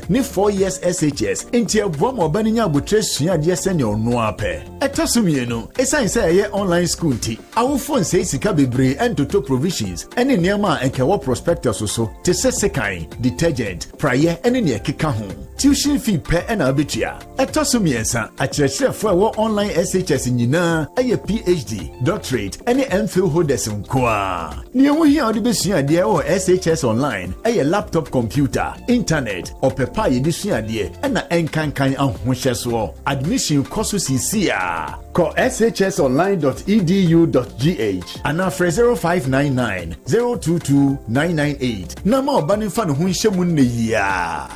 Ni 4 years SHS inti abua mo bani nya abotre sua de sene ono ape etosumienu esan say ye online school nti awofo nsei sika bebre entoto provisions ene niam enkewo prospectus so te sesekan detergent prayer ene ne keka ho tuition fee pe ena abetua etosumiensa akyerɛkyerɛfo ɛwɔ online SHS nyina eye PhD doctorate ene MPhil holders nkoa ne ho hia ode besua de ɛwɔ SHS online eye laptop computer internet opepa yedisuade ena enkankan ahohye so admission course CCA call shsonline.edu.gh and after 0599 022 998 nama obani fa no ho nhyemu ne yia.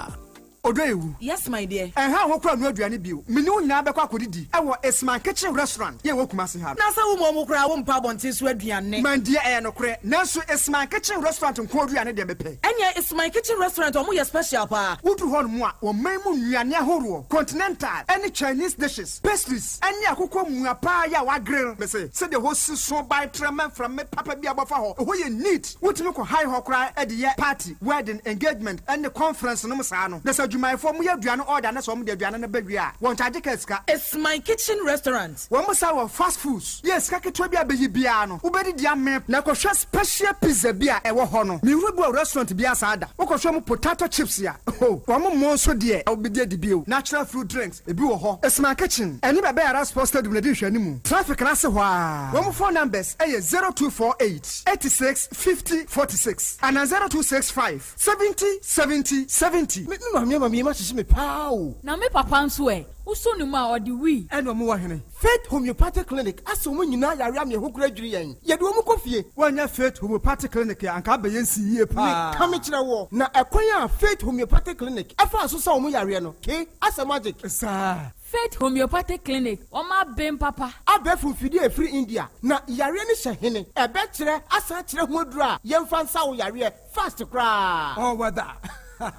Odoewu. Yes, my dear. And how hokra no aduane bio. Me no nyina be kwa kodidi. E wo Esman Kitchen Restaurant. Ye wo Kumasi ha. Na sa wo mo kra wo mpa bonten so aduane. Man dear e no kre. Nanso Esman Kitchen Restaurant nko aduane de bepe. Enya Esman Kitchen Restaurant o mo ye special pa. Wudu hon mu a wo man mu nnuane ahoro. Continental, any Chinese dishes, pastries, any akoko mu pa ya wa grill. Me say the host so by tremen from me papa bi abofa ho. Ho ye neat. Wutimi ko high ho kra e de ye party, wedding, engagement and the conference no sa no. My form we aduane order na so mo de aduane na ba wi a won charge ka It's my kitchen restaurant. Won mo sa fast foods yes ka ketwa bi abeyi bia no wo bedi dia me na ko hwe special pizza bia e wo ho no me hu bu restaurant bia sa ada wo ko hwe mo potato chips ya oh won mo so de wo bedi adi bio natural fruit drinks e bi wo ho it's my kitchen eni ba ya Rasport Stadium na di hwe animu traffic na se ho a won mo phone numbers 0248 86 50 46 and 0265 70 70 70 me ma hye me pao na me papa nso uso ni ma odi wi eno mo wahene Faith Homeopathic Clinic aso mo nyina yare am ye hokura dwiri yen ye de mo kofie wanya Faith Homeopathic Clinic ya anka abayen si yie pa ka me kire wo na ekwan a Faith Homeopathic Clinic afa aso sa mo yare no ke asa magic sa Faith Homeopathic Clinic o ma bem papa abefu fidi e free India na yare ni hye ebe kire asa kire ho dura ye mfa nsa wo yare fast kra oh whether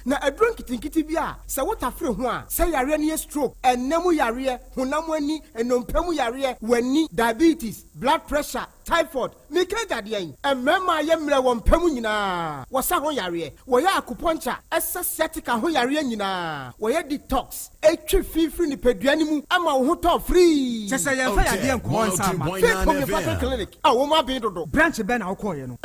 na adron kitinkiti bia se wotafre ho a se yare ne stroke enemu yare honam ani enompam yare wani diabetes blood pressure typhoid mikaja de yen emema ye mre wo mpam nyina wo sa ho yare wo ya akupuncha sciatica ho yare nyina wo ye detox etwe fifiri ni peduani mu ama wo ho to free se se ye fa yade enko nsa ma Faith Homeopathic Clinic a wo ma bin dodo branch be na wo ko ye no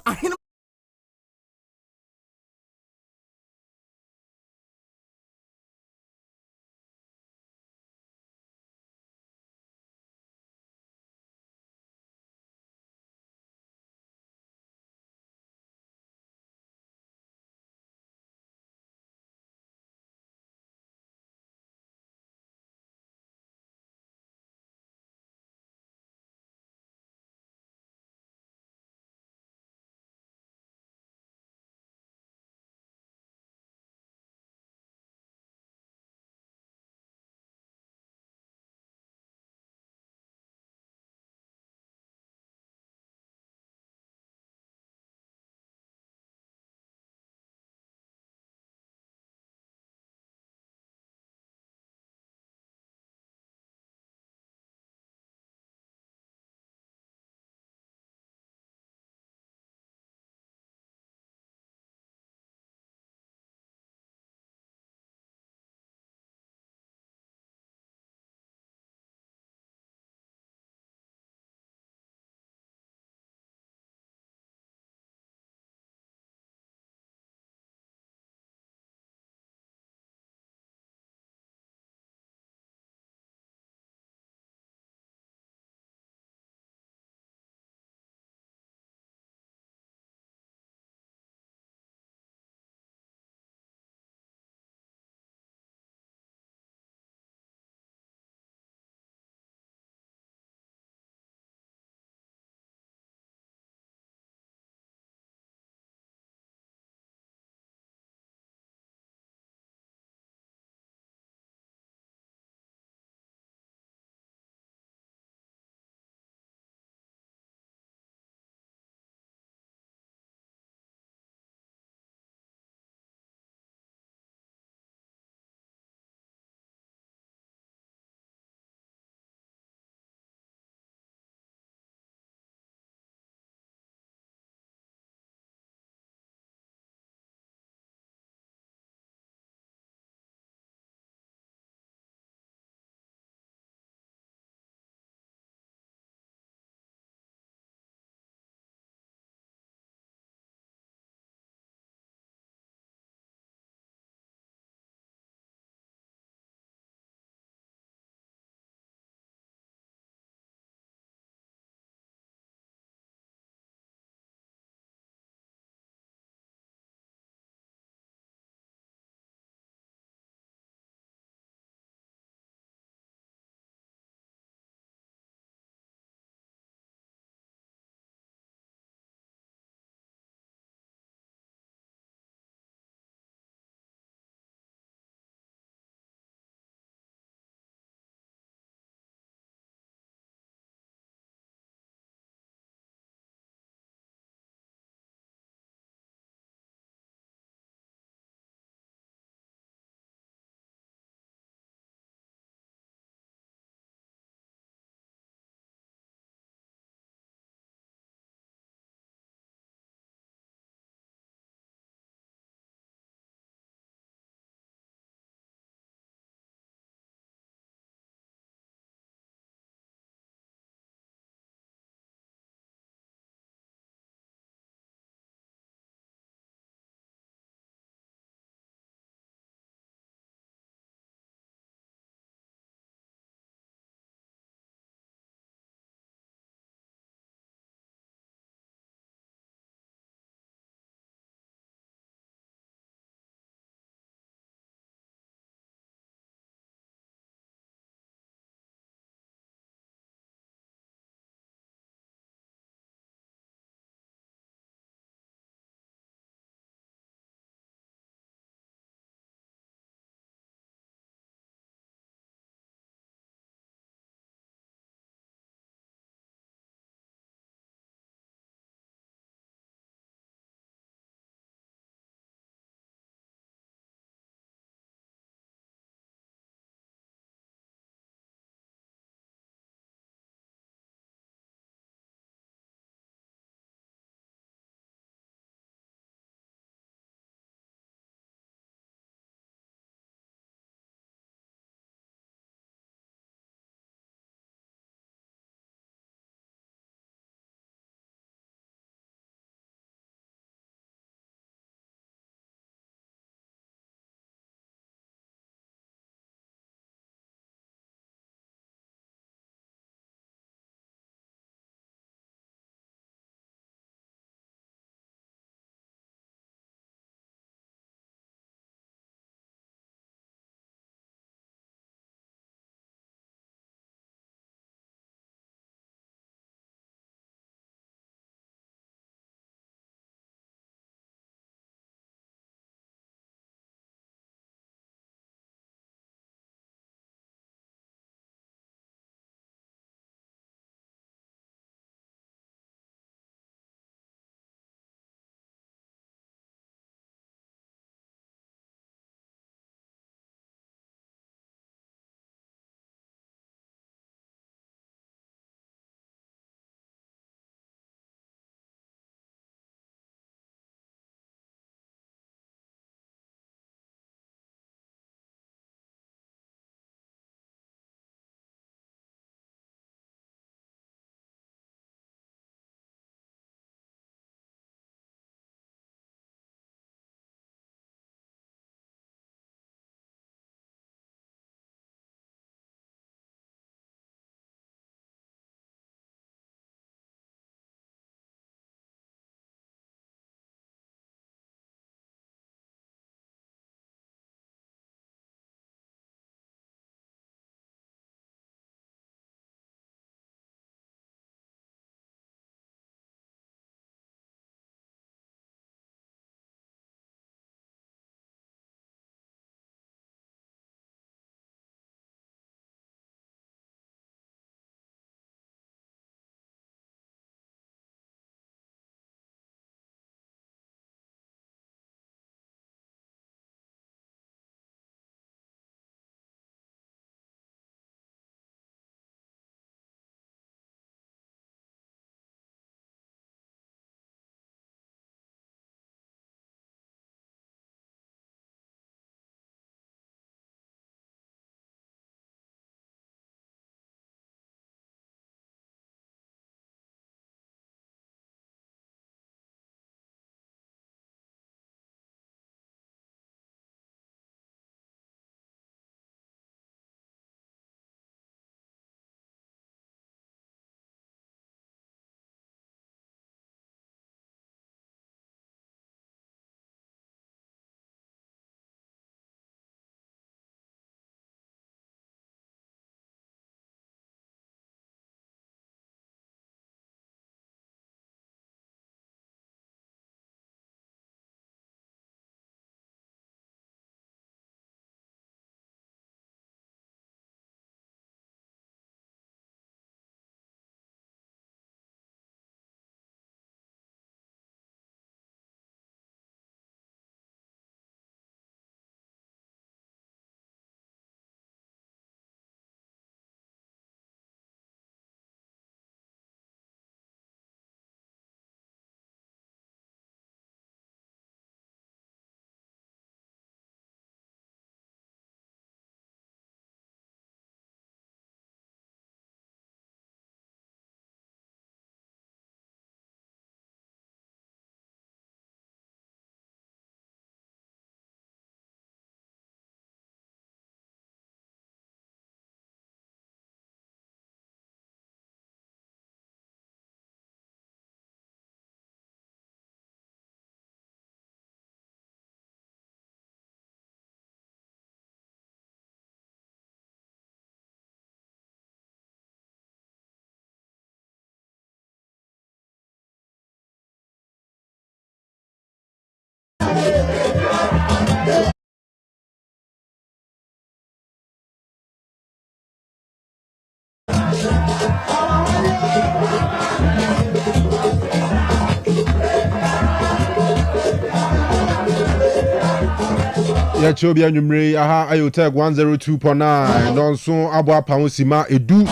Ya chobia numre aha Otec 102.9 nonso abo apawo sima edu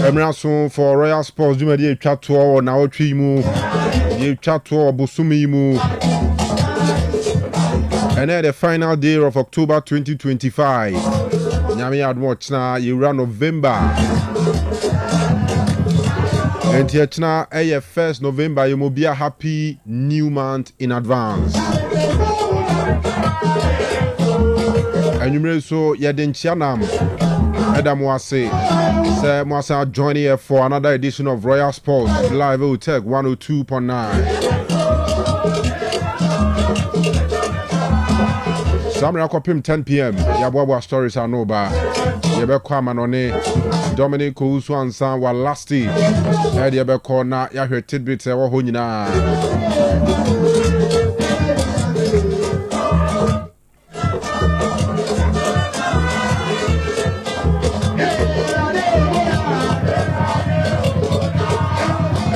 Emrason for Royal Sports Juma de twa to na otwi mu de twa to bosumi mu. And then the final day of October 2025. Nyame admo na yura November. And here na 1st November you will be a happy new month in advance. And you may so yedin chianam Adam Wase say Mwasa joining here for another edition of Royal Sports Live Otec 102.9. Samra kopim 10 p.m. Yabwa stories are no ba. Yebekwa manone Dominic Ousu ansa wa lasti. Yebekwa na yahwe tidbits ewo ho nyina.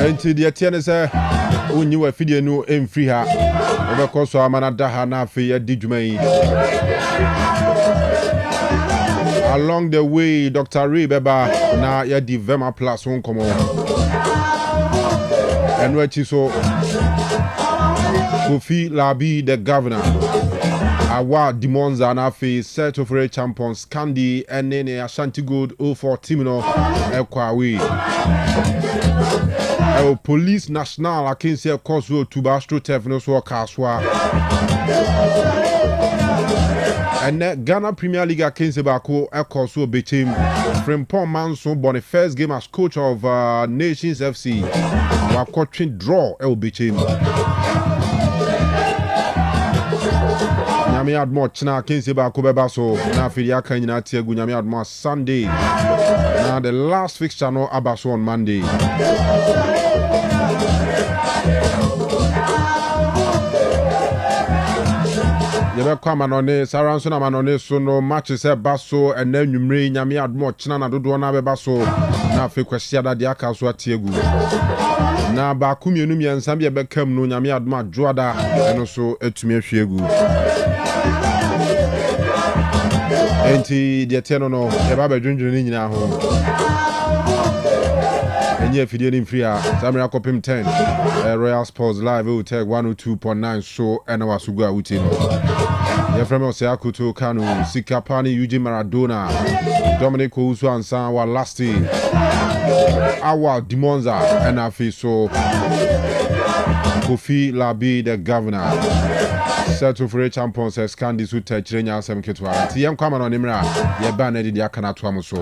Enti de tiene se unyi wa fidie no emfri ha. Obekọ so amana da ha na afi yedi dwuma yi. Along the way, Dr. Ray Beba na yedi Vema Plus won komo. Enwechi so Kofi Labi the governor. Awa Dimonza na afi set of Ray champions Candy ene Ashanti Gold 04 team no ekwa we. Police National akinse Coswo Tubastro Tefno so Kaswa. And Ghana Premier League akinse Bako Ekoso Betim Frimpong Manso born the first game as coach of Nations FC. Wakotrin draw El Betim. Nyame admo china akinse Bako Bebaso na fidia kan nyina tiegu Nyame admo Sunday. Now the last fixture no abaso on Monday. Yebekwa manone saranso na manone so no matches e baso ena nwumre Nyame admo china na dodo na bebaso na afi kwesi da de aka so atiegu. Na ba kumienu miensa bi ebekam no Nyame admo adwoada eno so atumi ahwiegu. Enti de teno no eba bedwundwun ni nyina ho. Enye fidie ni mfri a Samira kopim 10 Royal Sports Live Otec 102.9 so ena wasugu a uti no. Ye from Osei Akoto Kanu Sikapani Uji Maradona Dominic Ousu ansa wa lasti Awa Dimonza ena afi so Kofi Labi the governor set of Ray champions as Candy su techrenya asem ketwa ti yem kwama no nimra ye ba na didi aka na to am so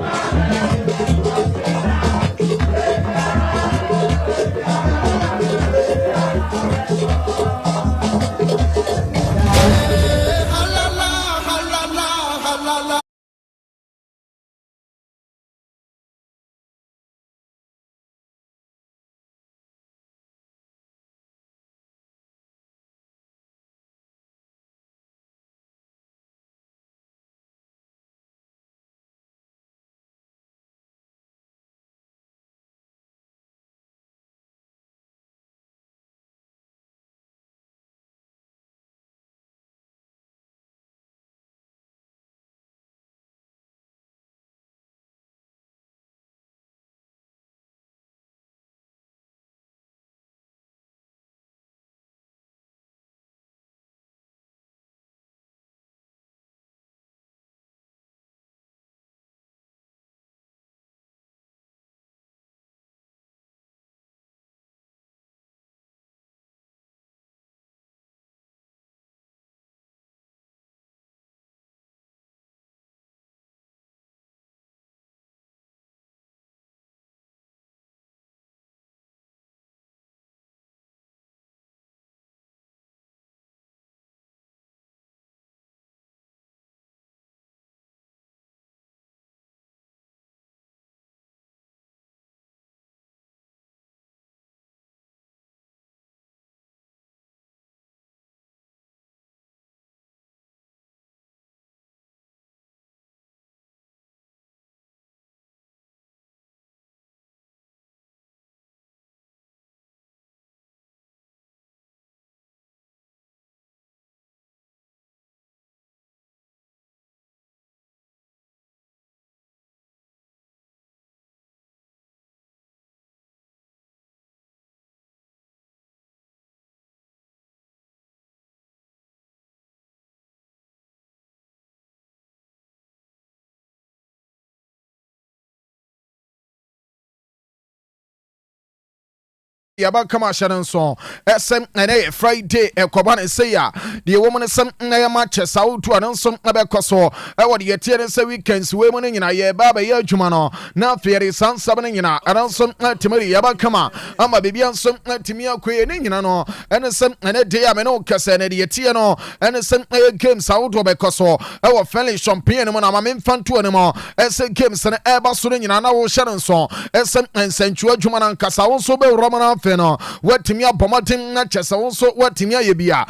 yaba kama sharon so esem ene Friday ekoba ne say ya the woman sem na match sautu anso abekoso e wo de tie ne say weekends we mu ne nyina ye baba ye adwuma no na fere sansam ne nyina anso timari yaba kama ama bibia nso timi akoye ne nyina no ene sem ene de ya me no kase ne de tie no ene sem game sautu abekoso e wo friendly champagne mu na ma memfanto ne mo ese games ne e ba so ne nyina na wo sharon so esem ensantu adwuma na nkasa wo so be romana no watimi abomatin na chesa wonso watimi ayebia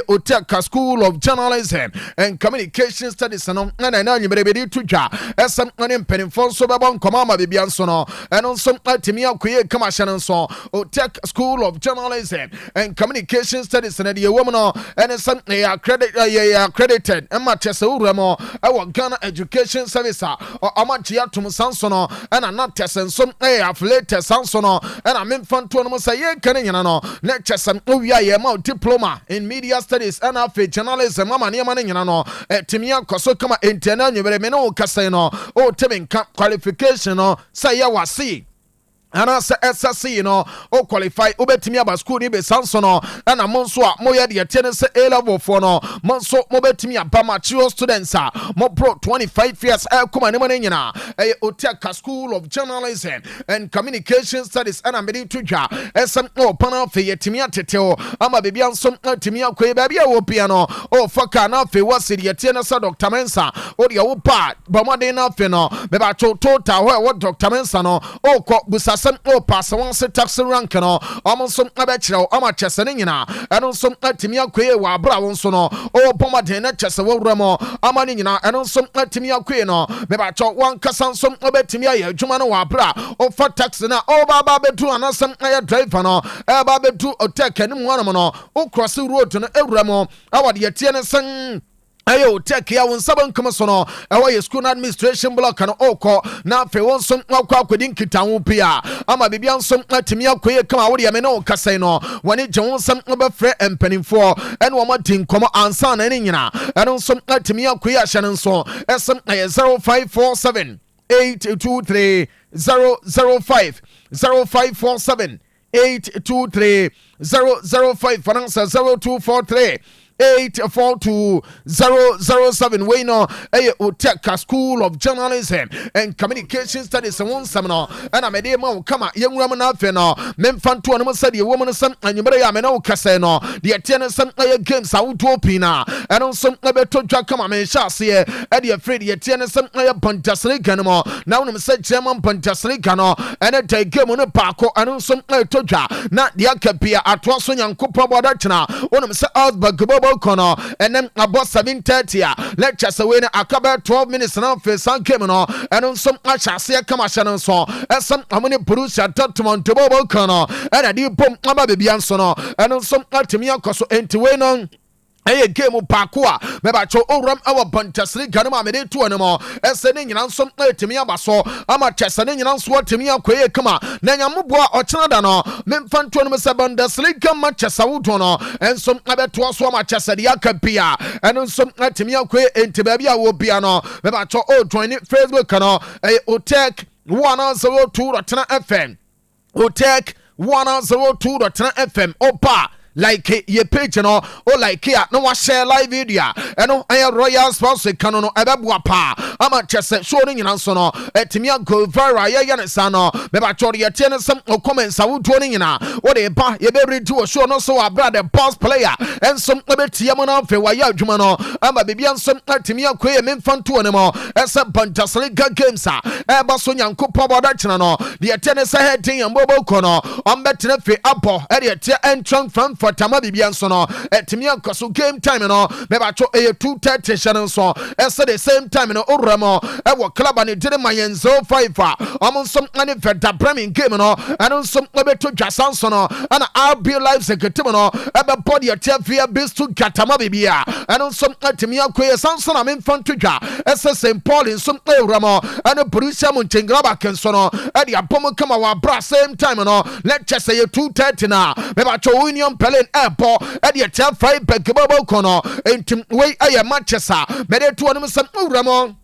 Otec School of Journalism and Communication Studies no na na nyimrebedi tudwa esem ne mpenimfo so bebon komama bibia nso no eno nso atimi akoye kama hye nso Otec School of Journalism and Communication Studies na de wom no ene sem accredited emma chesa uramo ewo Ghana Education Service amachi atum sanso no ena na tesen so affiliate sanso no ena memfanto no ye kane nyina no na chesam owia ye ma diploma in media studies and afi journalism mama ne ma nyina no timia koso kama internal nyebere me no kasa no o temenka qualification no say ya wasi ana se SSC no o qualify obetimi aba school ni be sanso no ana monso a moye de yete se A level for no monso mobetimi aba mature students a mo pro 25 years kuma ne mo nyina Otec School of Journalism and Communication Studies ana medi tudwa esem o pana fe yetimi ateteo ama bebia nso atimi akoye ba bia wo pia no o faka na fe wase de yete ne sa Dr. Mensa o de wo pa ba modern na fe no be ba total wo Dr. Mensa no o ko busa o pass one se taxi rank no amonso abechiro ama chese ne nyina eno nso atimi akoye wa bra wonso no o pomade na chese wo wramo ama ne nyina eno nso atimi akoye no me ba cho wan kasa nso obetimi aye adwuma no wa bra o fa taxi na o baba betu anasem aye driver no e ba betu Otec anim wono no o cross road no ewramo awade yetie ne sen ayo Otec ya wonsaban kuma sono ewa school administration block no oko na fe wonso akwa akwedin kitanwo pia ama bibia nso atimi akoye kama wo de me no kasai no woni je wonsam obefre empanimfo ene wo madin komo ansa na ne nyina ene nso atimi akoye ahye nso esem 0547 823 005 0547 823 005 faransa 0243 842-007 we know Otec School of Journalism and Communication Studies one seminar and I made a man come out young woman out there no memfanto no said the woman some and you better no casino the attendance some games out to opina and on some beto come on shall see Eddie afraid the attendance some Bundesliga no now no said German Bundesliga no and a take game on a parko and on some toja not the akapia at was on Yankupa Badachna one of the Outback Kono and then about 7:30 lectures away akaba 12 minutes now for some came no and on some achase come ashan so and some amoni producer Dortmund to Bobo Kono and a deep bomb aba bebianso no and on some atimia koso entiwe no eye game pakua me ba cho oram our Bundesliga no amede to anemo ese ne nyina nso etimi abaso ama chese ne nyina nso etimi akoye kama na nyamoboa ochena da no memfanto no se Bundesliga Manchester wuto no enso abeto so ama chese de akapia enso etimi akoye enti ba bia wo bia no me ba cho o join Facebook no Otec 102.9Fm Otec 102.9Fm opa like ye page no o like here no wa share live video eno aye royal spouse Kanu no ebeboa pa ama chese show ni nyina so no etimia go viral ye ne sa no be ba chori ye tie ne some comments a wuto ni nyina wo de ba ye be ready to show no so abra the boss player en some obetie mo na fe wa ya adwuma no ama bibia some etimia ko ye memfanto ne mo esa Bundesliga games a e ba so nyankopɔ boda chena no de tie ne sa heading ambobo ko no on betre fe apo e de tie entran from for tama bibia nso no etimi akoso game time no me ba cho 2:30 shan so ese the same time no oramo e wo club ani dire mayen 05 a omonsom ani feda premier game no anonsom obeto dwasan so no ana RB live secretary no e be body atafia base to gatama bibia anonsom etimi akoye sanso na memfanto dwa ese St Paul nsom oramo ana Borussia Mönchengladbach so no e dia bom kama wa bra same time no let's say 2:30 na me ba cho Union Airport at the air 5 back kono entim way aye Manchester mede to no sam uramo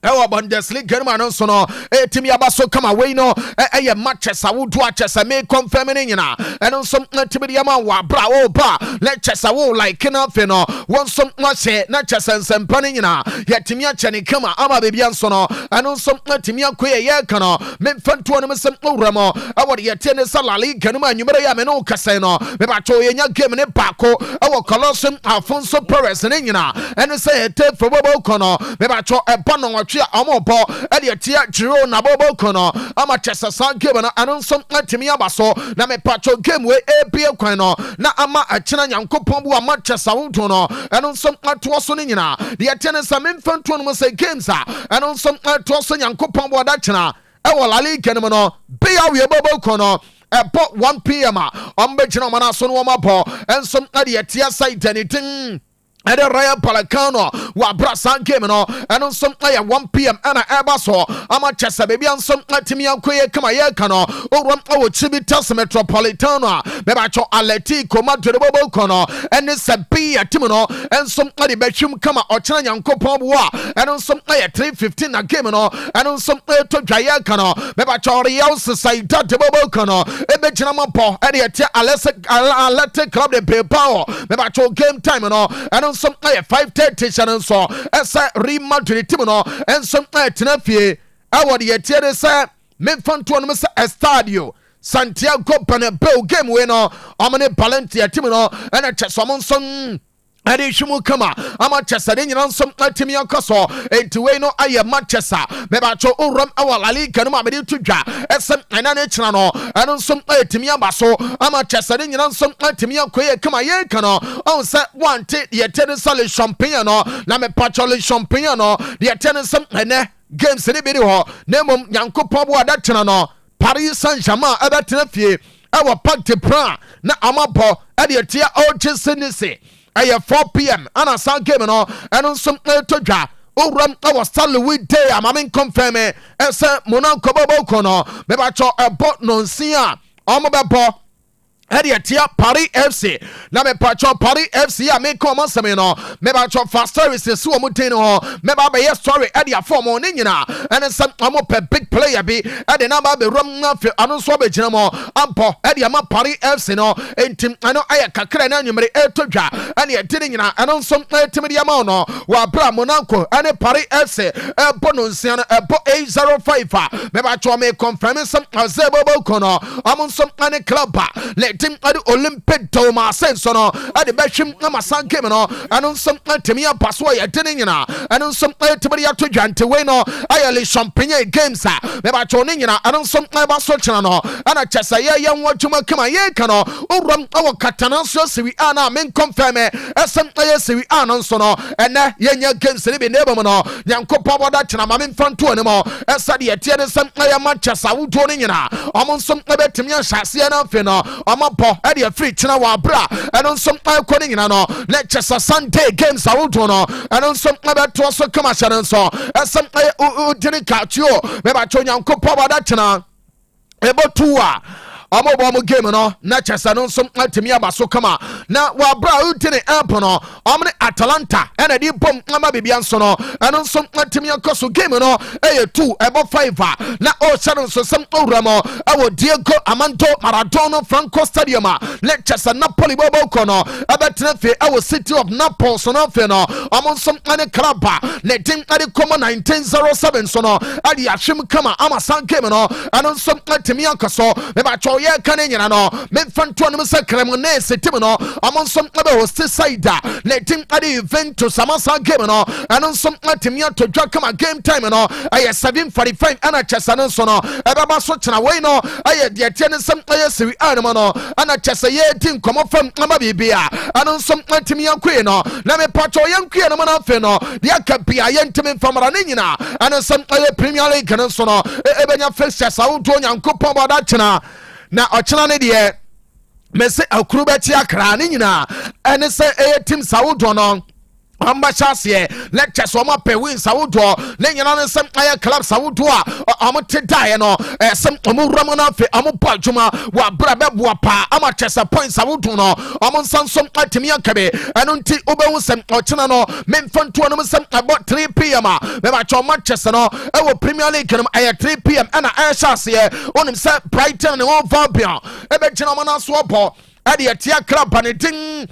ewa Bundesliga no so no etimi abaso kama we no eye matches awodo achese me confirm ni nyina eno so timi ya ma wa bra wo ba lectures awo like na fe no won so ma she na chese nsempa ni nyina yetimi achene kama ama bebia nso no eno so timi akoye ye kana me mfanto no mesem owramo ewo de yete ne salali kanu ma nwumere ya me no kase no me ba cho ye nya game ne paako ewo Colosseum Afonso Perez ni nyina eno se ete football kono me ba cho ebo no amobo ade tia Giro na bobo kono ama chesa san game na anonso atimi abaso na me pacho game we ebie kwan no na ama achena nyankopon bu ama chesa wonto no anonso atoso ne nyina de atene sa memfanto no se games a anonso atoso nyankopon bu adachena e wala liga no no be ya we bobo kono about 1 p.m. Ombejina manaso no mapo enso ade tia side anything Ede Raya Palacano wa brasan game no eno som aya 1 p.m. ana eba so ama chesa baby ansom atimi ankoye kama ye kano orom awo Chibitas Metropolitano beba cho Atletico Madrid bobo kono ene sabi atimi no ensom ade bechum kama ochena nyankopon boa eno som aya 3:15 na game no eno som to dwaye kano beba cho Real Sociedad bobo kono ebe china mapo ede tia Athletic Club de Bilbao beba cho game time no eno some 5:30 channel so esa Real Madrid team no and some tenafie award ye tiere say memfanto no say Estadio Santiago Bernabeu game we no amane Valencia team no and a chesomon Ade shimu kama ama chesa de nyina nsom atimi akoso entiwe no aye Manchester beba cho oram awalali kanu ma be tudwa esem ena ne china no eno nsom atimi abaso ama chesa de nyina nsom atimi akoye kama ye kano on se wante ye tene sale champagne no na me pachole champagne no ye tene sem ene games ne bi ho nemom yankopon bo ada china no Paris Saint-Germain aba tena fie awa Parc des Princes na amabo ade tia Ochesenese Aya 4 p.m. Ana san game no eno som to dwa owram awa Stanley Day amamen confirm ese Monaco bobo kono me ba cho ebo nonsia omo bebo Edi tia Paris FC na me pacho Paris FC a me come aseme no me ba cho fast services so mo tin ho me ba be story edi form on nyina ene sam amo pe big player bi edi na ba be rom na fe anu so be gina mo ampo edi ama Paris FC no entim ano aya kakra na nwumere etodwa ene edi nyina eno so etim dia ma no wa bra Monaco ene Paris FC ebo no nsia no ebo 805 me ba cho me confirm some azebo kono amon some ene club team at the Olympic Thomas Senso no at the Bashim Namasan game no and some Timia Pasway at Tinina and some Tibia to Janteweno Ayali Champagne games never Tonina and some Abasochano and a Chesaya young Watchuma Kamaye Kano or run our Catanasio Siviana men confirm as some Sivi Anonsono and Yenya games live in Nevermono Yanko Papa Dachana Mamin Front anymore as Sadia Tiana some Manchester Tonina among some Timia Shasiana Fino po ade free china wa bra eno nsom akoni nyina no lectures Sunday games awoto no eno nsom abeto so kama chana nso esem udiri kachuo me ba cho nyankopɔ bada china ebo tuwa Amo game no na chesa no nsom atimi abaso kama na wa bra utini app no omne Atalanta ena di bom ama bibia nso no eno nsom atimi akoso game no eye 2 ebo 5 na o channel so sem owramo awo Diego Armando Maradona Franco Stadium le chesa Napoli bobo kono abetina fe awo City of Naples no fe no omo nsom ane klaba le tin ade komo 1907 so no ade ahwem kama ama san game no eno nsom atimi akoso me ba ye kane nyina no me fanto no se Cremonese team no amon som abe host side le team ade Juventus amasa game no anon som atimia to dwa kama game time no aye 7:45 ana chesa no so no ebe ba so chena we no aye de tie ne sem aye sewi anama no ana chesa ye team komo fam ama bibia anon som atimia kwe no na me pacho yankwe no na fe no de aka bia ye ntimi famara ne nyina anon som aye Premier League no so no ebenya fixtures awuto nyankopon boda chena na ochena ne de me se akuru be ti akra ne nyina ene se team sawodo no amba chase lectures o ma pe wins awodo ne nyina no sem aye clubs awodo a amo te die no sem omo wura na fe amo pa adwuma wa bra beboa pa ama chese points awodo no amo sansom atimi akabe eno nti obehu sem ochena no memfanto no sem about 3 pm me ba cho ma chese no e wo Premier League no aye 3 pm ana aye chase onim se Brighton ne won Fabian e be gina mo na so obo ade atia club banedin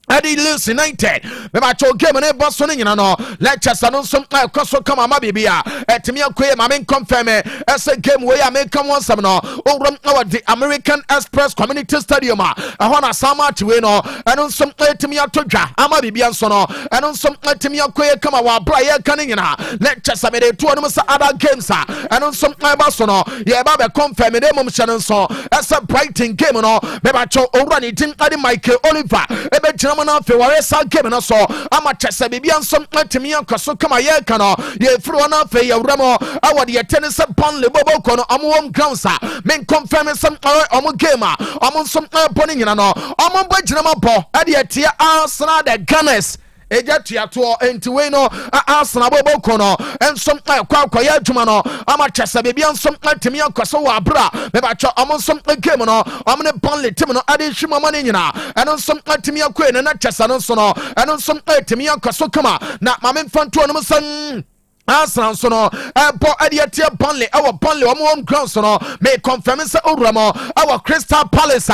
Adi Leeds United. Mema cho game ne boss no nyina no. Lectures no some koso kama ma bibia. Etimi akoye ma men confirm ese game we American one some no. Owram our the American Express Community Stadium a na sama we no. Eno some etimi atodwa ama bibia so no. Eno some etimi akoye kama wa bra ye kan nyina. Lectures me de to no sa other games eno some ba so no. Ye ba be confirm ne mom hye no so. Ese Brighton game no. Mema cho owra ni tin ade Michael Oliver. Ebe na fe ware sa game na so ama chese bibia nsom atimi ankoso kama ye kana ye furu na fe ye wramo awade ye tennis Burnley bobo kono amwom grounds men confirm some omo game omo nsom boni nyina no omo bajina mabo ade tie Arsenal the Gunners eja tiato entiwe no Arsenal bobo kono ensom kwa ya adwuma no ama chese bibia nsom atimi ankoso wa bra me ba cho omo nsom game no omo ne Burnley team no ade hwima mane nyina eno nsom atimi akwe ne na chese no so no eno nsom atimi ankoso kama na mamen fanto no san Arsenal so no ebo adiatia Burnley our Burnley omo home ground so no me confirm say Uramo our Crystal Palace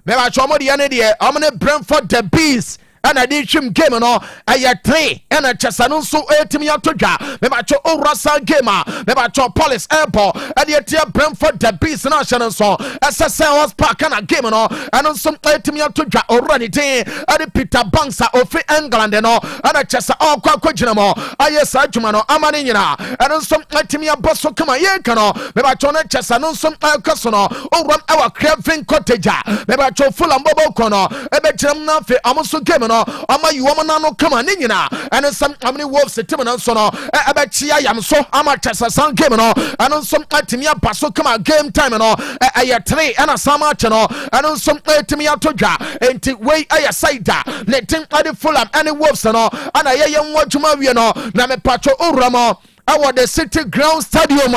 me ba cho omo de ane de omo ne Brentford the Bees and I did him game no I 3 and a chasano so etimi atodwa me ba cho Rasa gamer me ba cho Police Airport and the tia Brentford the Beast national so SSL was park and a game no and some etimi atodwa already ten and Peter Banks of England no and a chasa all kwa jinamo ayes adwuma no amane nyina and some etimi aboso kama ye kano me ba cho na chasano some akaso no owram our Craven Cottage me ba cho Fulham bobo kono e be jiram na fe amoso game no ama yuoma no kama ne nyina ene sam amne wolves team no so no ebe chia yam so ama chesa san game no ene som atimi abaso kama game time no aye 3 ena sama che no ene som atimi atodwa enti we aye side ne tin ade Fulham ene wolves no ana ye ye nwodwuma wie no na me pacho uramo awo the City Ground Stadium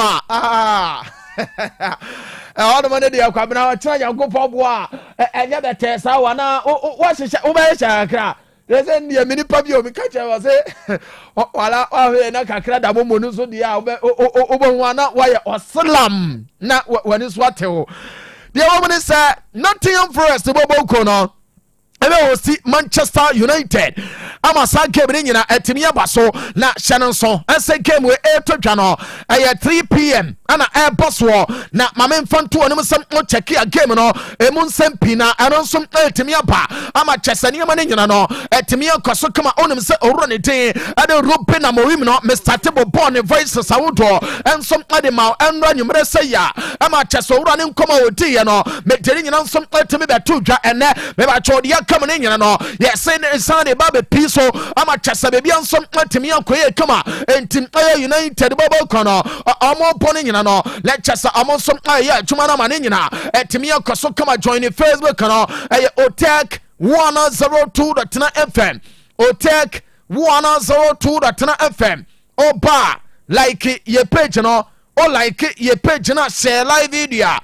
all money they come now try to go for boa and ya that test how na what she ubesha they say near mini pavio me catch was say wala na kakra da momo no so dia obonwana why oslam na when is what the woman say Nottingham Forest bobo kono ebe o si Manchester United ama sa game ni nyina etimi abaso na hye so ese game we etodwa no 3 pm ana boss wo na mamen fanto onim sam o check ya game no emun sempina eno so etimi aba ama chesani ma ni nyina no etimi akoso kama onim se owro ne den ade rope na mowim no Mr. Table born voices awodo ensom ade ma enro nyumre se ya ama cheso owro ne nkoma odi ye no mederi nyina nsom etimi betodwa ene me ba chodi kama ne nyina no yes ne sane babe piso ama chasa bebi ansom atimi akoye kama entim United bobo kono amo pone nyina no let chasa amo som aye adwuma na ma ne nyina etimi akoso kama join the Facebook no Otec 102.9FM Otec 102.9FM oba like ye page no o like ye page na share live video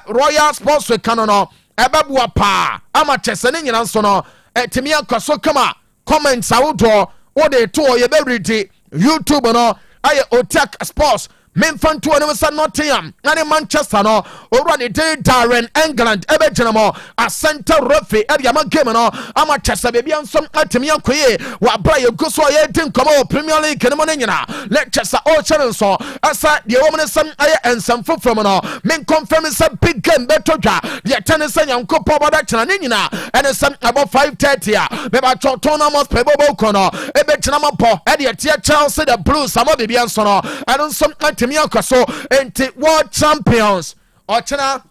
Royal Sports with Kanu no ebabua pa ama chese ne nyina nso no etimi akoso kama comments awodo wo de to ye be ready YouTube no aye Otec Sports memfanto ne wasa Nottingham na Manchester no already dey Darren England ebe jenamo a center referee ebe ama game no ama chese bebi ansom atemi akoye wa bra ye guso ye din komo Premier League ne mo ne nyina let chese all challenge so asa de woman sam aye ensam foforo no men confirm say big game betodwa de tennis yankopo boda chena ne nyina ene sam about 5:30 me ba tournament pebobo kono ebe jenamo po ede tie Chelsea the Blues ama bebi anso no ene som atemi akoso enti world champions ochena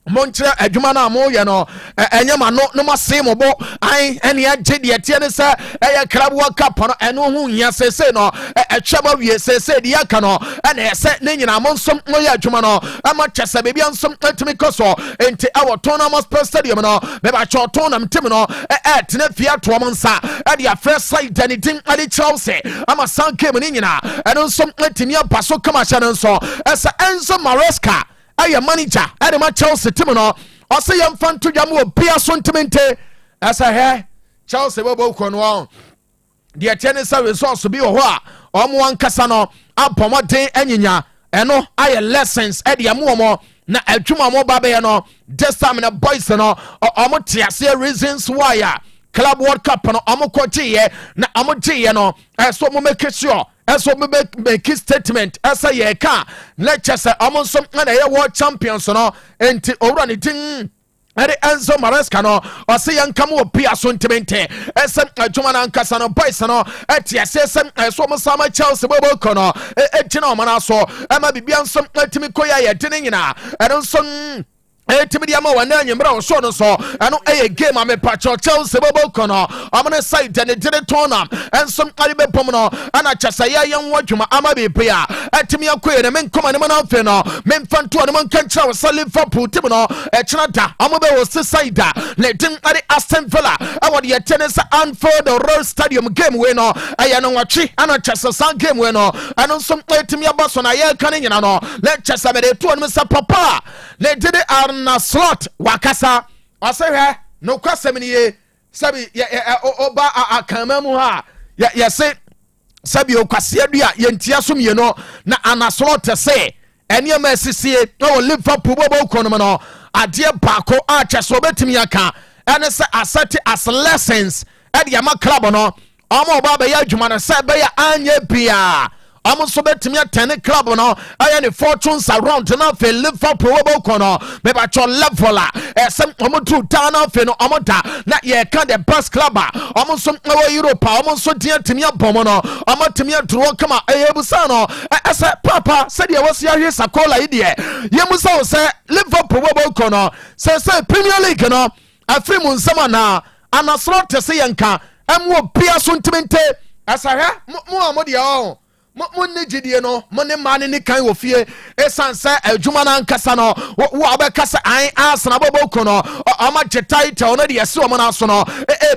monkyerɛ adwuma no a moyɛ no ɛnyɛ ma no ma se mo bo ai ɛne agye deɛ tie ne sɛ ɛyɛ Club World Cup no ɛno ho hia sese no ɛtwa ma wie sese deɛ aka no ɛna ɛsɛ ne nyina mo nsom moyɛ adwuma no ama kyɛ sɛ bebia nsom atumi kɔ so enti ɛwɔ Tournament Sports Stadium no bɛba tournament tim no ɛtena fie atoɔ mo nsa ɛde afrɛ side ne din ade Chelsea ama san game ne nyina ɛno nsom atumi aba so kama hyɛ no nso ɛsɛ Enzo Maresca ayɛ manager ɛde ma Chelsea team no ɔsɛ yɛmfa nto dwa ma obia so ntimente ɛsɛ hɛ Chelsea bɛbɔ kɔ no deɛ kyɛ ne sɛ resource bi wɔ hɔ a ɔmo ankasa no apɔmɔden anyinya ɛno ayɛ lessons ɛde amoɔmɔ na adwuma mo ba bɛyɛ no this time na boys no ɔmo te aseɛ reasons why a Club World Cup no ɔmo kɔ gyeeɛ na ɔmo gyeeɛ no ɛso mo make sure ɛso mo make statement ɛsɛ yɛ ka na kyɛ sɛ ɔmo nso na ɛyɛ world champions no enti owura ne din ɛde Enzo Maresca no ɔsɛ yɛnka mo obi aso ntimente ɛsɛ adwuma no ankasa no boys no ɛte aseɛ sɛ ɛso mo sama Chelsea bɔbɔ kɔ no ɛgyina ɔmo no so ɛma bibia nso atumi kɔ yɛ yɛde ne nyinaa ɛno nso timi di ama wana nyimra o so no so eno game ame pacho Chelsea bobo kono amene side ne dire tona ensom ari be pom no ana kyasa ya yen wadwuma ama be pe a etimi akoye ne menkoma ne na fe no memfanto ne man kan kira wo Liverpool tim no kyena da amo be wo side ne din ari Aston Villa awode ye tennis Anfield Road Stadium game we no aye no watwe ana kyasa san game we no eno nsom etimi aba so na ye kan nyina no le kyasa be de to no sa papa le dire na slot wakasa ɔsɛ no kwasɛm ni ye sabi oba akama mu ha yɛse sabi okwasea dua yɛntia som ye no na ana slot sɛ ɛnneɛma asisie na wɔ Liverpool bɔbɔ kɔnom no adeɛ baako a kyɛ sɛ obɛtumi aka ɛne sɛ asɛte as lessons ɛde ama club no ɔma ɔba bɛyɛ adwuma no sɛ bɛyɛ anyɛ bia ɔmo nso bɛtumi atɛne club no ayɛ ne fortunes around na afei Liverpool wɔbɔ no mebatwɔ level a ɛsɛ ɔmo tu taa na afei no ɔmo da na yɛka the best club a ɔmo nso ɛwɔ Europe a ɔmo nso deɛ tumi abɔ mo no ɔmo tumi aduro kama ɛyɛ busa no ɛsɛ papa sɛdeɛ wɔsi ahwɛ sakola yi deɛ yɛmusa wo sɛ Liverpool wɔbɔ no sɛ Premier League no afiri mu nsɛm anasoro te se yɛnka ɛmo bia so ntimente ɛsɛ hɛ mo a mo deɛ ɔho mo ne gidie no mo ne ma ne kan wo fie esan sɛ adwuma na nkasa no wo abɛkasa an asana bɔbɔ no ama title no de yɛse wo na so no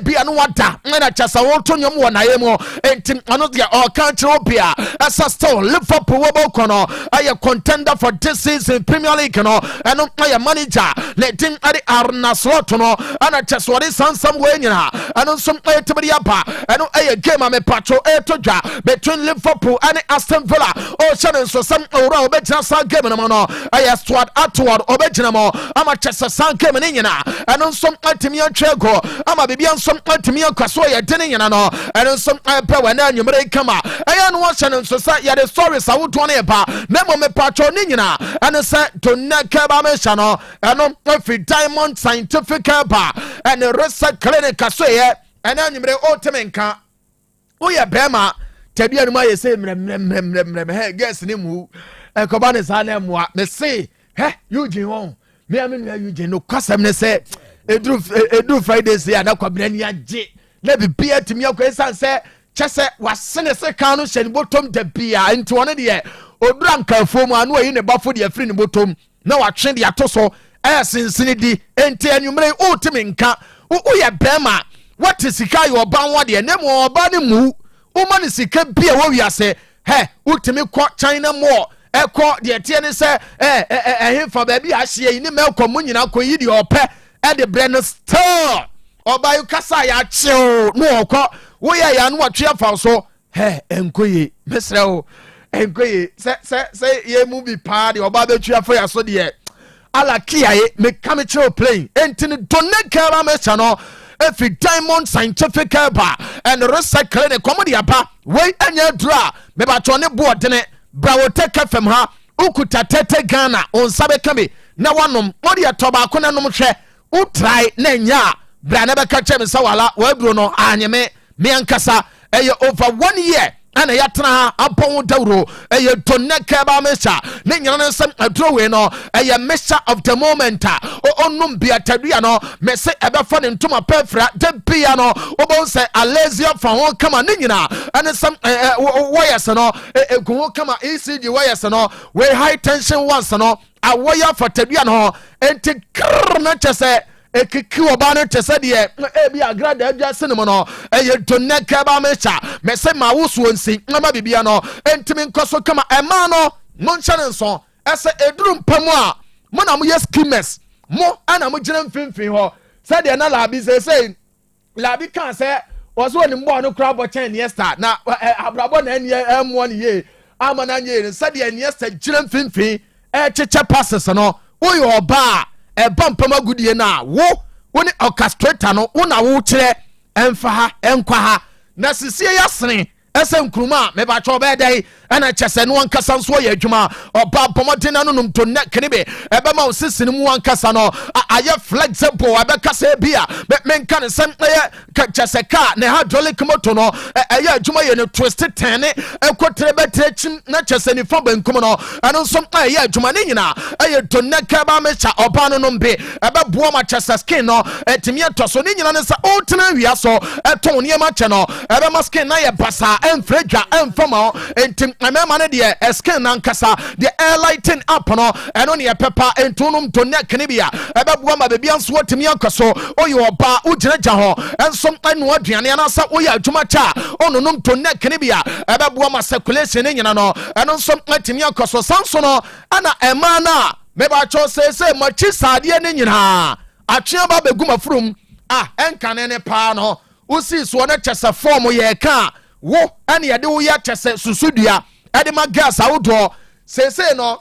bia no wada na kyasa wo to nyom wɔ na yɛ mu enti ano de ɔka kyerɛ bia esa still Liverpool bɔbɔ no ayɛ contender for this season Premier League no ɛno ayɛ manager le din ade Arna Slot no ana kyasa wo de sansam wo nyina ɛno nso ayɛtibiri aba ɛno ayɛ game a me patro etodwa between Liverpool and Aston Villa Shannon so some ora obegyina san game no no aye Stuart Atward obegyina mo ama chese san game ne nyina eno nso atimi atwa go ama bibia nso atimi akwaso ye de ne nyina no eno nso pe wa na anwumere kama aye no Shannon so sa ye the stories awodo ne ba na mo me patcho ne nyina eno se to na ka ba me sha no eno afi Diamond Scientific ba and research clinic so ye eno anwumere otemenka woyɛ bɛma tabia no ma yɛ sɛ mrɛmrɛmrɛmrɛm he guess ne mu ɛkɔba ne saa na mua me se he Eugene won me amenu Eugene no kwasɛm ne sɛ eduru Fridays ya na kwabena ni agye na bibia timi akɔ esan sɛ kyɛsɛ wasene se kan no hyɛ ne bottom da bia nti wɔne deɛ odura nkafo mu anu ayi ne bafo de afiri ne bottom na watwe de atoso ɛsinsini di enti anwumere otimi nka woyɛ bɛma what is sika yɛ ɔban wa deɛ ne mu ɔba ne mu woman is sika bia wo wiase he ultimi kɔ China more ɛkɔ deɛ tie ne sɛ ɛhefa baabi ahye yi ne mɛkɔ mu nyina kɔ yi deɛ ɔpɛ ɛde brɛ no still ɔba yi kasa yɛ akyew no ɔkɔ woyɛ yɛ no watwe afa so he enkoye mesrɛ wo enkoye sɛ yɛ mu bi paa deɛ ɔba bɛtwe afa yɛ so deɛ ala kiaye me kame kyerɛ plane entini donne kara me chano every Diamond Scientific ba and research clinic komodi aba we anya dura me ba chone board ne bra Otec FM ha ukuta tete Ghana on sabe kame na wanom odi atoba ko na nom hwe utrai na nya bra na be ka kyem sawala wa bro no anyeme me ankasa eye over 1 year ana yatena abon dawro eye toneka ba mesha ne nyina ne nsem adrowe no eye mesha of the moment onum bia tadua no me se ebefa ne ntoma pefra de bia no obon se alezia fa ho kama ne nyina ane sam wires no egu ho kama ECG wires no we high tension ones no awoya for tadua no enti na chese ekiki oba no chese de bi agrada adwa sinimo no eye toneka ba mesha me se ma woso nsi na bibia no entimi nkoso kama ema no monchane nso ese eduru mpamu a mo na mo yes skimmers mo ana mo gina mfimfin ho se de na labi se labi kan se ozo ni mbo no kra bo chen niesta na abrabo na eni emo ne ye amana nye se de niesta gina mfimfin cheche passes no wo yo oba eba mpam agudie na wo ni orchestrator no wo na wo kire emfa ha enkwa ha na sisie yasene ese nkruma me ba cho be dai ana chese no ankasa nso ye adwuma oba bomodin na no to ne kenibe ebe ma osisini mu ankasa no aye flexible abekasa bia me nka ne sem ye chese ka ne hydraulic motor no aye adwuma ye ne twisted ten ekotre betrechim na chese ni fa bankum no ano nso aye adwuma ne nyina aye to ne ka ba me cha oba no no mbe ebe buo ma chese skin no etimi etoso ne nyina ne sa otena wia so eton ne ma che no ebe ma skin na ye basa enfredwa enfama entim amema ne de skin na nkasa the air lighting up no eno ne pepa entunum to ne kenibia ebebua ma bebia nso otimi ankaso oyi oba uginaja ho ensom anu aduane na sa oyi adwuma cha onunum to ne kenibia ebebua ma circulation ne nyina no eno nsom atimi ankaso sanso no ana ema na meba cho sese machi sade ne nyina atwe ba beguma furum enkane ne pa no usi so na chese form ye ka wo ane yade wo ya chese susudua ade ma gas awdo sese no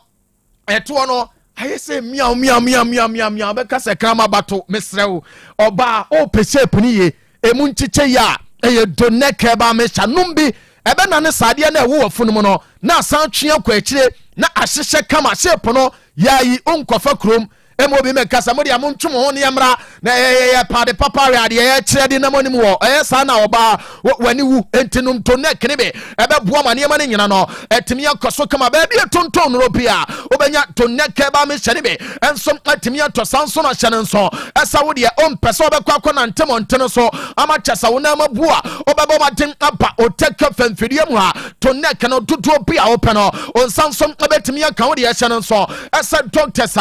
eto no ayese miau be kase krama bato mesrew oba o pese puniye emu nchiche ya eye doneke ba mesha numbi ebe na ne sade na ewo wafunu no na san twe kwa akire na ahyehye kama shape no yayi onkofa krom emobi me kasa mo dia mo ntwom ho ne yamra na pade papa rade ye kire de na monim wo sa na oba wani wu entinum to ne kenebe ebe boa ma ne yama ne nyina no etimi akoso kama ba bi tonton no bia obenya to ne ke ba me hyene ensom etimi ato sanso na hyene nso esa wo de on pese obekwa akona ntemo nteno so ama chasa wo na mabua obeba ma den aba Otec fanfidie mu ha to ne ke no dodo bia ope no on sansom ebetimi aka wo de hyene nso esa doctors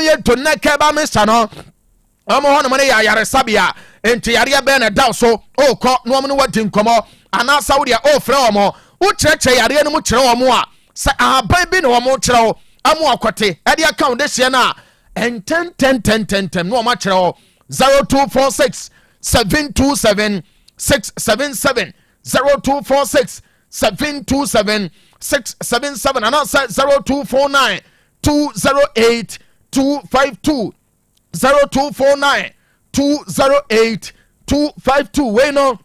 ye to ne ke ba mesa no hono mo ne yare sabia enti yare be na daw so ko no mo ne wadi nkomo ana saudi o frɛ omo wo kyerɛkyerɛ yare no mo kyerɛ omo a sa aban bi no omo kyerɛ o amo akote e de account de hye na en 10 no omo kyerɛ 0246 727 677 0246 727 677 ana 0249 208 252 0249 208 252 we no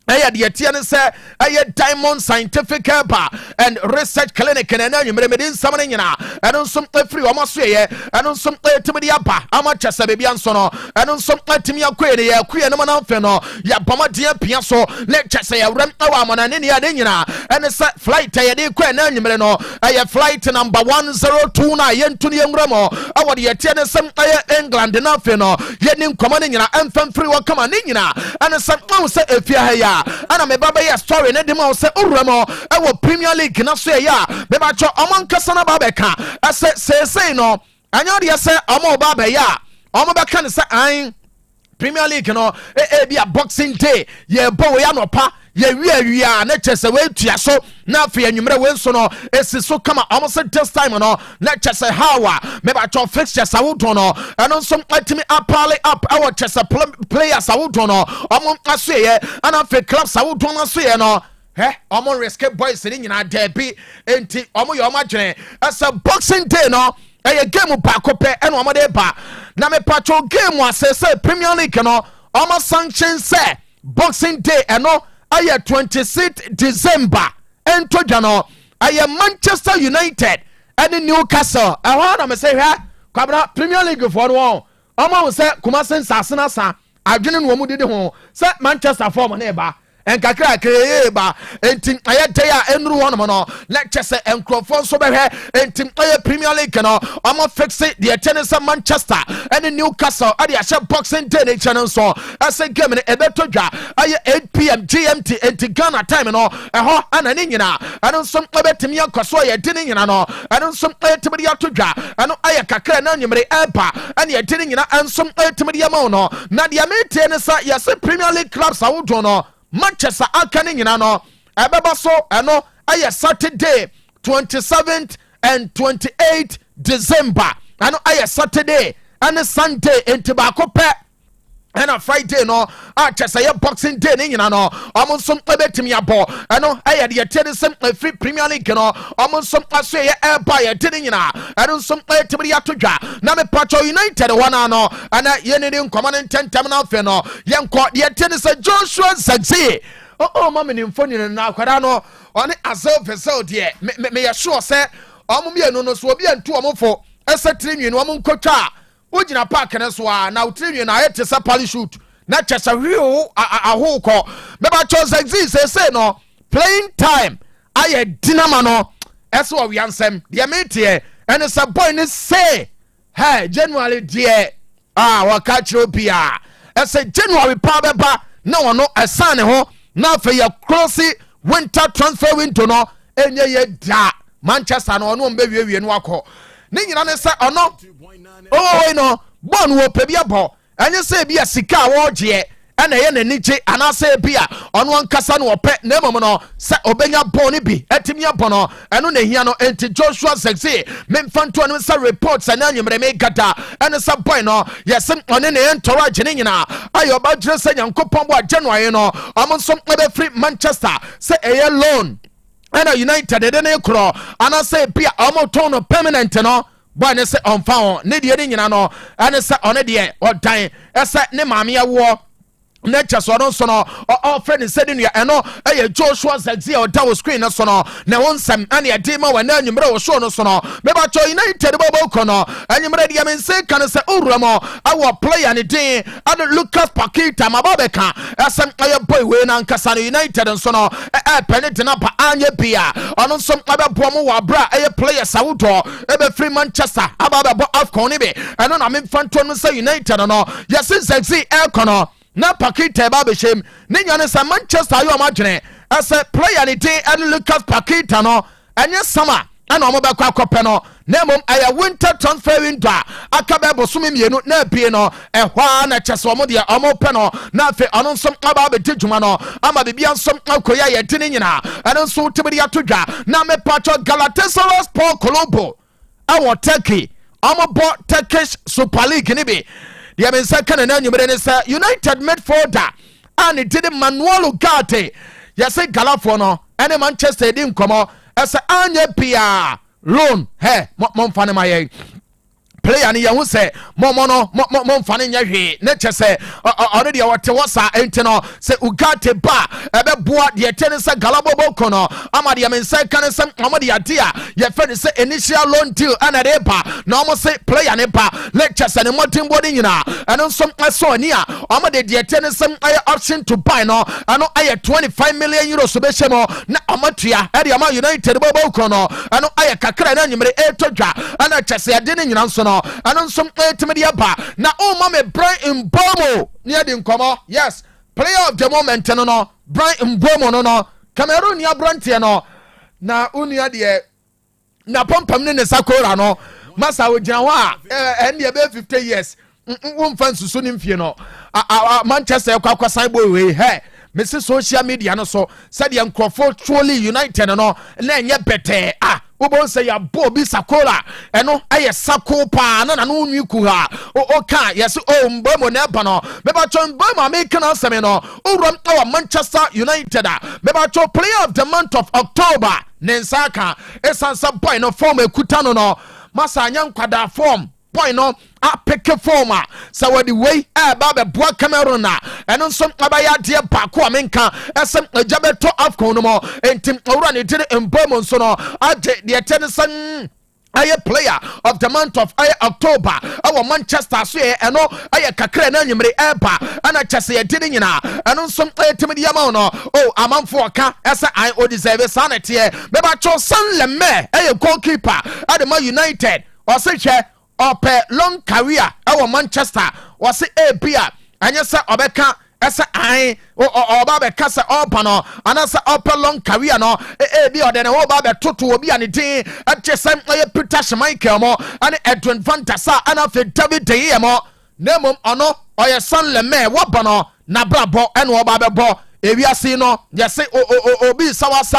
aya de tie ne se aya Diamond Scientific Bar and Research Clinic na na nwumere medin sam ne nyina eno nsom afri o maso ye eno nsom etimi aba ama chese bebia nso no eno nsom atimi akoe ne ye akoe ne mana mfe no ya bama de pia so le chese ya wrem awa amana ne ya de nyina ene se flight ya de koe na nwumere no aya flight number 102 na ye ntuni enwura mo awode ye tie ne sem aya England na mfe no ye ni nkoma ne nyina emfamfiri wa kama ne nyina ene se ma se afia ha ya ana me baba ya story ne dem say uramo e wo Premier League na so ya me ba cho omon kasa na baba ka say no anya de say omo baba ya omo be kan say an Premier League no be a Boxing Day ye bo ya no pa ye wi na chese we tua so na afia nwumere we nso no esi so kama almost this time no na chese hawa me ba cho fixtures awudo no eno nso atimi apale up our chese players awudo no omo asoye ana fe clubs awudo no asoye no omo risque boys ni nyina derby enti omo ye omo adwene as a Boxing Day no game ba kope eno omo de ba na me patcho game asese Premier League no omo sanction say Boxing Day eno aye 26 December ento dwano aye Manchester United and Newcastle na me say kwabra Premier League for no omo say Kumasi Sasena sa adwene no mu didi ho say Manchester form na eba enkakra kreba enti ayede ya enru hono no lecture se enkrofo so behwe enti Premier League no omo fix it the tennis Manchester and Newcastle ade ahye boxing day ne channel so ase game ne ebeto dwa aye 8 p.m. GMT enti Ghana time no eho ana ne nyina ano nso ebetimi akoso ye de ne nyina no ano nso etimi ato dwa ano aye kakra na nyimre eba ane ye de ne nyina anso etimi ma no na de metie ne sa yase Premier League clubs awodo no Manchester aka ne nyina no ebeba so eno aye Saturday 27th and 28th December ano aye Saturday and Sunday enti ba ko pe and a Friday no just a boxing day ni no almost some betimi abo ano aye de tennis free Premier League no almost some aso ye air buy tin na and some betimi atodwa na me Pacho United one no ana ye ne nkoman tentem na fe no ye nko de tennis Joshua Zagzi oh mama ni mfoni na akwara no one azel vessel de me sure say omo no so obi antu omofo esetri nwi no omo nkotwa ujina park ne so na utri na ayete sa parachute na chesa hwiu ahoko beba choose exist say no playing time aye dinama no eso we ansem de metie and say boy ne say hey January de waka chropia say January pa beba na wono esane ho na fe ye close winter transfer window no enye ye da Manchester no ono mbewie no akọ ne nyina ne say ono oh no bon wo pebia bo enye say bia sika wo je ena ye nanije ana say bia ono ankasa no ope na emom no say obenya bon ni bi etimi abon no eno na hia no enti Joshua Zexi memfanto no say reports ana nyemre me gada ena say boy no yes one ne entourage ne nyina ayo ba jere say yankopon bo January no amonsom ebe free Manchester say eye loan ena United de ne kro ana say bia omoton no permanent no boy ne say on fa ne de nyina no ene say one de odan ese ne maame awo nature so no so no all friend said in eno eh Joshua Zagzi o da screen no so no na wonsam ane ade ma wana nwumre wo show no so no me ba cho United bobo ko no nwumre de men say kan say uramo our player ne din and Lucas Paqueta mababeka asem aye boy we na nkasa no United so no penalty na pa anye bia ono so abebo mo wa bra aye players awudo e be free Manchester ababo afcon ni be eno na me fanto no say United no yes Zagzi kono na Paqueta ba be shem ne nyane sa Manchester yo amadwene as a player ne day and Lucas Paqueta no enye sama ana omo be kwa kope no na mom aya winter transfer window aka be bosome mienu na bie no ehwa na chese omo de omo pe no na fe ono nsom aba be tejuma no ama be bia nsom akoya ye tene nyina eno nso tebedi atodwa na me Pacho Galatasaray Sport Colombo awo Turkey omo bo Turkish Super League ni be the men say kan na nyumre ne say United midfielder and it did Manuel Ugarte yes say Galafo no and Manchester di nkomo ese anye pia loan he mo mfa ne maye player ni yahu say mo mfa ne nya hwe ne chese already what wasa enti no say Ugarte ba ebe boa de tene say Galabobo kono ama de men say kan say omo de adia ye fe say initial loan deal ana de ba na omo say player ne ba lectures and motin body nyina eno some so ni a omo de tene say option to buy no ano aye 25 million euros be shemo na omo tua e de ama United bobo kono ano aye kakra na nyimre etodwa ana chese ade ne nyina so no ano some etimidia ba na o me Brian Mbomo near the nkomo yes player of the moment no Brian Mbomo no Cameroon ya brantie no na unia de na pompam ne sakora no masa ogina wa and be 50 years won susu ni mfie no Manchester kwa san boy we he Mrs. social media no so said the Crawford truly United no na enye bete Ubon say ya bo bi sakola eno aye sako pa na no nwi ku ha o ka yes o Mbomo na ba no me ba cho Mbomo make na asem no urom our Manchester United me ba cho player of the month of October nensaka esansa boy no form ekuta no masa nya nkwada form boy no a pick former so what the way baba boa Cameroon na eno nso abaya de ba ko amenka esem ajabeto afcon no mo entim owura ne dire Mbomo nso no ade de tenison aye player of the month of October our Manchester so eno aye kakra na nyimre eba ana chese ye dini nyina eno nsom etimi ya ma no oh amanfo ka esa I o deserve sanity me ba cho san lemme aye goalkeeper Adama United o se hwe ope long career our Manchester o se ebia anya se obeka esa I oba be kasa opa no anasa opa long career no bi odene oba be toto obi ani din achesem Peter Schmeichel mo ani Edwin van der Sar ana fe David De Gea mo nemom ono oye San Lemme woba no na brabo ene oba be bo ewiase no yese obi sawasa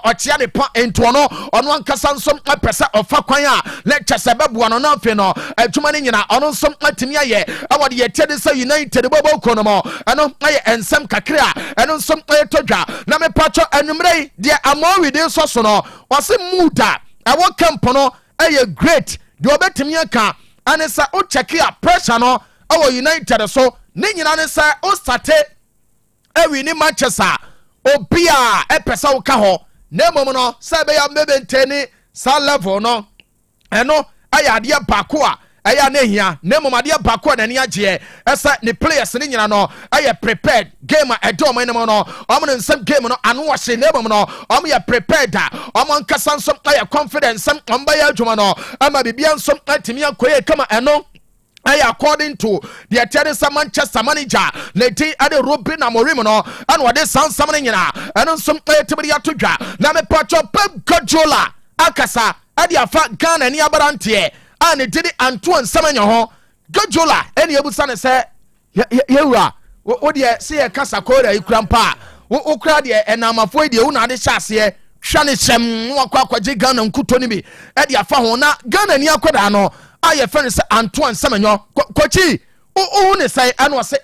ochia de pa ento no ono ankasa nsom apesa ofa kwan a le chese bebu no na fe no adwuma ni nyina ono nsom atimi aye awode ye tede say United bobo kono mo eno aye ensem kakra eno nsom etodwa na me pacho enumrei de amowi de so no wase muda awo camp no aye great de obetimi aka anesa o check ya pressure no awo United so ni nyina ne sa o starte ewi ni Manchester obia epesa wo ka ho na mom no sebe ya mbebenteni sa level no eno aya de bako a aya na hia na mom ade bako na ni agye esa ni players ni nyina no aya prepared game edom ni mo no omo nsem game no anu wo hye na mom no omo ya prepared a omo nkasa nsom aya confidence sam omba ya adwuma no ama bibia nsom atimi akoye kama eno according to the Atene Manchester manager Leti Ade Ruben Amorim no and what this sound something nyina and some etibiri atodwa na me pacho Pep Guardiola akasa ade afa Ghana ni abarante and did Antoine Semenyo ho Guardiola eni ebusa ne se yewura wo de se e kasa kora ikrampa wo kra de enamafo de wo na ade hyase hwane hyem wo akwaje Ghana nkuto ni bi ade afa ho na Ghana ni akoda no aye friend say Antoine Semenyo kochi ne say anu say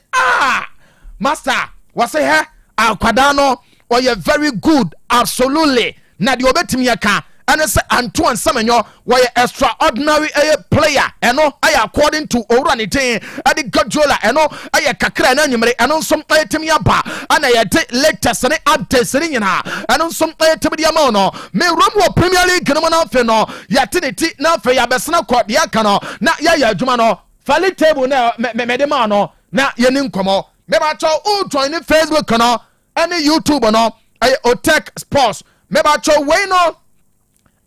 master was say he akwada no or you very good absolutely na de obetimi aka and say Antoine Semenyo were extraordinary player eno aye according to Orani ten ade Guardiola eno aye kakra na nyimre eno nsom ayetimi aba ana ye de latest ne updates ni nyina eno nsom ayetimi dia ma no me romo Premier League no na fe no ya tiniti na fe ya besna kod ya kana na ya adwuma no fali table na me de ma no na ye ni nkomo me ba cho o join ni Facebook no ene YouTube no aye Otec Sports me ba cho we no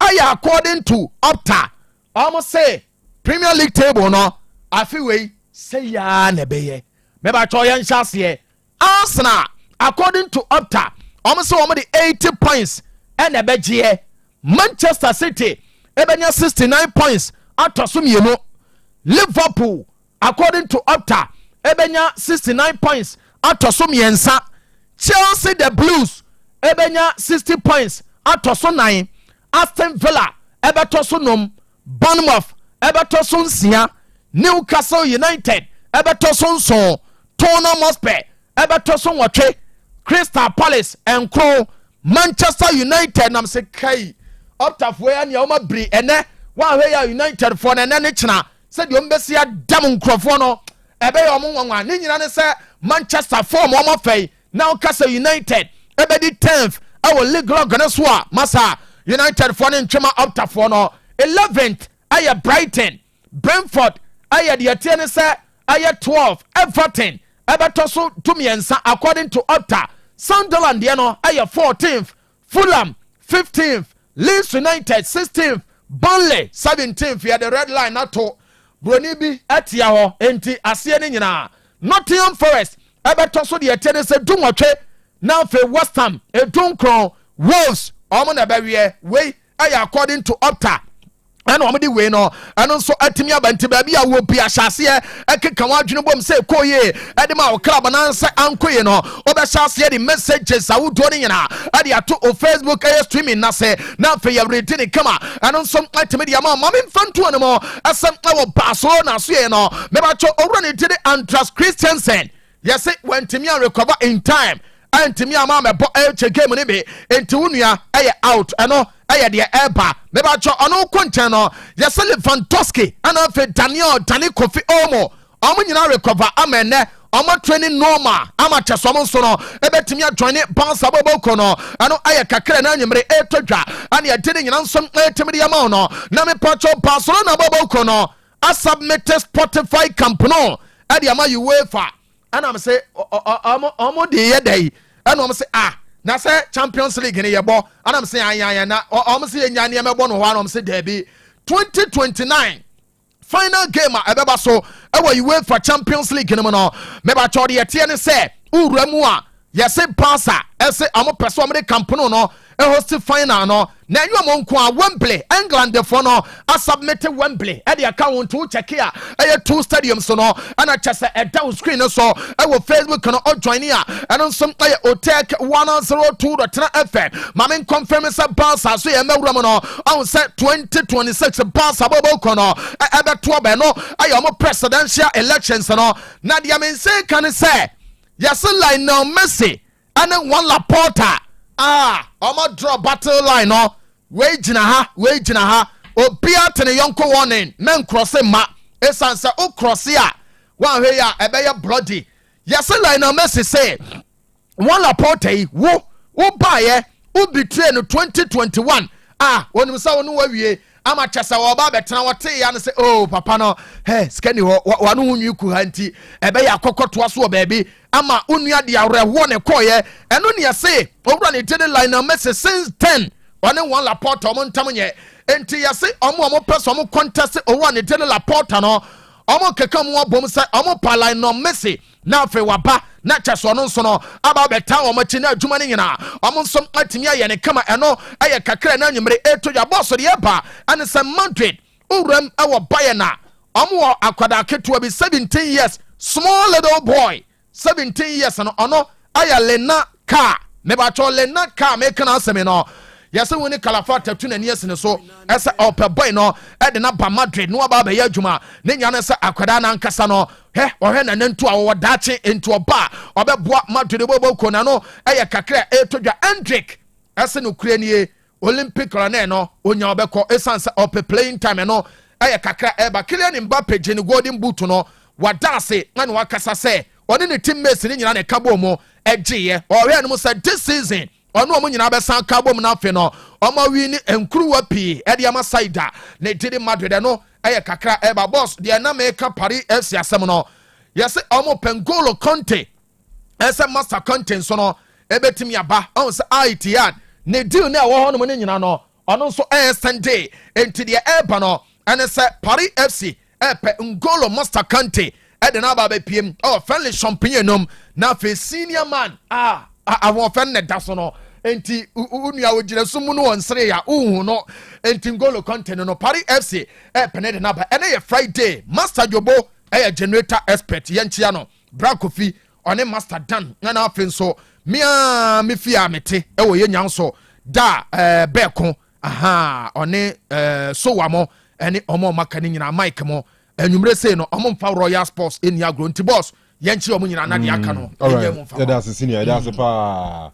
aya according to Opta almost say Premier League table no afiwe say ya na beye me ba cho yan hyase Arsenal according to Opta almost say 80 points and ebegye Manchester City ebenya 69 points atoso mienu Liverpool according to Opta ebenya 69 points atoso miensa Chelsea the Blues ebenya 60 points atoso 9 Aston Villa ebeto so nom Bournemouth ebeto so nsia Newcastle United ebeto so nso Tottenham Hotspur ebeto so nwotwe Crystal Palace enkro Manchester United nam se kai optafo ya nia oma bri ene wa hwe ya United for na ne chena se de ombesia dam nkrofo no ebe ya omwanwa ne nyina ne se Manchester form omo fei Newcastle United ebedi 10th our league log ne so a masa United for ne ntwema optafo no 11th aye Brighton Brentford aye de atiene se aye 12 Everton ebeto so tumiensa according to Opta Sunderland ye no aye 14th Fulham 15th Leeds United 16th Burnley 17th ya the red line nato broni bi atia ho enti ase ne nyina Nottingham Forest ebeto so de atiene se dumotwe na fe West Ham edunkron Wolves omo na bawie we aye according to Opta and omedi we no eno so atimi abanti ba bia wo bia hyase ekeka wadwene bom se koye ede ma wo club na nsa ankoye no obe hyase de messages awudo ne nyina ade ato o Facebook streaming na se na fe ya ready ne kama eno so atimi de ma mame mfanto ne mo asem wo baso na so ye no me ba cho owro ne tede Andreas Christensen yes when timi recover in time antimi ama me bo eche game ne be enti wunua eye out eno eye de eba me ba cho ono konten no yes Lewandowski ana fe Dani Kofi Omo nyina recover amene omo training normal ama cheso mo so no ebetimi join bounce abobo ko no ano eye kakra na nyimre etodwa and you're telling you some timid amount. Name Pacho Barcelona Bobocono. I submitted Spotify Campano. And the amount you wait for. And I'm say, almost the day. And I'm say, na say Champions League in your ball. And I'm saying, I'm saying, I'm saying, Debbie 2029 final game. Ebeba so, you wait for Champions League in a minute. Maybe I told you, say, Remua. Yes, Pasa, ese amo person me Campono no, e host final no. Na you amon kwa Wembley, England de for no, I submitted Wembley. E the account to check here. E 2 stadiums so no, and I just a down screen so. I will Facebook no or join here. And on some Otec 102.9Fm. Mamin confirm se Barca so ye mewura no. On set 2026 Barca bobo kono. E be to be no. Ayomo presidential elections no. Na dia men say can say yes, line now Messi and then one Laporta. I'm draw battle line no. Wage na ha. Obia tene yonko warning. Men cross ma. Esansa o cross ya. One here ebe bloody. Yes, line now Messi say one Laporta wo buy wo betray no 2021. When we saw no we ama chasa wo ba betena wote ya no say oh papa no hey skani ho wanu hunyu ku hanti ebe ya kokoto so baby ama unua de arewo ne koye eno ne say owura ne tede line na message since 10 one Laporta omo ntam nye enti ya say omo person omo contest owura ne tede Laporta no omo keka mu abom say omo pa line no message na fe waba na chaso no nso no aba beta omo chi na adwuma ne nyina omo nso atimi aye ne kama eno aye kakra na nwumre eto ya boss de eba and some Madrid uram ewo Bayern omo akwada ketua bi 17 years small little boy 17 years no ono aye lena car me ba cho lena car me kana asemi no yase woni Calafat tu na nies ne so ese ope boy no e de na ba Madrid no aba ba ya adwuma ne nya na se akwada na nkasa no ohwe na nantu awo dache into oba obeboa Madrid bobo kona no eye kakra etodwa Hendrick ese no kuranie Olympic run no onya obekọ esanse ope playing time no eye kakra eba Kylian Mbappe je ne golden boot no wadase na wakasa se oni ne teammates ni nyina ne kabo mo egiye ohwe no say this season ono omo nyina be san kabo mo na afi no omo wi ni enkruwa pi e de ama side ne didi Madrid no eye kakra eba boss de na make Paris FC asem no yes omo Pengolo Conte ese master content so no ebetimi aba on se Itihad ne deal na wo hono mo ne nyina no ono so Sunday enti de eba no ene se Paris FC epe Ngolo master Conte e de na ba be piem friendly champagne nom na fe senior man awon fan ne da so no enti unua wogire sumu no wonsere ya uhu no enti Ngolo Conte no Paris FC pene de na ba ene ye Friday master Jobo generator expert yenchia no Brakofi one master dan na afin so mia me fia mete wo ye nyanso da beko one so wamo ene omo maka ni nyina mic mo enwumre sei no omo mfa Royal Sports eni agro nti boss yenchi omo nyina na de aka no yeah that's senior that's pa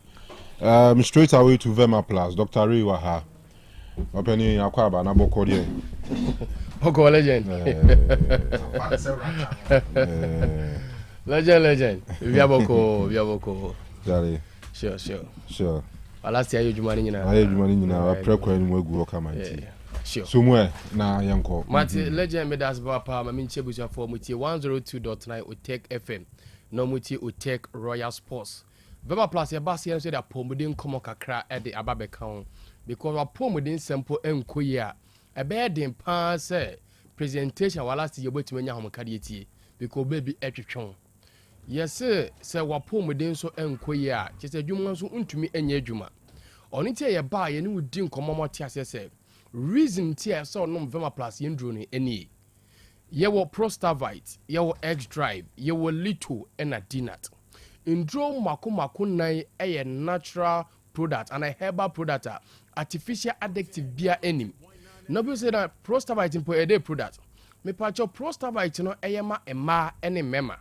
straight away to Vema Plus Dr. Ray Waha opening akwaba na boko there Oko legend legend Viaboko Jare sure last year you jumani nyina preko enu egu oka manti sure somewhere na yanko Mati legend me das papa mami nchebuja for mutie 102.9 Otec FM no mutie Otec Royal Sports Vema Plus ya basi ya so da pomudin komo kakra e de ababeka because wa pomudin sempo enkoyi a ebe den pa se presentation wala si yebotime nya homkade etie because baby etwetwon yes se wa pomudin so enkoyi a chese dwuma so ntumi enya dwuma oni tie ye ba ye ne wudi nkomomote ase se reason tie so no Vema Plus yendro ni eni ye wo Prostavite ye wo X Drive ye wo Lito na Dinat indro mako nan eye natural product and a herbal product artificial addictive bia enim no be say that Prostavite impo a day product me pacho Prostavite no eyema ema ene mema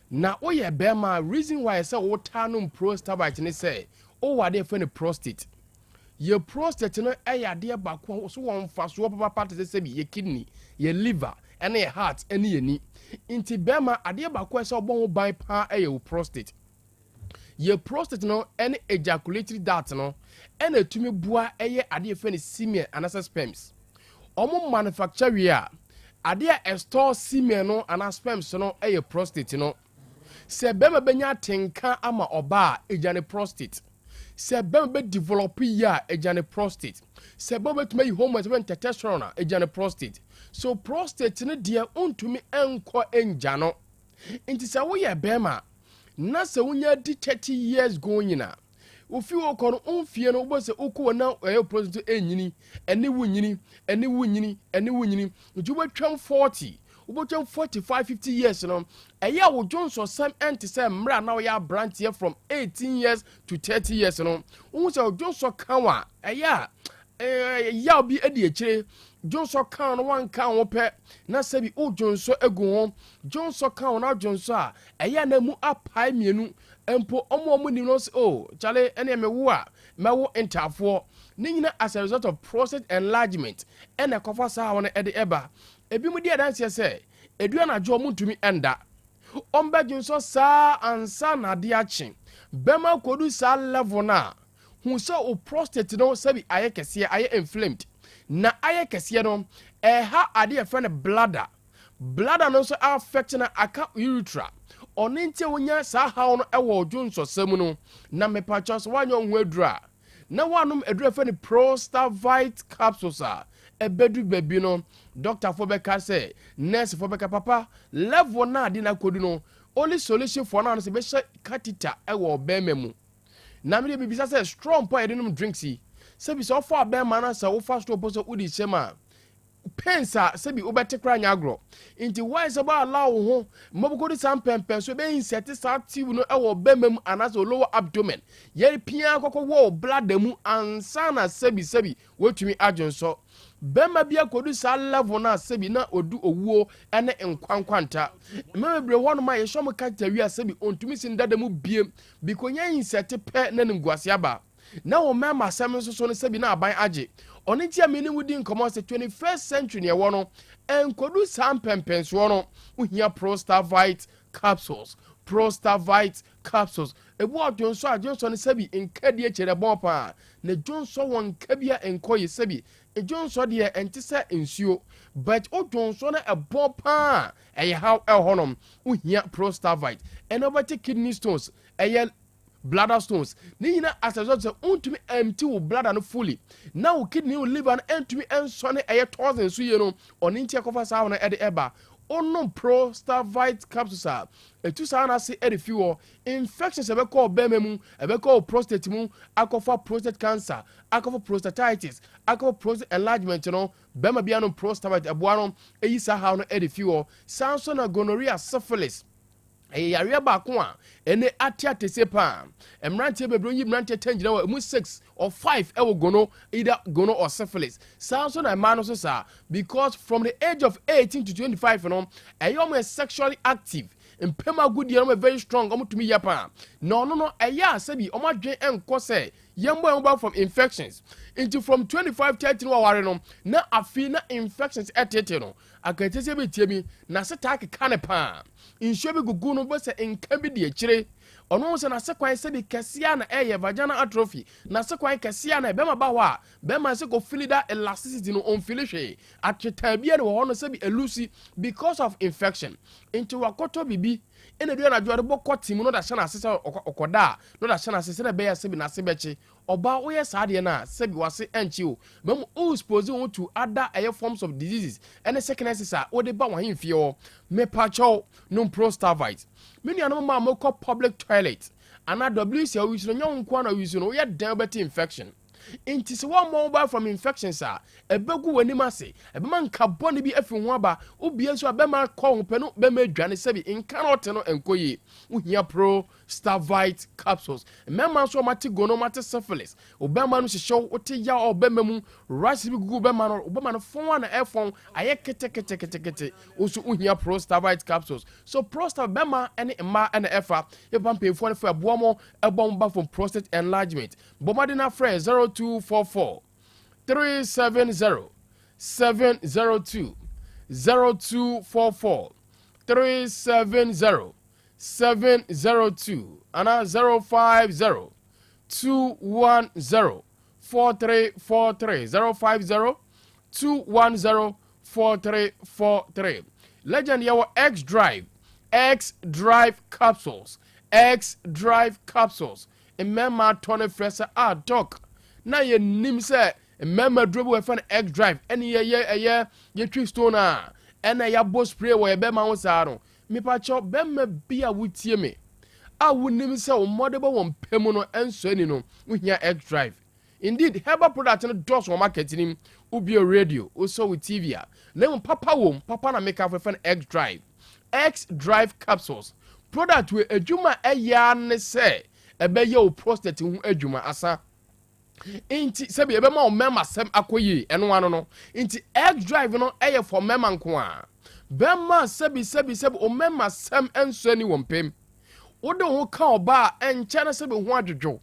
na oye bema reason why say wo tanum Prostavite ni say o wade for the prostate your prostate no eya de bako so won fa so papa part say be your kidney your liver and your heart any ni inti bema ade bako say obon ban pa eya wo prostate ye prostate no any ejaculatory duct no and etumi bua eye ade fe ne semen anasa sperms omo manufacture we a ade a store semen no ana sperms no eye prostate no se bema benya tenka ama oba ejane prostate se bema be develop ya ejane prostate se bema to make hormones when testosterone ejane prostate so prostate ne dia ontumi enko enjano nti se wo ye bema na se wonya di 30 years going na ofi wo kono onfie no bo se okwo na prostate enyini ene wunyini ene wunyini ene wunyini nti wo twam 40 ubotwam 45 50 years no eya wo Johnson sam ente say mra na wo ya branch here from 18 years to 30 years no wo say Johnson kan wa eya ya obi edi ekire Johnson kan no wan kan wo pe na sabi o Johnson egu ho Johnson kan na Johnson a eya na mu apai mienu empo omo ni no say oh chale ene me wo a me wo entafo ni nyina as a result of prostate enlargement ene kofa sa won ede eba ebi mu di adanse se edua na jo muntumi enda omba Johnson sa ansa na de achi bema kodu sa level na hu so o prostate no sabi aye kese aye inflamed na aye kese no ha ade e fe ne bladder no so affect na aka urethra oninte wonya sa ha no ewo Johnson sam no na mepacha so wanyo hu adura na wanum adura fe ne prostavite capsules a ebedu baby no doctor for beka say nurse for beka papa level na ade na kodu no only solution for na se be catheter ewo bememu na me bibisa say strong po edenum drinks yi se bi so for bema na sa wo fast to so udi chema pensa se bi obete kra nya agro nti why se ba allow ho mabukodi sam pempen so be insert sa tube no ewo bemem anaso lower abdomen ye pia kokko wo blood mu ansa na sebi wetumi ajonso bema bia kodu sa level na sebi na odu owuo ene nkwankwanta mebebre wono ma ye shomo kata wi asebi ontumi sindada mu biem bikonya insert pe na nguase aba na wo mema sem so no sebi na aban age oni tia meni wudi nkomo se 21st century ne wono enkodu sam pempenso no uhia prostavite capsules ebu Johnson ne sebi enkadi echere bompa na Johnson won kabia enkoye sebi Johnson de enti se ensuo but o Johnson na ebompa eye how honom uhia prostavite enobati kidney stones eye bladder stones ni nyina as a result untumi empty wo bladder no fully na wo kidney wo liver no entumi ensone eye thousand so ye no oni ntia kofa sa wo na ede eba onom prostavite capsules a etu sa na se ede fi infections ebe call bememu ebe call prostate mu akofa prostate cancer akofa prostatitis akofa prostate enlargement no bema bia no prostavite eboa no eyi sa ha no ede fi sanso na gonorrhea syphilis yare ba ko a ene atiate sepa emrante bebro yi mrante tangina wa mu 6 or 5 ewo gono either gono or syphilis so na man so sa because from the age of 18 to 25 no ayom sexually active empema good year very strong omutumi yapa no eya sabi omadwen enko se yembo from infections into from 25 30 no ware no na afi na infections etete no akatese betiemi na seta kanepa insho bi gugu no bo se enka bi de akire ono se na sekwan se bi kesia na eye vaginal atrophy na sekwan kesia na bema ba ho a bema se go feel that elasticity no on feel hwe atweta bia ne wo no se bi elusi because of infection into wakoto bibi ene do na jore bokọ tim no da hye na asese okoda no da hye na asese na be ya se bi na se beche oba oye saade na se bi wase enchi o mem o expose on to other forms of diseases ene sicknesses a wo de ba wan himfie o me pacho no prostavite many anoma ma moko public toilet ana WC we should nyon kwa na we should no ye diabetes infection inti se one mobile from infections a ebegu wani mase ebema nka bone bi afi ho aba obie so abema kọ ho pe no bema dwane se bi nka no te no enkoyi uhia prostavite capsules mema so mate gono mate syphilis obema no hyehyɛ wote ya obema mu rush bi gugu obema no fon na efon aye kete oso uhia prostavite capsules so prostavite bema ene ma ene efa e pampefo no fa boamo ebom ba from prostate enlargement bomade na frɛ 0244 370 702 0244 370 702 ana 050 210 4343 050 210 4343. Legend yawo X Drive capsules. X Drive capsules. Emema tone fresa a doc. Na ye nim se emema drobo we fan X Drive. Eni ye twi stone a. Ena ya bo spray wo ye be ma wo sa no. Me pa cho be ma bia wutie me. A wunim se o modebo won pemu no enso ani no. Wo hia X Drive. Indeed, herbal product no dos wo market nim. Ubi radio, also with TV. Let papa wom, papa na make up for X Drive. X Drive capsules. Product we ejuma eya ne se ebe ye o prostate hu ejuma asa. Inti sebi ebe ma o mema sem akoyi eno ano no. Inti X Drive no eye for mema nko a. Bema sebi o mema sem enso ni wompem. Wode ho ka oba enche na sebi ho adwodwo.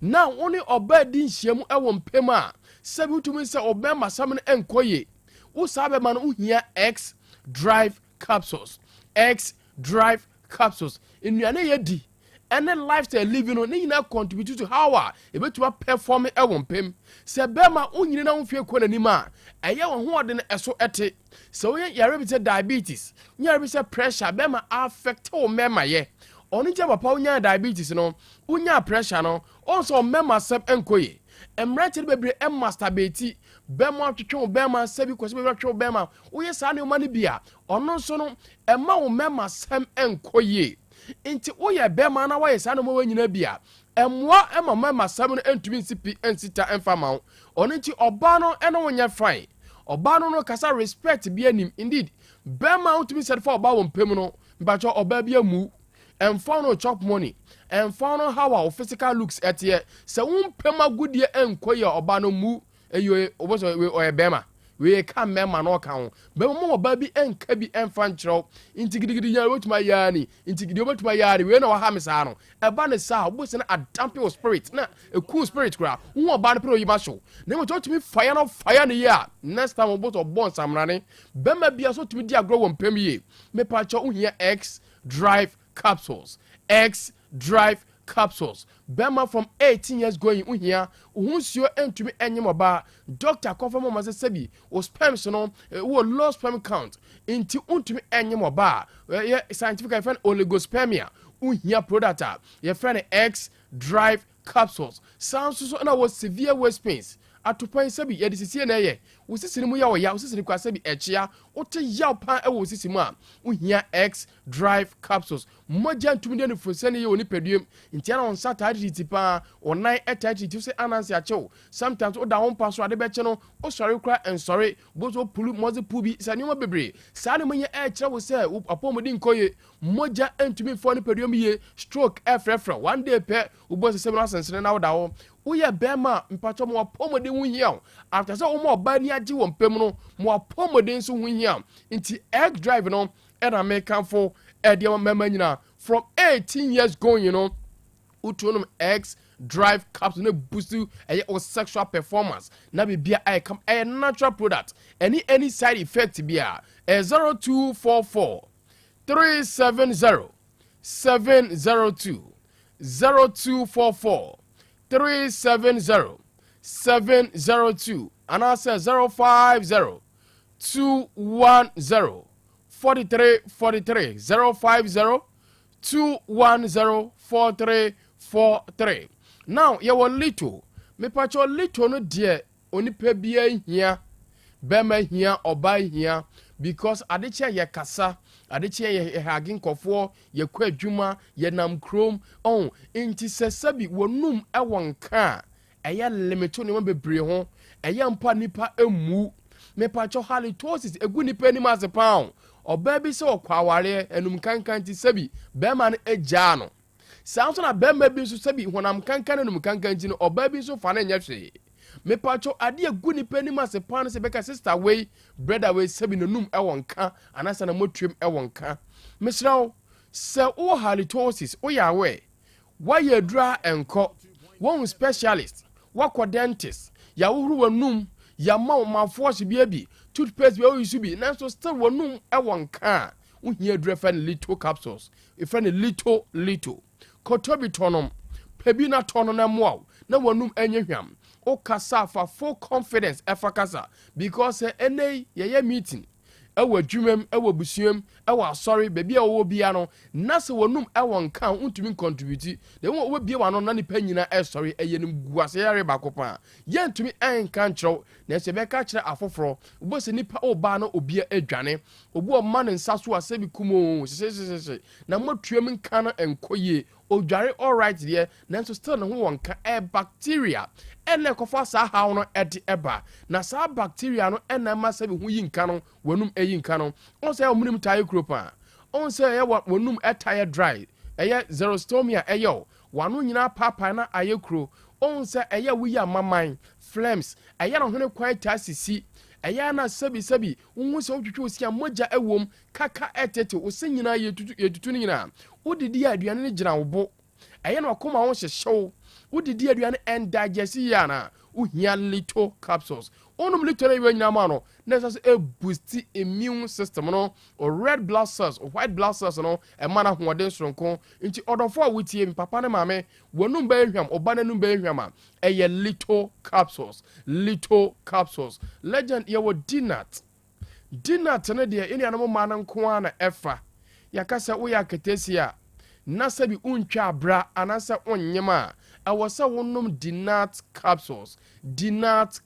Na woni oba di nhyiamu e wompem a sebi utumi se obema sam no enkoye. Wo sabe man uhia X Drive capsules. X Drive capsules. Inuane yedi ene lifestyle living no ni na contribute to how e betua perform e wompem. Se bema unyine na mfie ko nanim a eye wo ho ode na eso ete. Se wo yare bi se diabetes, yare bi se pressure bema affect wo mema ye. Oni je papa unya diabetes no, unya pressure no, also mema sep enkoye. Emrate bebre masturbate bema twetwe bema sabi kwose bebre twetwe bema wo sa ne ma ne bia ono so no ema wo mema sem enkoye nti wo ye bema na wo sa ne mo wanyina bia emwa ema mema sem no entumi nsipi ensita enfama ono nti oba no eno wonya fine oba no kasa respect bia nim indeed bema utumi said for oba wo mpem no mbacho oba bia mu emfa no chop money emfa no how our physical looks etie se wompema gudie enkoye oba no mu eyo oboso we oyebema we ka mema no ka ho bema mo ba bi enka bi emfa nkyerɛw intigidi ya wotuma yani intigidi wotuma yari we na wa ha mesa no eba ne sa oboso na adamp your spirit na a cool spirit kra wo oba no pro yiba show na mo totumi fire ne ya next time oboso born samrane bema bia so tumi di agro wo mpem ye me pa cho uhia X Drive capsules. X Drive capsules. Bema from 18 years going uhia uhunsuo entumi enyem oba doctor confirm mo sebi o sperm so no wo low sperm count inti untumi enyem oba scientific friend oligospermia uhia product your friend X Drive capsules sounds so na was severe waist pains atopan sebi ye disisi na ye wo sisini mu ya wo ya wo sisini kwa sebi echia wo te yaw pan e wo sisi mu a uhia X Drive capsules moja ntumi de nfosane ye oni peduem ntia na on saturday tipa onai etachi ti se anansi achew sometimes o da won paso ade be che no o sori kra en sori bozo pulu moze pubi sani mo bebre sani mo ye e kire wo se apomodi nkoye moja ntumi fo ni peduem ye stroke efrefra one day pe ubo se na sensene na wo da wo uye bema mpacho mo apomodi hu hia after so mo ba ni agi wo mpem no mo apomodi nso hu hia nti X Drive no and American for Eddie member nyina from 18 years going, you know, utunum X Drive capsule boost you or sexual performance. Na be bia I come a natural product. Any side effect bia 0244 370 702 0244 370 702 and I say 050 210 4343 050 210 4343. Now you will little me pacho little no dear oni pe bia hia bema hia oba hia because adeche ye kasa adeche ye hagin kofo ye kwa adwuma ye nam krom on inti sesabi wonum e wonka eye limito ne mo bebre ho eye mpa nipa emu me pacho halitosis egu nipa ni masepa oba bi se okwaware enum kankan ti sabi bema no agya no sanso na bema bi so sabi honam kankan enum kankan ti no oba bi so fa na nya hwe me pacho ade egu nipa ni masepa no se beka sister way brother way sabi no num e wonka anasa na motuem e wonka mesraw se o halitosis o yawe wa yedra enko one specialist wa dentist ya wohuru wanum ya ma force bi toothpaste bi o use bi nanso still wonum e wonka uhia dure friend little capsules a friend little kotobi tonom pebi na tono na moa na wanum enye hwam o kasa fa full confidence efakasa because ene ye meeting ewa dwumem ewa busuem ewa sorry baby owo bia no na se wonum ewo nka untumi contribute de wo bia wa no na nipa nyina sorry eyenim guase yare bakopa ye ntumi enka nkyerɛw na se be ka kyerɛ afoforo wo se nipa o ba no obia adwane obu o ma ne nsa so asebi kumo se na motuem nka no enkoye odware all right there nanso still no ho wonka bacteria ene kofa sa hawo no ede eba na sa bacteria no ena ma sabi hu yinka no wanum yinka no on say omunim taye kropa on say wanum taye dry xerostomia eyo wanu nyina papa na ayekro on say wuyi amaman flames no hene kwan tasisi na sabi unhu se otwetwe osia moja ewom kaka etete osi nyina yetutu nyina udidi aduane ne gina wo bo na akoma wo hyehyew udidi aduane endigest ya na uhia little capsules onum little na nyina ma no na so boost immune system no or red blood cells or white blood cells no e mana hoɔden soronko nti odofo a wutie papa ne maame wonum ba ehwam oba nanum ba ehwam a little capsules legend ye wo dinat ne de eni anamo ma na nko ana efa yakasa wo ya ketesia na sabi untwa bra anasa onyema awasa wonum dinat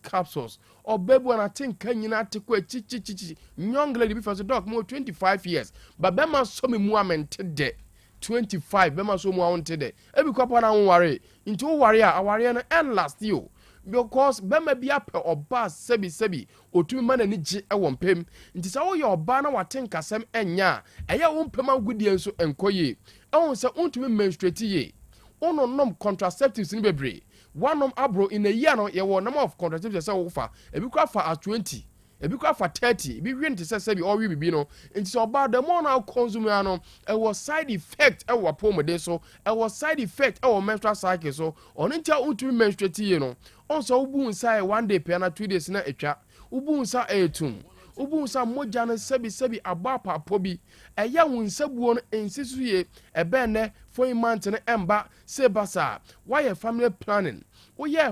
capsules obebu na tinka nyina teko chichichichi young lady be first dog mo 25 years but bema so me mu amente de 25 bema so mu awonte de ebi kwapa na wonware nti wo ware a aware no end last you because bema bia pe oba sebi otumi ma na ni gi ewo mpem nti sa wo ye oba na watenka sem enya eya wo mpem agudie nso enkoye ehun se untumi menstruate ye ononom contraceptives ni bebre one abro in a year no ye wo number of contraceptives say wo fa ebi kwa fa at 20 ebi kwa fa 30 ebi hwe nti say bi all we bibi no nti so about the more now consume ano e was side effect e wo pomode so e was side effect e wo menstrual cycle so on ntia untumi menstruate ye no on so ubu nsa 1 day pe na 2 days na etwa ubu nsa etum ubu nsa moja no sebi abapa pobi eya wo nsabuo no ensisu ye ebenne for month no emba se basa why family planning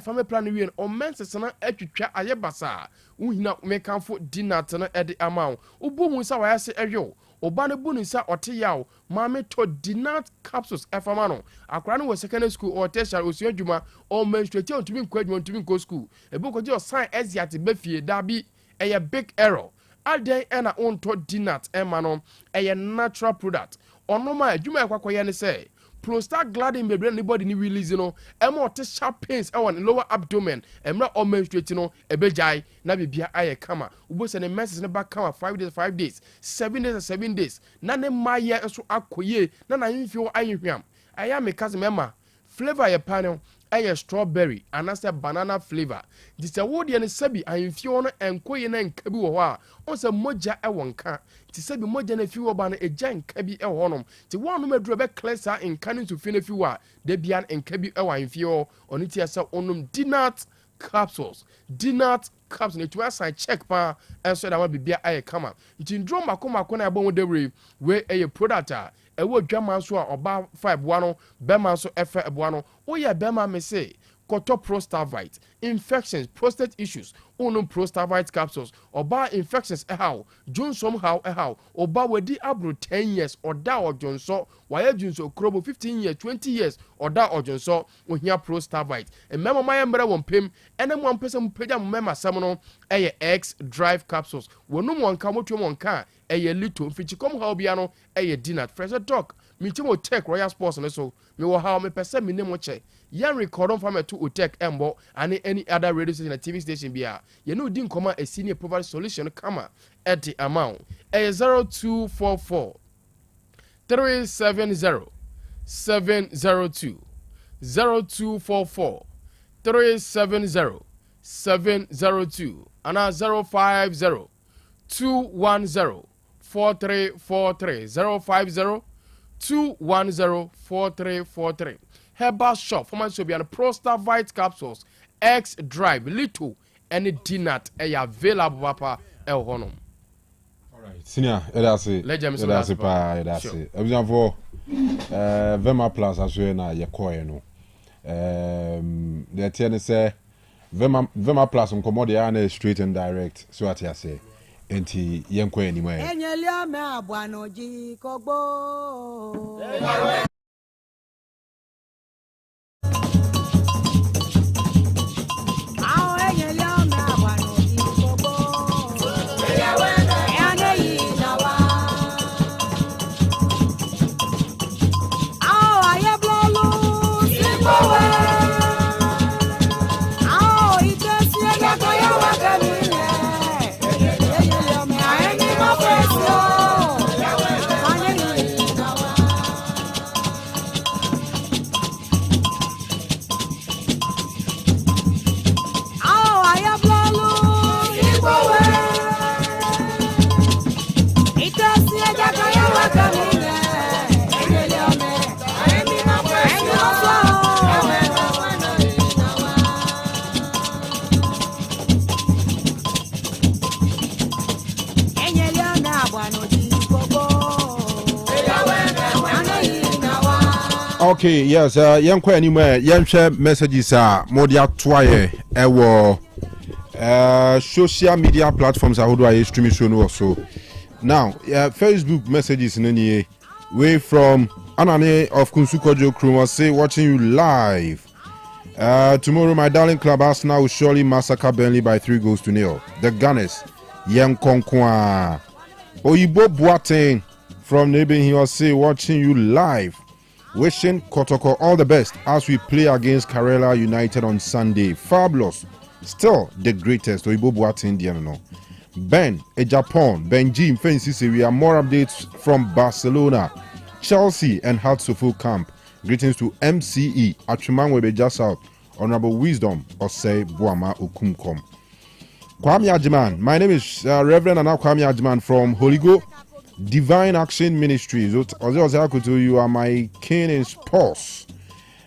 family planning we on menses na atwitwa aye basa uhina mekanfo dinat no ede amount ubu mu nsa waya se ehwo oba ne bu nsa ote yaw maame to dinat capsules efama no akra no secondary school or tertiary osu adwuma o menstruate on tumi nkwa school ebu ko je sign eziat befie dabi eye big error aden na onto dinat emano eye natural product onoma adwuma ekwakoye ne say prostaglandin bebre anybody ni release no emo te sharp pains on lower abdomen emra o menstruate no ebejai na bibia aye kama ubo se ne menses ne ba kama 5 days 7 days na ne maye enso akoye na yimfi wo ayehwam aya me kaze mema flavor ye panel aye strawberry anase banana flavor dise wo de ne sabi ayimfi wo no enkoye na nkabi wo ho a on se moja e wonka ti sabi moja na fi wo ba na eja nkabi e ho nom ti wo no maduro be cleanser in Kanu to fi na fi wa de bia nkabi e wa ayimfi wo oni ti asa onum dinat capsules ne to assign check pa enso da ma bibia aye kama nti ndro makoma na ebon debre we eye product a ewo dwama so a oba 5 no bema so efe eboa no wo ye bema me say koto prostavite infections prostate issues onum prostavite capsules oba infections how johnson how oba wedi abro 10 years oda ojonso waye junso krobo 15 years 20 years oda ojonso ohia prostavite emema maye mbere wompem enem wompese mpega mmema sam no eye X drive capsules wonum wonka motuom wonka eye little fichikom how bia no eye dinat fresh talk mitimo Otec Royal Sports no so me wo how me pese me nemo che yan record on from to Otec embo and any other radio station and TV station bia ye no din koma a senior provide solution kama at the amount a 0244 370 702 0244 370 702 and 050 210 4343 050 210-4343. Herbal shop for my Sobian Prostavite capsules X drive little any dinat available papa el honum. All right. Senior, that's it. Legend, that's it. That's it. For Vema Plus, as well, na ye koye no. The tiene say Vema Plus on commodity and straight and direct. So what I say, enti yen koye ni mwe. Enyelia me abwano ji kogbo. Okay, yes, young queen anywhere, young share messages are Modia Twaye, social media platforms are how do I streaming show also. Now, Facebook messages in any way from Anane of Kunsukojo Crew say watching you live. Tomorrow, my darling club Arsenal will surely massacre Burnley by 3-0. The Gunners, Young Konkwa. Oyibo Boateng from neighboring he was say watching you live. Wishing Kotoko all the best as we play against Karela United on Sunday. Fabulous. Still the greatest. Oyibo Boateng Diano. Ben, Japan, Benji, Fancy, we have more updates from Barcelona, Chelsea, and Hartsfield Camp. Greetings to MCE, Achuman Webeja South, Honorable Wisdom, Osei Buama Okumkom. Kwame Ajiman, my name is Reverend Anna Kwame Ajiman from Holy Go Divine Action Ministries. Osei Akoto, you are my king in sports.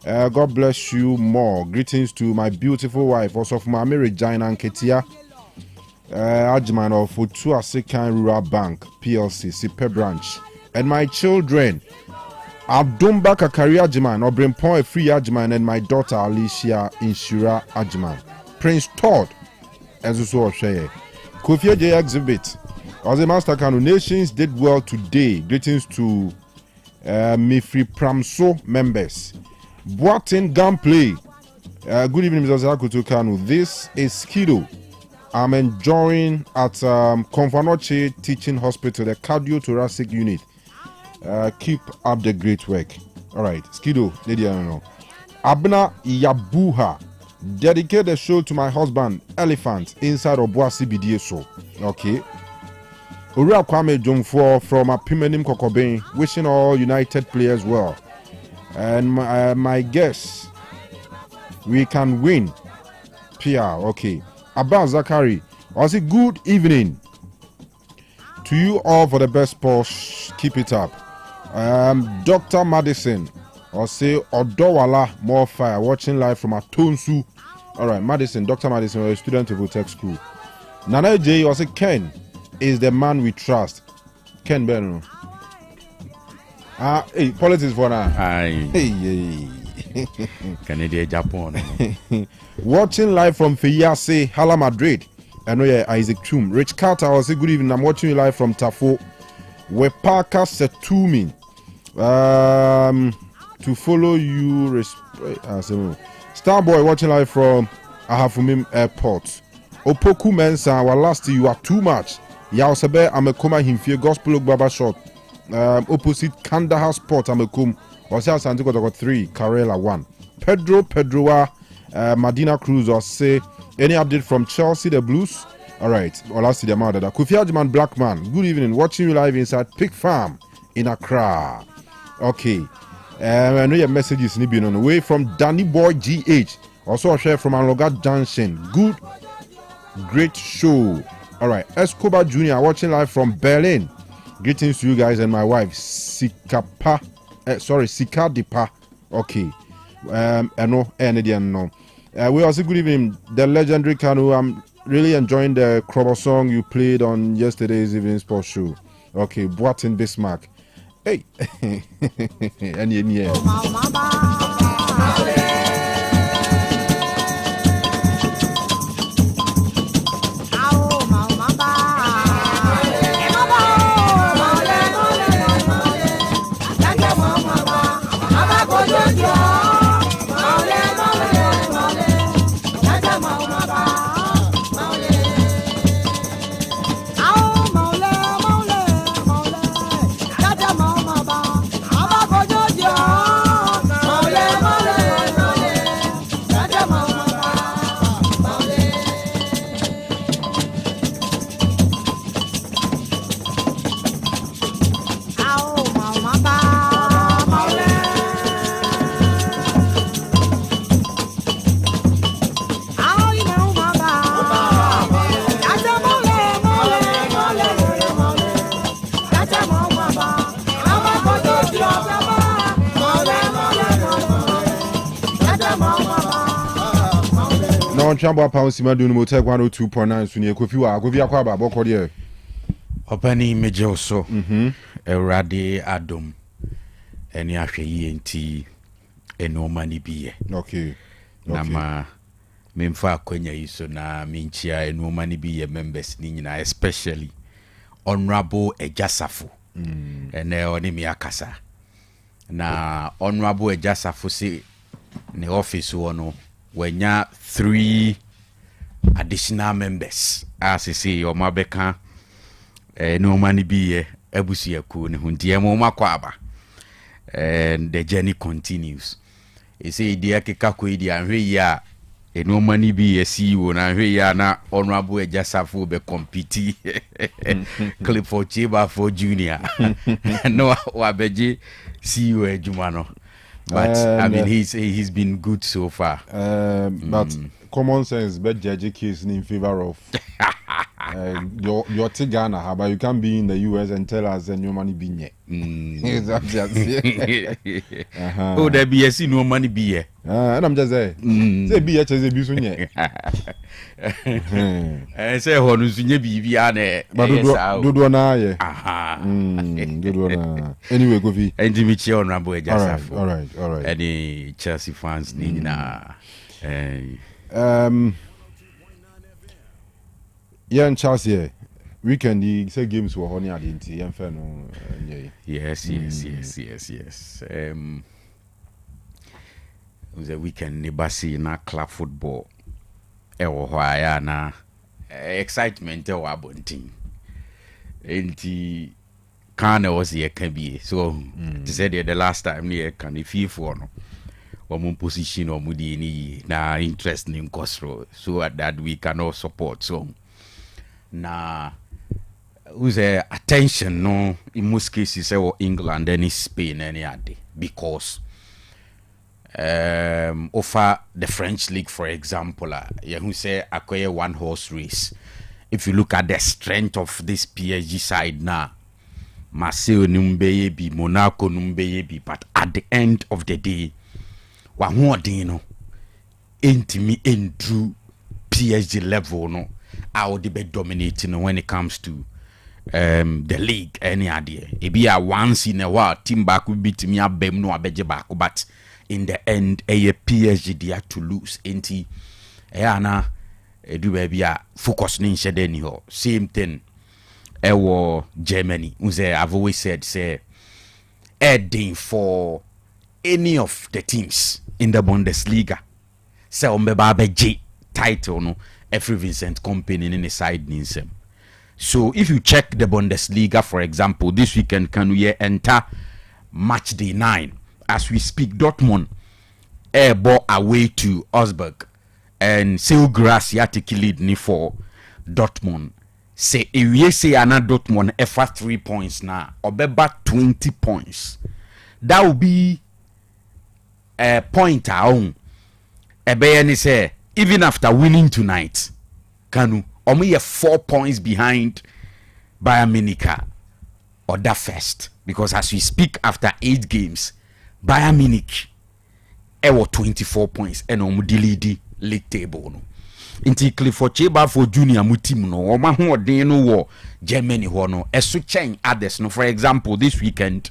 God bless you more. Greetings to my beautiful wife, also from Mami Regina and Ketia. Ajiman of Otua Sekan Rural Bank, PLC, Sipe Branch. And my children, Abdumba Kakari Ajiman, Obrimpon Free Ajiman, and my daughter Alicia Inshura Ajiman. Prince Todd, as you saw, Kofi J exhibit. As a master Kanu, nations did well today. Greetings to Mifri Pramso members. Boateng gunplay. Good evening, Mr. Akoto Kanu. This is Skido. I'm enjoying at Konfanoche Teaching Hospital, the cardiothoracic unit. Keep up the great work. All right, Skido, lady, I don't know. Abna Yabuha, dedicate the show to my husband, Elephant, inside of Boasi BDSO. Okay. Ura Kwame Jomfo from Apimenim Kokoben, wishing all United players well. And my guess, we can win. PR, okay. Abba Zakari, was it good evening to you all for the best sports. Keep it up. Dr. Madison, or say Odowala more fire. Watching live from Atonsu. All right, Madison, Dr. Madison, a student of Otec School. Nana J, or say Ken is the man we trust. Ken Beno. Hey, politics for now. Hey. Canadian Japan. Watching live from Fiyase, Hala Madrid. I know Isaac Chum. Rich Carter, I say good evening. I'm watching you live from Tafo. Wepaka Setumin. To follow you. Starboy watching live from Ahafumim Airport. Opoku Mensa, our last you are too much. Yaosebe Amekoma Himfie Gospel Baba Shot. Opposite Kandahar Sport Amekum. Osea Santiago got 3, Karela 1. Pedroa, Madina Cruz or say any update from Chelsea the Blues? All right, well, I'll see them out of that. Kofi Ajiman Blackman, good evening. Watching you live inside Pig Farm in Accra. Okay, I know your messages need on the way from Danny Boy GH. Also a share from Anloga Junction. Good, great show. All right, Escobar Jr. watching live from Berlin. Greetings to you guys and my wife Sikadipa. Okay. We also good evening. The legendary Kanu. I'm really enjoying the Krobo song you played on yesterday's evening sports show. Okay, Boatin Bismarck. Hey, and Chamber Pound Simadun Otec 102.9 Sunia Kofiwa, Govia Kwaba, Bokodia. Opani Mejoso, Erade Adom, and Yashi enti eno mani biye. Okay. Nama memfa kwenya iso na minchia eno mani biye members nina, especially Honorable Ejasafo. Ene oni miakasa. Na Honorable Ejasafo si ne office wono. When ya 3 additional members, as you see, your mabeka, no money be ebusia ku ne hundia mo makwaba, and the journey continues. You see, dear Kikaku, and ya no money be a CEO, and ya na Honorable Ejasafo be compete clip for Chiba for Junior, no wabeji CEO Jumano. But I mean, he's been good so far. But common sense, bet judge case in favor of your Tigana, but you can't be in the US and tell us and your money being yet. Oh, there be a see no money be here. And I'm just saying, say be a business yet. And say, Honusunya be Viane, but do one eye. Anyway, go be and Jimmy Chion Rambo. All right. Any Chelsea fans need na. Yeah, in Chelsea, weekend the say games were honey at the Inferno. Yes. It was a weekend Nibasi na club football. Why na excitement abunting. Enti Kanu was here can be so to say the last time here can if you for no one position or mudi ni na interest in Costro so that we cannot support so na who's attention no in most cases or England and Spain any other because offer the French league for example who say acquire one horse race. If you look at the strength of this PSG side now, Marseille numbeye bi, Monaco numbeye bi, but at the end of the day, wa huadino intimi into PSG level no, I would be dominating when it comes to the league any idea. It be a once in a while team back will beat me a bem no abeje back, but in the end, a PSG they have to lose. Enti, na. Do baby focus nin shedeni ho same thing Germany I've always said say adding for any of the teams in the Bundesliga say ombeba J title no every Vincent company in the side ninsem. So if you check the Bundesliga for example this weekend can we enter match day 9 as we speak. Dortmund ball away to Augsburg and Seulgrass take lead ni for Dortmund. Say if we say another Dortmund for 3 points now, or beba 20 points. That will be a point around. Ebeyani say even after winning tonight, Kanu only 4 points behind Bayern Munich or that first because as we speak after 8 games, Bayern Munich 24 points and lead league table no. Inti Clifford Cheba for junior mutim no oma ho den no wo Germany ho no eso chen others no. For example, this weekend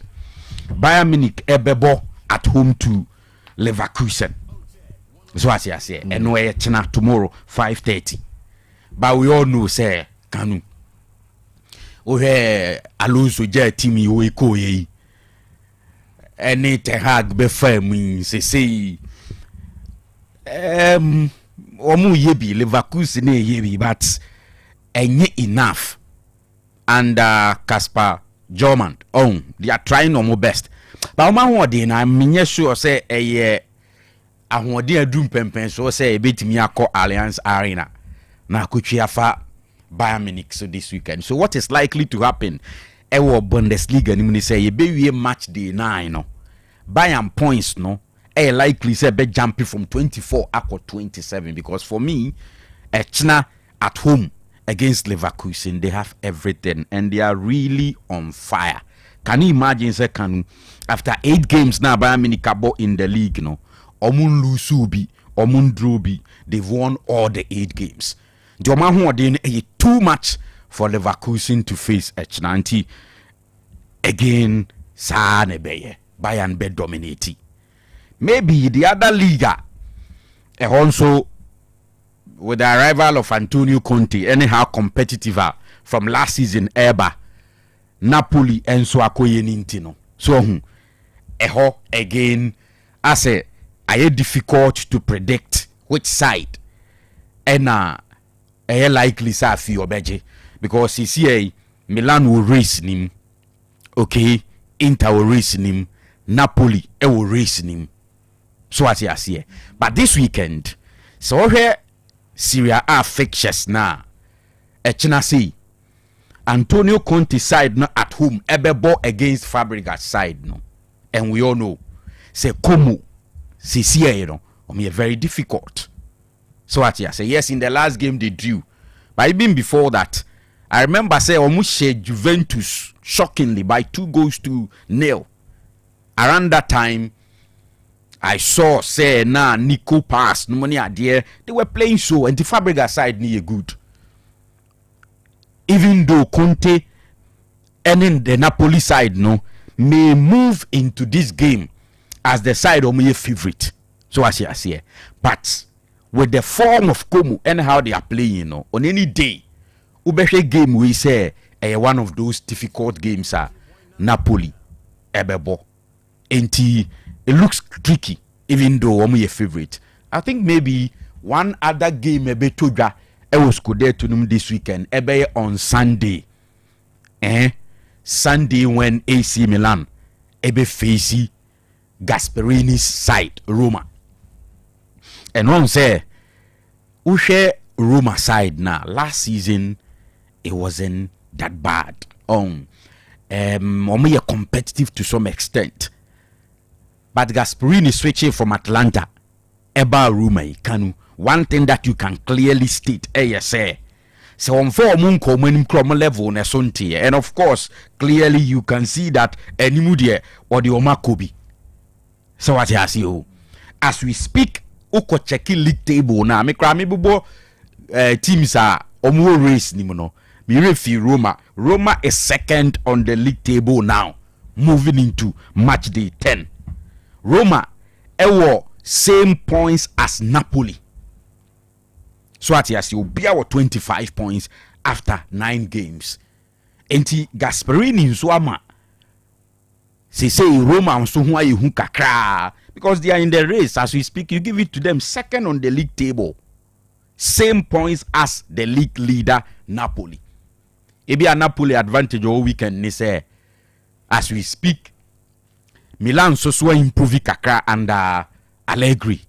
Bayern Munich ebebo at home to Leverkusen. So as I say, and we china tomorrow 5:30. But we all know say Kanu ohe Alonso je team we ko yi any Ten Hag be fam say omu yebi Leverkusen yebi, but enye enough. And Kasper German they are trying no best, but oma ho dey na menye sure say ahode adum pempen so say ebetimi akọ Allianz Arena na akotwe afa Bayern Munich so this weekend. So what is likely to happen ewo Bundesliga ni mu say ebewie match day 9 no Bayern points no likely say be jumping from 24 akọ 27, because for me China at home against Leverkusen, they have everything and they are really on fire. Can you imagine say Kanu after 8 games now Bayern Munich in the league no omun lusubi omun drobi, they've won all the 8 games. The man who are doing too much for Leverkusen to face H90 again. Sanebeye Bayern be dominating. Maybe the other Liga also with the arrival of Antonio Conte, anyhow competitive from last season Eba Napoli and so akoye nintino. So again I say I difficult to predict which side and likely Safi Obeje, because CCA Milan will race him, okay, Inter will race him, Napoli will race him. So as you see, but this weekend, so here Syria are fixtures now. Echina see Antonio Conte side no at home ebebo against Fabregas side no, and we all know say Como CCA no, very difficult. So what you say, yes, in the last game they drew, but even before that, I remember say almost Juventus shockingly by 2-0. Around that time, I saw say na Nico pass no money idea they were playing so, and the Fabregas side near good. Even though Conte and in the Napoli side no may move into this game as the side of my favorite. So as you see, but with the form of Como and how they are playing, you know, on any day, Ubeshe game we say one of those difficult games are Napoli, Ebebo, and it looks tricky, even though I'm your favorite. I think maybe one other game maybe Toga was good there to them this weekend, ebe on Sunday. Sunday when AC Milan ebe facing Gasperini's side, Roma. And one say, we share Roma side now. Last season, it wasn't that bad. Only competitive to some extent. But Gasperini switching from Atlanta, Eba Roma, Kanu. One thing that you can clearly state, say, so on 4 munko when level na sonti, and of course, clearly you can see that anymudie or the Omakobi. So what you see, as we speak, uko checking league table now. Me krami bubo teams are omo race ni mono. Me refi Roma. Roma is second on the league table now, moving into match day 10. Roma ewo same points as Napoli. So at yes, you be our 25 points after 9 games. Enti Gasperini Nsuama say Roma so who you kakra, because they are in the race as we speak. You give it to them second on the league table, same points as the league leader Napoli. It be a Napoli advantage all weekend. Ni say as we speak, Milan so improve kakra under Allegri.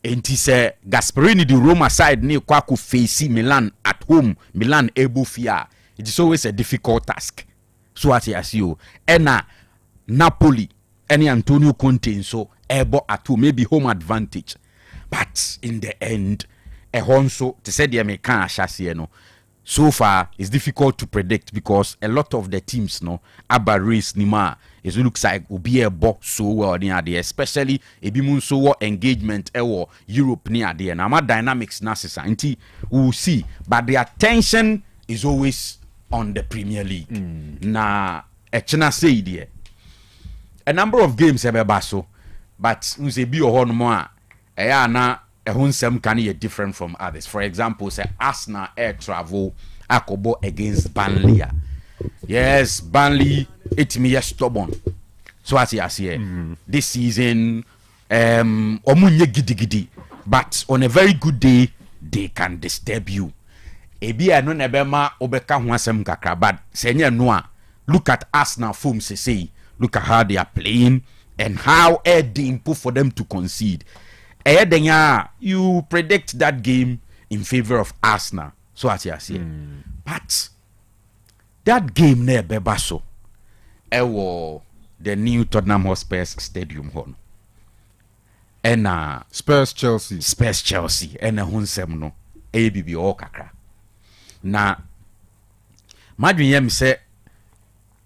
And he say Gasperini the Roma side ni kwaku face Milan at home. Milan able fear. It is always a difficult task. So as you ena Napoli any Antonio Conte so able at home, maybe home advantage. But in the end, a honso to say the American chassis no. so far it's difficult to predict because a lot of the teams no aba race nima it looks like obi a bo so well near there, especially ebi mun so what engagement ewo Europe near there. Now my dynamics nasisa nti we'll see, but the attention is always on the Premier League. Na echena say there a number of games ebe so, but unse bi ohon mo a na ehonsem can be different from others. For example, say Arsenal air travel akobo against Burnley. Yes, Burnley it me stubborn. So as you see this season omunye gidi, but on a very good day they can disturb you. Ebi eno nebema obeka ho asem kakra, but senye no a look at Arsenal form say look at how they are playing and how they input for them to concede. You predict that game in favor of Arsenal. So as you see. But that game near Bebaso, the new Tottenham Hotspur Stadium hon. And Spurs Chelsea and hunsem no ABB o kakra. Na Madrid yem say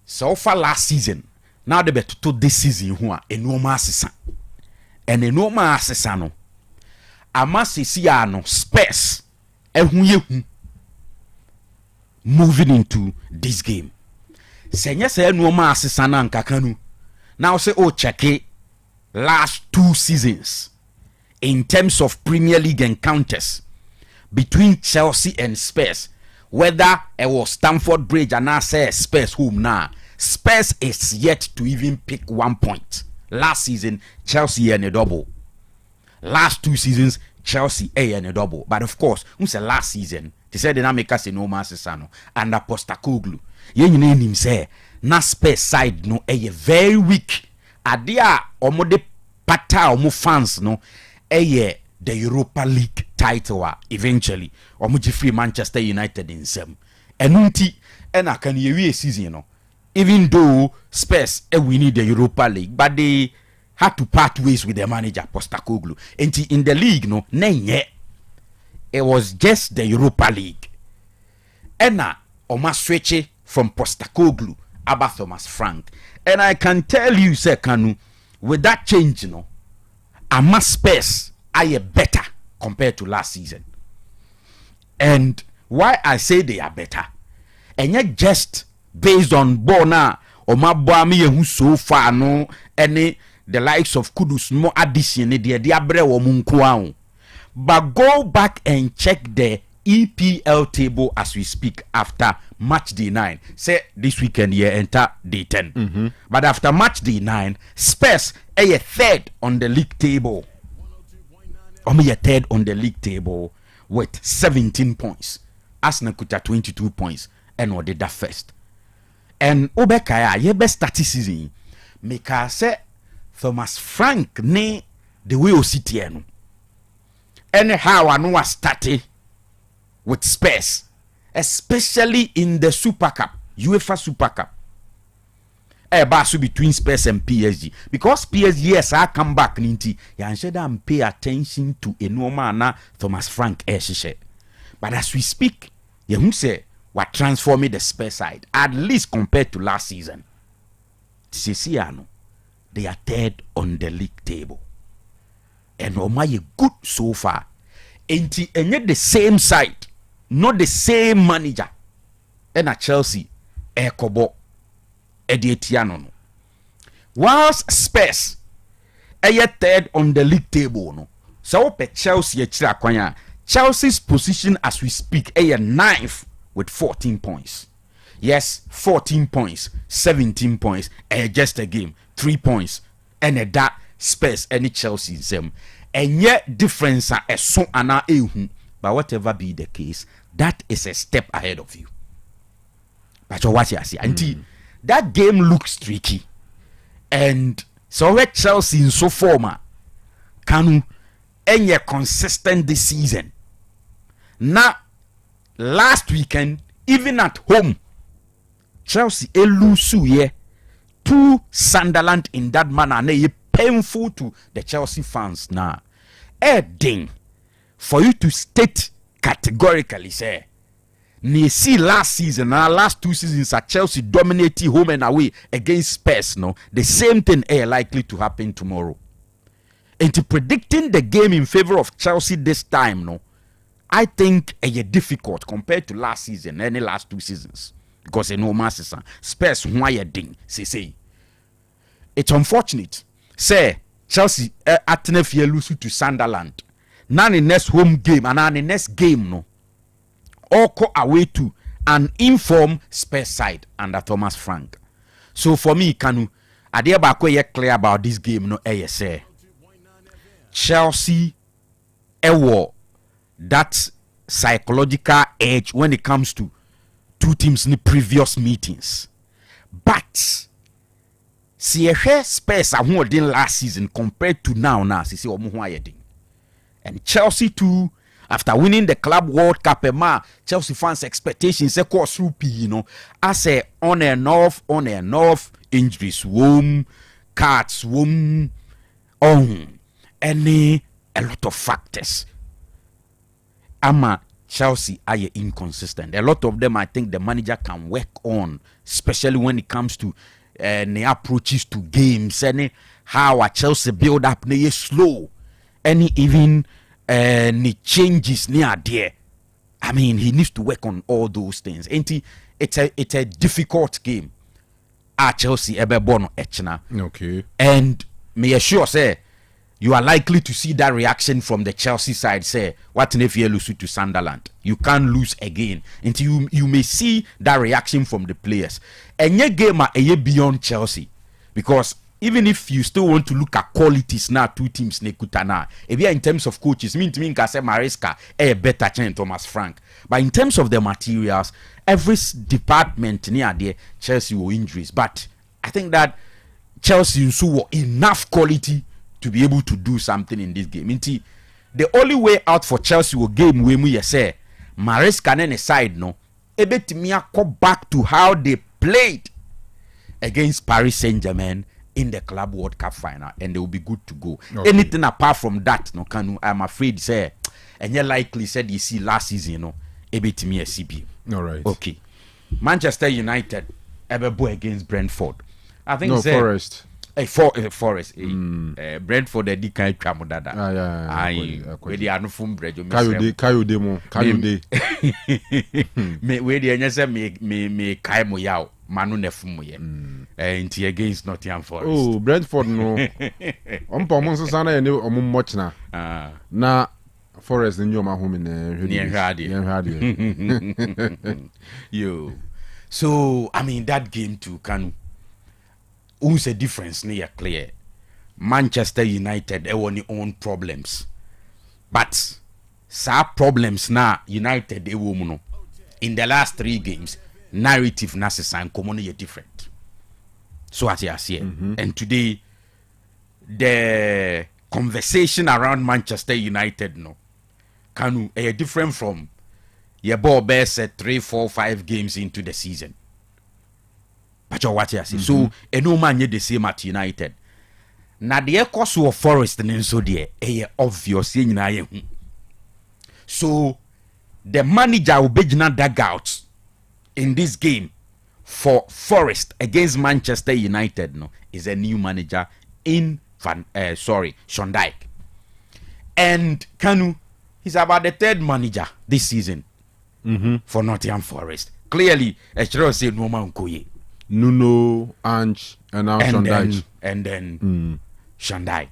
so far last season. Now they better to this season who are enormous assassin. And enormous assassin. Amasisiano Spurs moving into this game. Senya say enormous assassin and Kanu. Now say check it last 2 seasons in terms of Premier League encounters between Chelsea and Spurs. Whether it was Stamford Bridge and I say Spurs home now. Spurs is yet to even pick 1 point. Last season, Chelsea and a double. Last 2 seasons, Chelsea and a double. But of course, who's the last season? They said they not make us a no Sano and a Postecoglou. You name him say, na Spurs side no very weak. Adia omode pata omo fans no the Europa League title eventually. Omo free Manchester United in sem. Enunti ena kan yewie season no. Even though Spurs we need the Europa League, but they had to part ways with their manager Postecoglou. And in the league, no, it was just the Europa League. And now, Oma switch from Postecoglou about Thomas Frank. And I can tell you, Sir Kanu, with that change, Ama Spurs are better compared to last season. And why I say they are better, and yet just based on Bona or Mabami who so far no any the likes of Kudus more addition the abre or Munkwao. But go back and check the EPL table as we speak after match day 9. Say this weekend here enter day 10. But after match day 9, Spurs are third on the league table. Only a third on the league table with 17 points. Arsenal could have 22 points and what did that first. And Obekaya, ye best season. Make us say Thomas Frank ne the way o city. Anyhow, I know I started with Spurs, especially in the Super Cup, UEFA Super Cup. Battle between Spurs and PSG. Because PSG, yes, I come back ninti. Ya should pay attention to a normal na Thomas Frank Eshishe. But as we speak, you say what transforming the Spurs side, at least compared to last season. Sisiano, they are third on the league table. And Omaye good so far. And yet the same side, not the same manager. And at Chelsea, Kobo, Edietiano. Whilst Spurs, yet third on the league table. No. So Chelsea, Chelsea's position as we speak, ninth with 14 points. Yes, 14 points, 17 points, just a game, 3 points, and that Spurs any Chelsea them. And yet difference so ana but whatever be the case, that is a step ahead of you. But what you see, until that game looks tricky, and so let Chelsea in so former Kanu any consistent this season. Now last weekend, even at home, Chelsea lose to Sunderland in that manner. And painful to the Chelsea fans now. Ding for you to state categorically say ne see last season and last 2 seasons at Chelsea dominating home and away against Spurs, no, the same thing is likely to happen tomorrow. And predicting the game in favor of Chelsea this time, no, I think it's difficult compared to last season, any last 2 seasons. Because no masses Spurs why a ding, say. It's unfortunate. Say Chelsea at Nefie lose to Sunderland. Now the next home game and now the next game, no, all go away to an informed Spurs side under Thomas Frank. So for me, Kanu, I dare back clear about this game, no, say Chelsea that psychological edge when it comes to 2 teams in the previous meetings. But see Spurs are more than last season compared to now see and Chelsea too, after winning the Club World Cup, Chelsea fans' expectations course through I say on and off injuries, cards, any a lot of factors. Chelsea are inconsistent. A lot of them, I think the manager can work on, especially when it comes to the approaches to games and how a Chelsea build up is slow. Any even the changes near there. I mean, he needs to work on all those things. It's a difficult game. Chelsea ebe bono echna. Okay. And may assure say you are likely to see that reaction from the Chelsea side. Say, what if you lose to Sunderland? You can't lose again. Until you may see that reaction from the players. And your game are beyond Chelsea. Because even if you still want to look at qualities now, 2 teams nekutana. If you are in terms of coaches, mean say Maresca a better than Thomas Frank. But in terms of the materials, every department near there, Chelsea were injuries. But I think that Chelsea also were enough quality to be able to do something in this game. The only way out for Chelsea will game when we say Maresca and aside no, ebetimi go back to how they played against Paris Saint-Germain in the Club World Cup final, and they will be good to go. Okay. Anything apart from that, no, Kanu, I'm afraid say, and you likely said you see last season, no, ebetimi a CB. All right. Okay. Manchester United ever boy against Brentford. I think no, Forest. Forest. Brentford they di kan twa mo dada. We dey anu fun brejo me. Kayode. Me we dey anya say me kai mo yaw. Manu nefum mo ye. Nti against Nottingham Forest. Oh, Brentford no. Ompo mo so na ye ne omo much na. Na Forest in your home in Yo. So I mean that game too can who's a difference near clear. Manchester United they won their own problems. But some problems now United they will in the last 3 games narrative necessary and commonly different. So as you see and today the conversation around Manchester United no Kanu different from your ball best 3, 4, 5 games into the season. But you watch see. So no man the same at United. Now the cost of Forest and so there obvious in. So the manager will be dugout in this game for Forest against Manchester United no is a new manager in Sean Dyke. And Kanu he's about the 3rd manager this season for Nottingham Forest. Clearly, Echiro said no man koye. Nuno, Ange, and now Sean Dyche. And then Sean Dyche.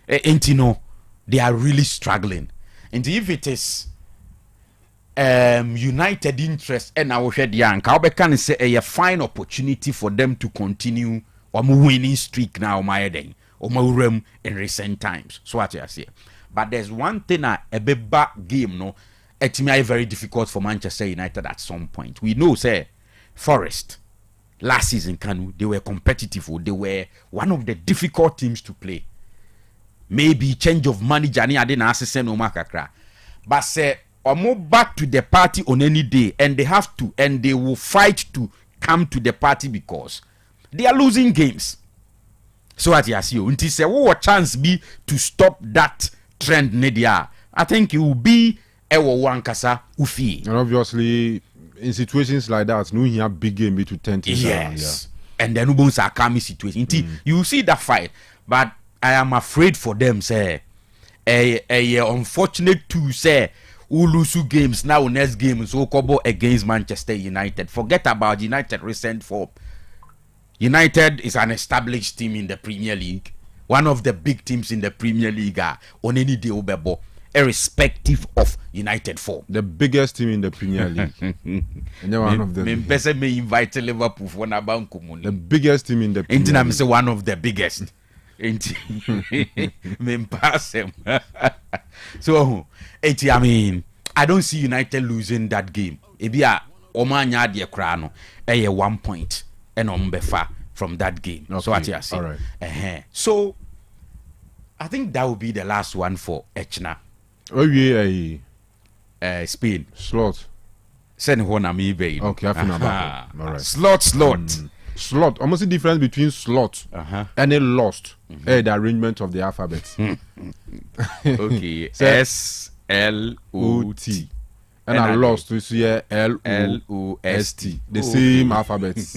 And you know, they are really struggling. And if it is United interest and our head young, I can say a fine opportunity for them to continue on winning streak now, my day, or my in recent times. So what I say. But there's one thing a bad game, no, it's very difficult for Manchester United at some point. We know, say, Forest last season, Kanu, they were competitive. They were one of the difficult teams to play. Maybe change of manager, I didn't ask no makakra. But say, or move back to the party on any day, and they have to, and they will fight to come to the party because they are losing games. So what you see, until say, what chance be to stop that trend, Nedia? I think it will be Ewo Wankasa Ufi. And obviously, in situations like that, no, he have big game to 10 teams. Yes. And then Ubun's a coming situation. You see that fight, but I am afraid for them, say, a unfortunate to say, Ulusu games now, next game, so Kobo against Manchester United. Forget about United recent form. United is an established team in the Premier League, one of the big teams in the Premier League on any day Obebo, irrespective of United form. The biggest team in the Premier League. And they're one of them. May invite Liverpool for Nabankumun. The biggest team in the Premier League. Say one of the biggest. Pass him. So, I mean, I don't see United losing that game. Ebia Omanya de Krano, 1 point, and Ombefa from that game. Okay. So what you see. All right. So, I think that will be the last one for Echna. Oh yeah, Spain. Slot. Send one amibe. Okay, I think about it. All right. Slot. Slot. Almost the difference between slot and a lost. The arrangement of the alphabet. Okay. S-L-O-T. And I lost to see L-O-S-T. The same alphabets.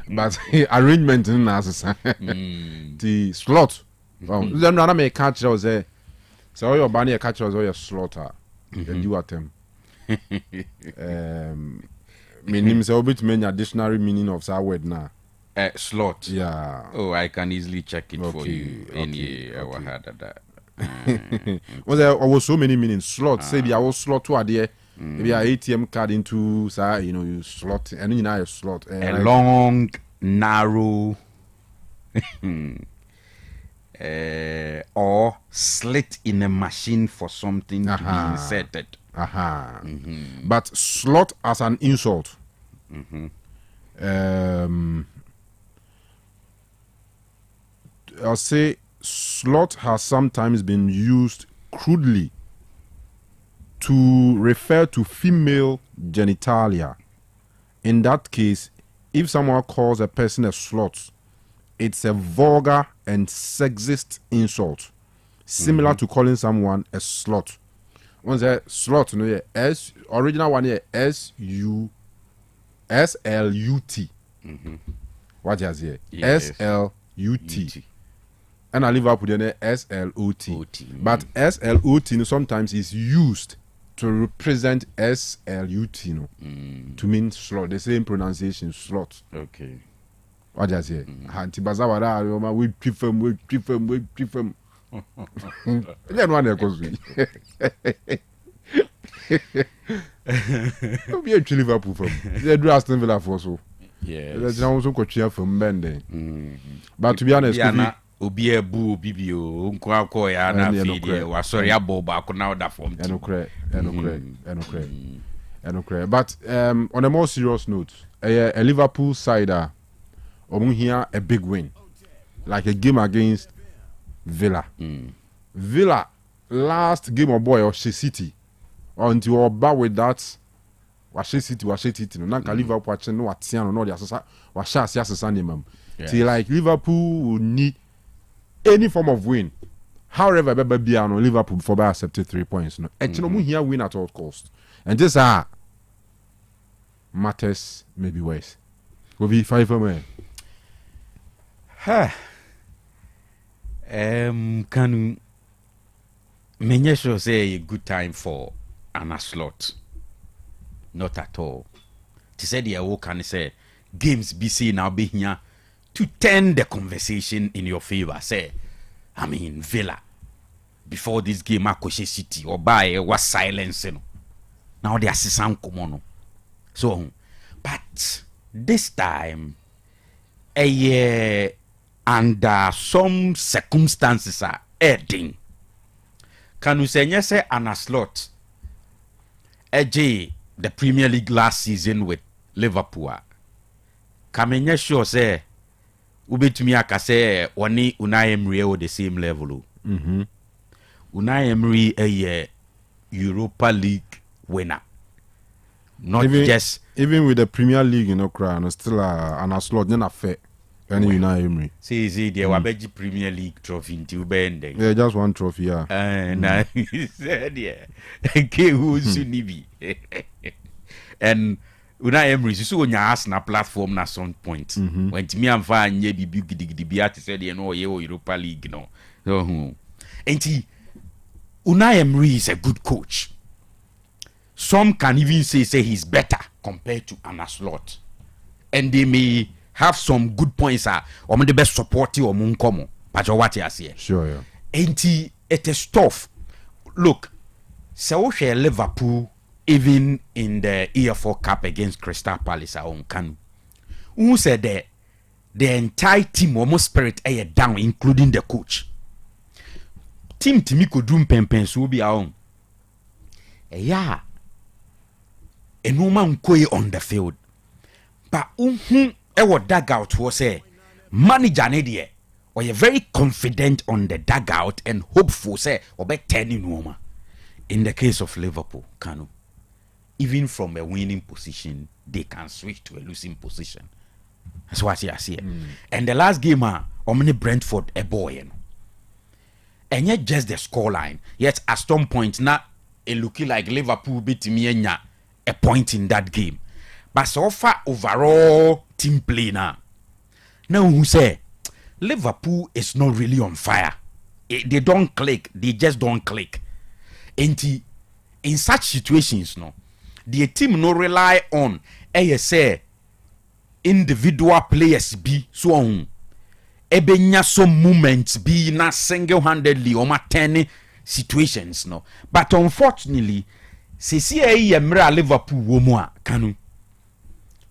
But arrangement in the slot. Then I may catch us there. So all your banner catchers or your slaughter. And you at them. Meaning so bit many additional meaning of our word now. Slot. Yeah. Oh, I can easily check it for you. Was there was so many meanings? Slot. Say I was slot to there. Maybe a ATM card into you slot and you know your slot. A long, narrow or slit in a machine for something to be inserted. But slot as an insult. I'll say slot has sometimes been used crudely to refer to female genitalia. In that case, if someone calls a person a slut, it's a vulgar and sexist insult, similar to calling someone a slut. Once a slut, original one here, S-L-U-T. What is here? S-L-U-T. And I leave up with the S-L-O-T. But S-L-O-T sometimes is used to represent S-L-U-T to mean slot. The same pronunciation, slot. Okay. What does it say? Antibazawara, we prefer. Then one there goes. We actually Liverpool from. They do Aston Villa for so. Yes. There's now also coach here from Bende. But to be honest, obi ebu bibio nko akoya na fidi wa sorry abo ba ko na that form. But on a more serious note, a Liverpool side here a big win, like a game against Villa. Villa last game of boy Osei City until we back with that Osei City no nanka Liverpool watching no atiano no dia sasa wa sha asasa nemam. Till like Liverpool will need any form of win. However, Liverpool before by accepted 3 points. No, here win at all cost. And this matters maybe worse. Will be 5 for me. Kanu Menyesho say a good time for an slot. Not at all. To say the awo can say games BC now be here to turn the conversation in your favor. Say, I mean Villa before this game Akoshe City or by was silencing. Now they are some common. So, but this time under some circumstances are adding. Can you say an slot? The Premier League last season with Liverpool. Can you sure say ubetumi akase woni Unai Emery o the same level. Unai Emery a Europa League winner. Not even with the Premier League crown still an slot na fair. Any Unai Emery. See there wabeji Premier League trophy into bending. Yeah, just one trophy, yeah. And he said, yeah. Okay, who's Sunibi? And Una Emery so onya Arsenal platform na some point. When me am fa anye bibi gidigidi bia te say dey no ye Europa League no. So enti Una Emery is a good coach. Some can even say he's better compared to Arne Slot. And they may have some good points or the best supporting or munkomo. But what you say? Sure, yeah. Enti it is tough. Look, so Liverpool even in the EFL Cup against Crystal Palace on Kanu. Who said that the entire team almost spirit down, including the coach. Team Timiko Doom Pempen so be our own. Yeah. A woman on the field. But ewo dugout was a manager nedie or you very confident on the dugout and hopeful say or be turning woman. In the case of Liverpool, Kanu, even from a winning position, they can switch to a losing position. That's what I see. And the last game, Omni Brentford a boy, you know. And yet just the scoreline. Yet at some point, now it looking like Liverpool beat me a point in that game. But so far overall team play now. Now who say Liverpool is not really on fire. They don't click. They just don't click. And in such situations, no, the team no rely on say individual players be so on. Ebenya some moments be na single-handedly or 10 situations, no. But unfortunately, CCA Emra Liverpool womo Kanu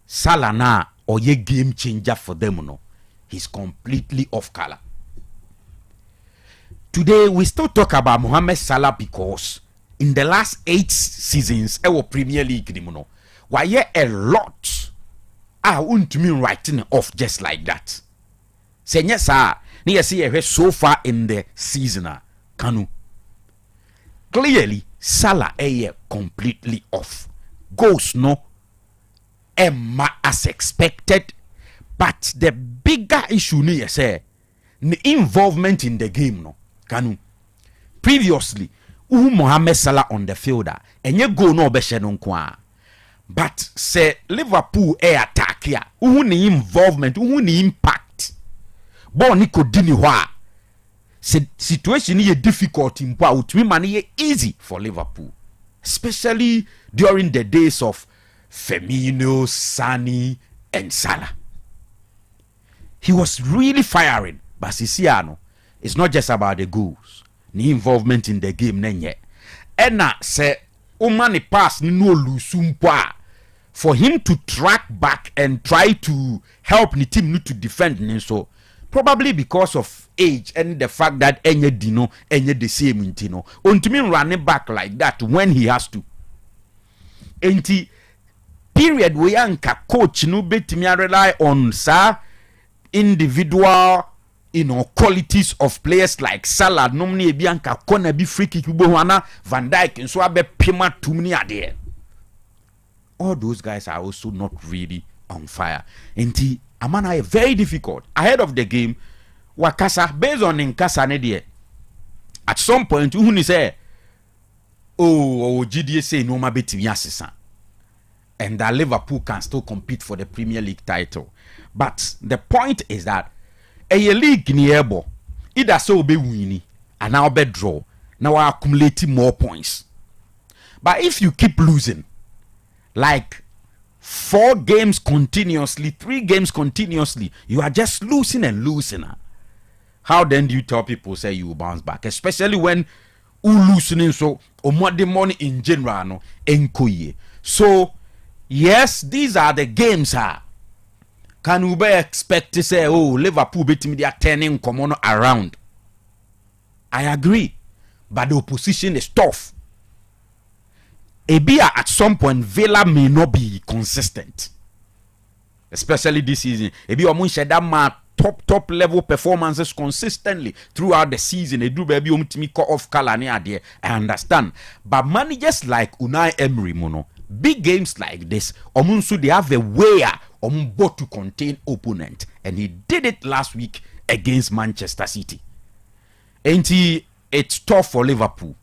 Salah na or ye game changer for them, no. He's completely off color. Today we still talk about Mohamed Salah because in the last 8 seasons, our Premier League, no, why a lot I won't mean writing off just like that. Say yes, sir. Near see so far in the season, Kanu. Clearly, Salah completely off. Goes no, Emma as expected, but the bigger issue near say the involvement in the game, no, Kanu. Previously, Mohamed Salah on the fielder, and you go no be no kwa. But say Liverpool attack here, ni involvement, ni impact. Bon ni kodini wa. Situation is difficult in power money easy for Liverpool, especially during the days of Firmino, Sani, and Salah. He was really firing, but Sisiano, it's not just about the goals, the involvement in the game nenye. Ena say umani pass ni no lusumpa for him to track back and try to help the team to defend so. Probably because of age and the fact that enye dino enye the same intino. Untimi running back like that when he has to. Enti period we anka coach no betimi rely on sa individual qualities of players like Salah nomni ebi anka kona bi free kick bo wana Van Dijk nso abe pima tumni ade. All those guys are also not really on fire. Enti Amana very difficult. Ahead of the game, Wakasa based on Nkasa ne at some point who say, oh GDA say no mabeti asesa, and that Liverpool can still compete for the Premier League title. But the point is that a league niebo either so be winning and now be draw now accumulating more points. But if you keep losing, like 4 games continuously, 3 games continuously, you are just losing and losing. How then do you tell people say you will bounce back, especially when you losing so or more the money in general no enkoye. So yes, these are the games. Can we be expect to say, oh, Liverpool beat me, they are turning common around? I agree, but the opposition is tough. Ebia at some point Villa may not be consistent, especially this season. Ebi omun sheda ma top level performances consistently throughout the season. Edu baby omtimi call off color ni ade. I understand, but managers like Unai Emery mono big games like this, omun so they have a way both to contain opponent, and he did it last week against Manchester City. It's tough for Liverpool.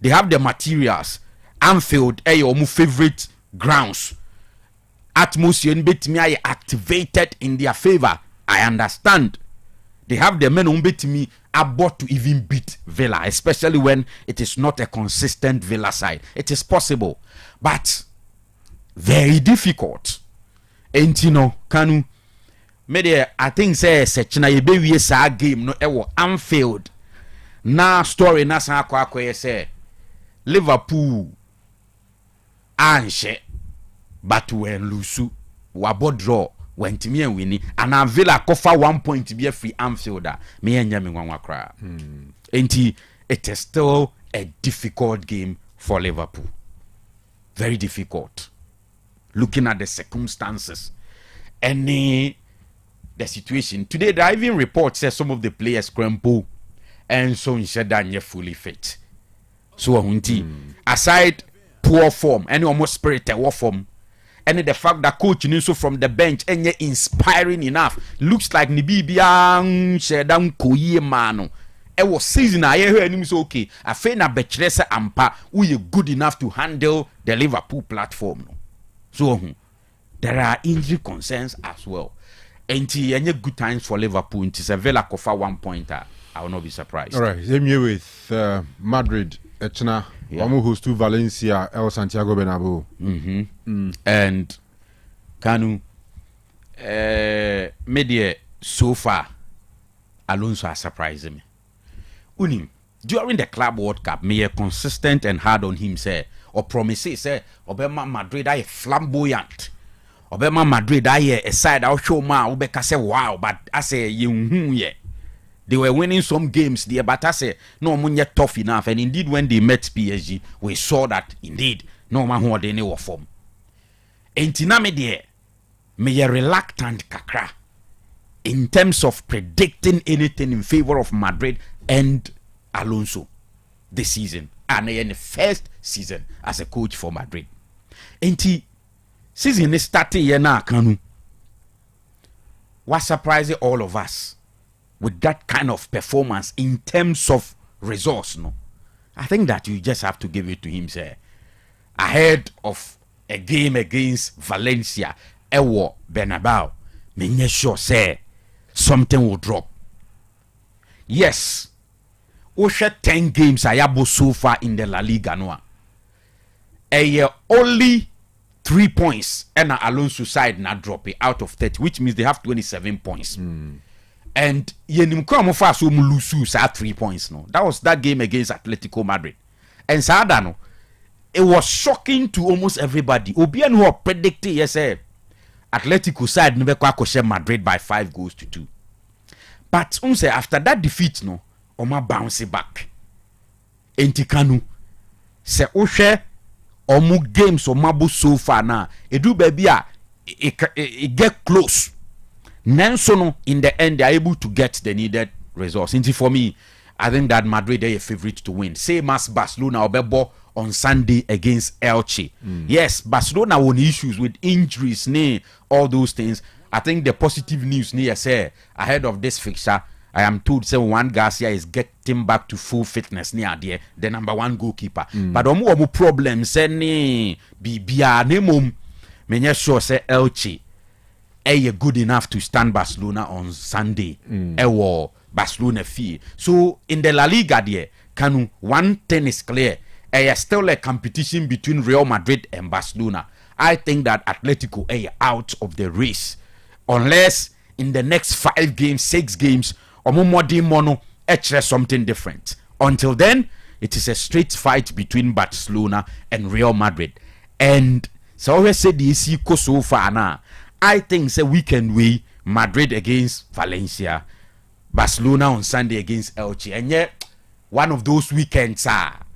They have the materials. Anfield, your favorite grounds. atmosphere betimi ay activated in their favor. I understand. They have the men who bet me about to even beat Villa, especially when it is not a consistent Villa side. It is possible, but very difficult. And you know, Kanu, I think say Sechina yebe we sa game no ewo Anfield. Na story na sa akwa say Liverpool anhye but when lusu wabo draw went me and winning and Villa cover 1 point to be a free Anfielder. Me and Yami Wanwa cry. It is still a difficult game for Liverpool. Very difficult. Looking at the circumstances and the situation. Today, the even report says some of the players crumble and so instead they're fully fit. So, aside poor form, any almost spirited war form, and the fact that coach Niso from the bench and yet inspiring enough looks like Nibibian Shedam Koye Mano. It was season I heard him so okay. I feel na Bechresa Ampa we are good enough to handle the Liverpool platform. So there are injury concerns as well. And any good times for Liverpool. It is a Villa Kofa 1 pointer. I will not be surprised. All right, same here with Madrid. Echna, Wamu host to Valencia, El Santiago Bernabeu. And Kanu, media so far, Alonso has surprised me. Unim, during the Club World Cup, me a consistent and hard on him say, or promises say, Obama Madrid I flamboyant. Obama Madrid I a side I'll show ma Obeka say wow, but I say yeah. They were winning some games there, but I say no one yet tough enough. And indeed, when they met PSG, we saw that indeed no man who had any form. And tiname there, me a reluctant kakra in terms of predicting anything in favor of Madrid and Alonso this season, and in the first season as a coach for Madrid. And season is starting here now, Kanu. What surprised all of us with that kind of performance in terms of results, no? I think that you just have to give it to him, sir. Ahead of a game against Valencia, Ewo Bernabeu, me sure, sir, something will drop. Yes, Osha 10 games ayabo so far in the La Liga, no? Only 3 points, and Alonso side not drop it out of 30, which means they have 27 points. And yenim kwa fa so mu lose sa 3 points no. That was that game against Atletico Madrid. And sada no, it was shocking to almost everybody. Obi and who predicted yes Atletico side never kwa Madrid by 5-2. But say after that defeat no, Oma bounce back. Enti Kanu se ohwe omu games omabo so far na edu baby a it get close. Nensono in the end they are able to get the needed results. And for me, I think that Madrid are a favorite to win. Same as Barcelona Obebo on Sunday against Elche. Yes, Barcelona won issues with injuries, all those things. I think the positive news say ahead of this fixture, I am told say Juan Garcia is getting back to full fitness near there, the number one goalkeeper. But omu problem say bibia nemum menye sure say Elche good enough to stand Barcelona on Sunday. Barcelona fee. So in the La Liga there, Kanu, one thing is clear. Still a competition between Real Madrid and Barcelona. I think that Atletico out of the race. Unless in the next 5 games, 6 games, or mono something different. Until then, it is a straight fight between Barcelona and Real Madrid. And so I always say this so far now. I think it's a weekend way Madrid against Valencia, Barcelona on Sunday against Elche, and yet one of those weekends are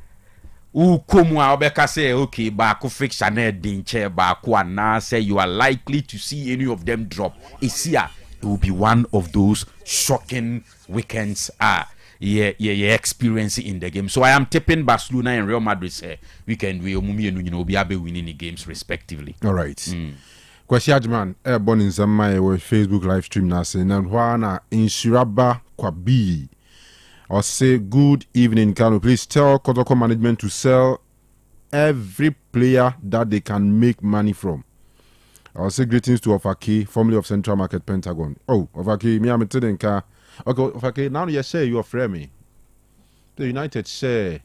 say okay, Baku fix an dinche Baku and now say you are likely to see any of them drop. It's here. It will be one of those shocking weekends experience in the game. So I am tipping Barcelona and Real Madrid say weekend we be winning the games respectively. All right. Kwasi Ajman born in Zamai with Facebook live stream na say na hwana insuraba kwabi or say good evening Kanu, please tell Kotoko management to sell every player that they can make money from. I'll say greetings to Ofaki, formerly of Central Market Pentagon. Oh, Ofaki, me I'm telling you. Okay, Ofaki, now you say you are friend me. The United share.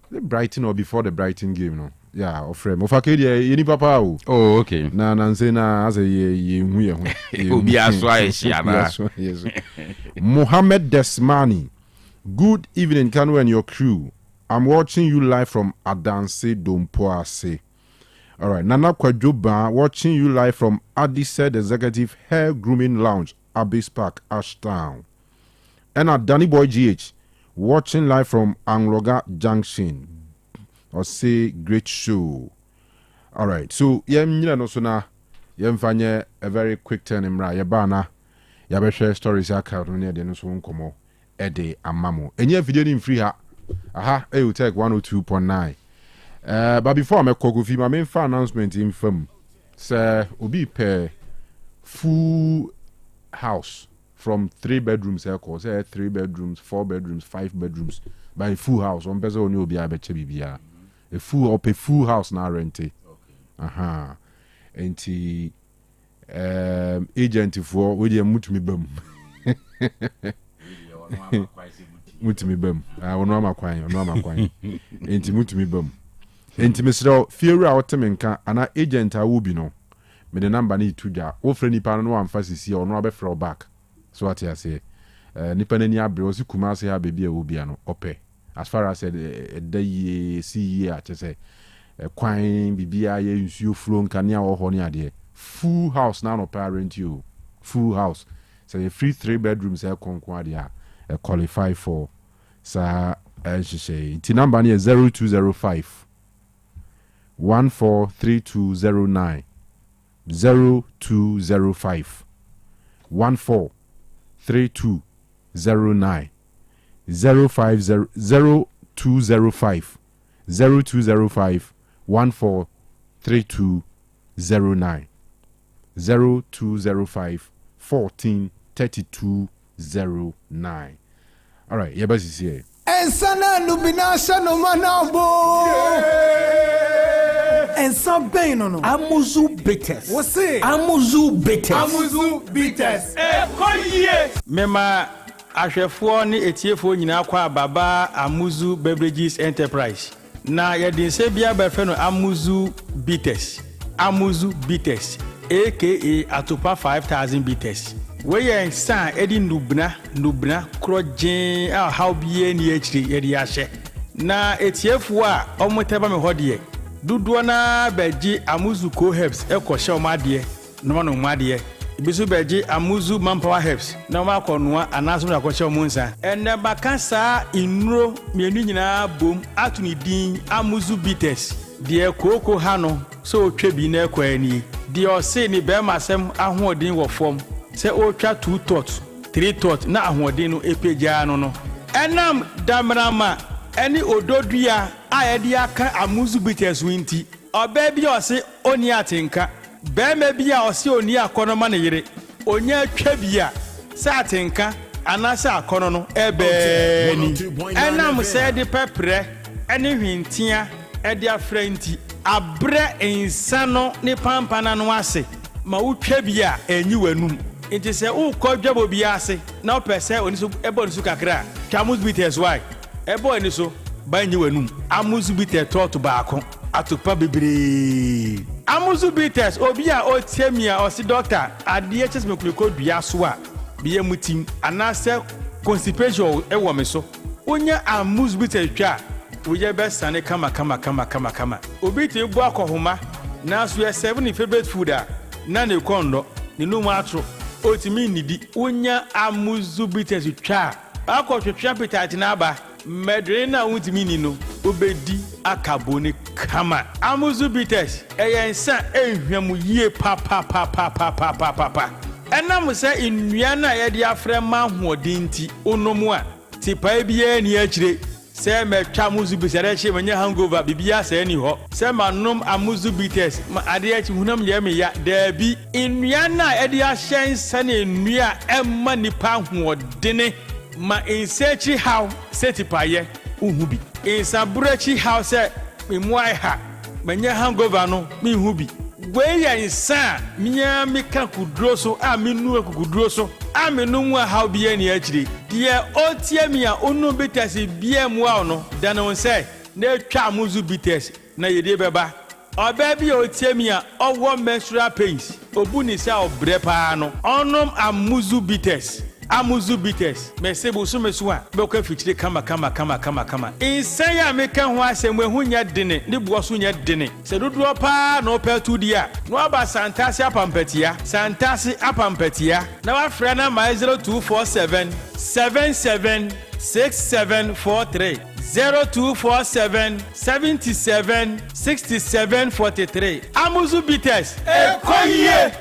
The Brighton or before the Brighton game, no? Yeah, or friend. Ofaki, any papa. Oh, okay. Na say na as a ye. Mohammed Desmani. Good evening, Kanu and your crew. I'm watching you live from Adanse Dompoase. All right, Nana Kwajoba, watching you live from Adised Executive Hair Grooming Lounge, Abyss Park, Ashtown. And at Danny Boy GH, watching live from Angloga Junction. Or say great show. All right, so no sooner fanye a very quick turn in Mra Yabana. Yabeshe stories account on the no so nkomo ede amamo. Enye video in free ha. Aha, Otec 102.9. But before I'm a Kogofi, my main announcement in film, sir, Obi pay full house from 3 bedrooms, say 3 bedrooms, 4 bedrooms, 5 bedrooms, by full house. On bezo ni obi abeche bibia. A full house na rente. Aha. Enti agent for we dey mutumi bam. Mutumi bam. Ono amakwan. Enti mutumi bam. Enti mesro fear out menka ana agent a wo bi no. Me the number ni tuja. Wo frɛ nipa no amfa sisi ono abɛfrɛ back. So what you say? Nipa nani abre osi kumase ha baby a wo bia no opɛ. As far as the ye see ye say kwan bibia ye nsuo flow nkania wo ho ne ade. Full house now no parent you. Full house. So you free 3 bedrooms e konkon ade a qualify for sa she say. The number ni 0205 143209 0205 143209 0205 143209 0205 143209. All right, yeah, but here. And sana nubinasha no manabo. And some pain no. Amuzu bitters. What's it? Amuzu bitters. Amuzu bitters. Mema ahwefo ni etiefo nyina kwa baba Amuzu Beverages Enterprise. Na yedin se bia be fe no Amuzu bitters. Amuzu bitters aka atopa 5000 bitters. We yen san edi nubna krojen a how bie ni akiri yedi ahye. Na etiefo a omoteba me hodie. Duduo na beji Amuzu Co Herbs ekoshe omade no no made. Ibisu beji Amuzu Manpower Herbs na ma konoa anaso na akoshe omunsa. Enne bakasa inuro mienu nyina bom atuni din Amuzu bitters. Die koko hano so twabi na ekwani. Die ose ni be masem ahoodin wo fom. Se o twa 2 tot 3 tot na ahoodin no epeja no no. Enam damrama eni ododua ayedi aka Amuzu bitters winti. Oba bi ose oni atenka. Be me bi a ose oni akonoma ne yire. Onya twabia se atenka anasa akono no ebe ni. Enam se de pepre eni hwintia edi afrenti abre insano ni pampana no ase ma utwabia enyi wanum. Enti se ukodwabo bi ase na opese oni so ebo ni so kakra Amuzu bitters why ebo ni so ba enyi wanum. Amuzu bitters tot baako atopa bebre. Amuzu bitters obi a otiamia osi doctor ade chesme kuliko dua so a biye mutim anase constipation ewo me so onya Amuzu bitters twa oye be sane kama obi te bu akohoma na so ye 7 favorite food a na ne kondo ne no matro otimi nidi onya Amuzu bitters twa akotwetwe appetite na aba medre na utimi ni no obedi akabone kama. Amuzu bitters eyensa ehwemu yie pa enam se innua na ye de afre ma hoodinti onomu a tipa bia ni akire se metwa Amuzu bitters re manya hangover bibia se ni ho se manom Amuzu bitters ma ade achi hunam ye me ya dabi innua na ye de ahyen se ne nnua emma nipa hoodene ma insechi how setipaye uhubi insaburechi how se memuai ha manya hangover no me hubi we ya insa miya meka kuduro so a menu kuduro so a menu mu how bia ni akire de otie mi a onu bitters bia mu a no da no say na twa amuzu bitters na yede beba oba bi otie mi a owo menstrual pains obuni sa obre pa no onom amuzu bitters mesebo so meso a be ko afichire kama insan ya meka ho asem ehu nya dene ne bo so nya dene se dodo pa no pa tu dia no aba santase apampatia na wa frɛ na my 0247 776743 0247 77 6743 amuzu bitters ekoye.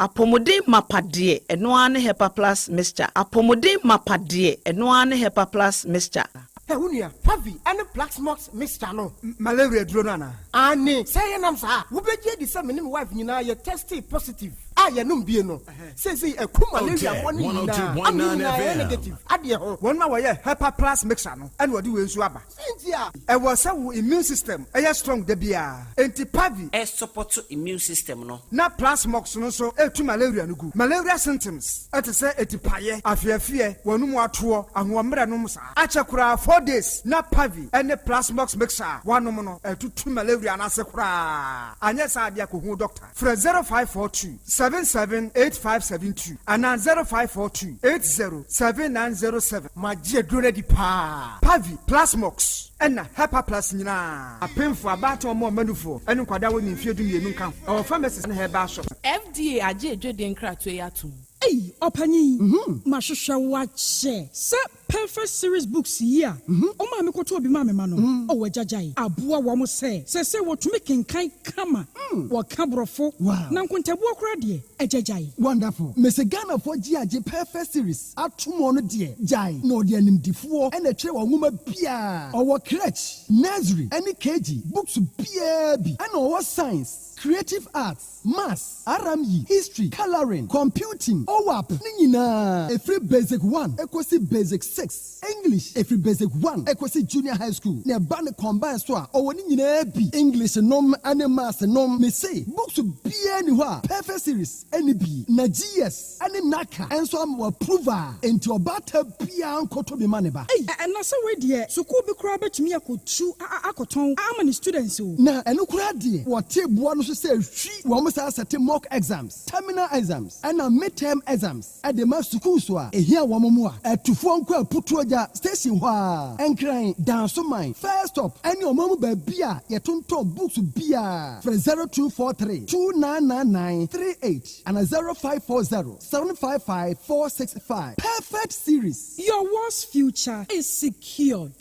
Apomode mapade enoane hepa plus mixture. Apomode mapade enoane hepa plus mixture. Hey, unia, Pavi, and Plaxmox mixture no. Malaria dronana. Ani, say nam sa. Ubeje di sa menim wife nyina ye tested positive. Ya num bie no. Say a kuma malaria one 102.9 negative. Ade ho. One ma wa ye hepa plus mixture no. And wodi we nsu aba. Sentia. E was a immune system. E strong de bia. Enti Pavi E support immune system no. Na Plasmox no so e tu malaria no gu. Malaria symptoms. E te say etipaye, afiafie, wonu mu ato, ahomre no msa. Achakura 4 days. Na Pavi ene Plasmox mixture. Wanu no e tu malaria na se kura. Anya sa dia ko hu doctor. Fra 0542 778572 and 0542 807907. Magie drone di pa. Pavi Plasmox and Hepa Plus nyina. Apemfo abato mo manufo. Enu kwada woni mfiedu mienu kan. Our pharmacies na herba shop. FDA aje dwede nkrato yatum. Hey, Opani. Mashusha wache. Se perfect series books here. Oma me koto obi ma me ma no. O wajajai. Abua wa mo se wo tumi kenkan kama. Wa kabrofo. Na nkontabu okra de ejajai. Wonderful. Mese Ghana for GAG perfect series. Atumo no de jai. No de animdifo ene tre wa nwoma bia. Owo crèche, nursery, any KG, books bia bi. And owo science, creative arts, maths, RME, history, coloring, computing, OWAP, nina. Every basic 1, equals basic 6. English, every basic 1, equals junior high school. Ne bane combine so or nina bi. English nom, and maths nom. Me say, books be anywhere. Perfect series, any B, na GS, any NACA, and so I'm approver. Into a batter pian koto be maneba. Hey, and na so we dear, so could be crab to me akotu akoton. How many students who? Na enu kradi. What table one so say she almost has a mock exams, terminal exams, and a midterm exams. At the master school so here one more. At to phone call put to station wa and crying down so mine. First up, and your mom be beer, your tonto books beer for 0243 299938 and a 0540 755 465. Perfect series. Your worst future is secured.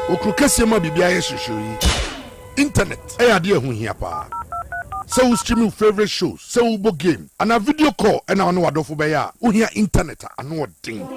Okrukasema bibia yeshushuri. Internet. Ade hu hia pa. So we stream your favorite shows, so we book game, and a video call, and I know what do be ya. We hear internet, I know what thing.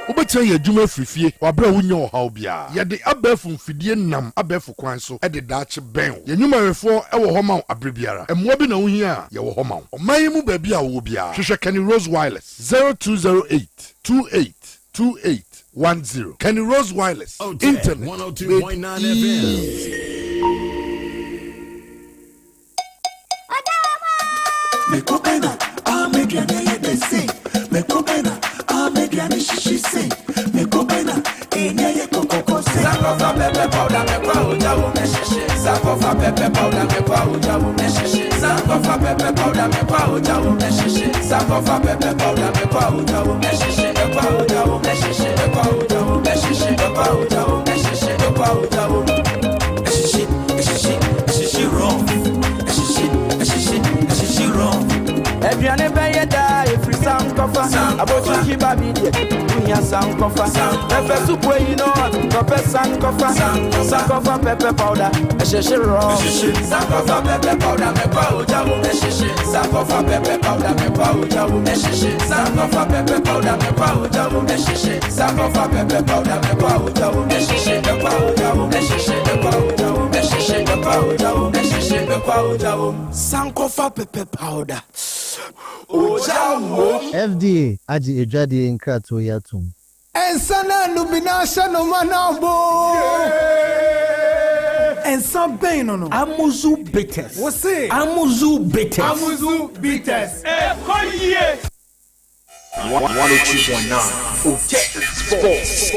Ubetia ye juma frifie, wabra unyo how bia. Ya de abefun fidie nam abefu kwan so e de dache ben. Ye nyuma refo e wo homa abrebiara. E mo bi na uhia ye wo homa. O man mu ba bia wo bia. Hwehwe Kenny Rose Wireless 0208 2810. Kenny Rose Wireless. Internet 102.9 Me kopena, media de say. Me kopena, media she say. Me kopena, ye kokoko say. Sakofa pepe powder me kwa ujawu me shishi. Sakofa pepe powder me kwa ujawu me shishi. Sakofa pepe powder me kwa ujawu me shishi. Sakofa pepe powder me kwa ujawu me shishi. Me kwa ujawu me shishi. Me kwa ujawu me shishi. Me kwa ujawu me shishi. Me kwa ujawu me shishi. Shishi wrong. Everyone be da every sound cover. About to keep a video. We sound cover. Pepper soup where you know. Pepper sound cover. Sound cover pepper powder. Shishi raw. Sound cover pepper powder. Me powder. Shishi. Sound cover pepper powder. Me powder. Shishi. Sound cover pepper powder. Me powder. Shishi. Sound cover pepper powder. Me powder. Shishi. Me powder. Shishi. Me powder. Shishi. Me powder. Shishi. Me powder. Sound cover pepper powder. FDA aji ejadi nkrato yatum. Ensana nubina shano manabo. And some pain no. Amuzu bitters. What's it? Amuzu bitters. Amuzu bitters. 102.9 Otec Sports.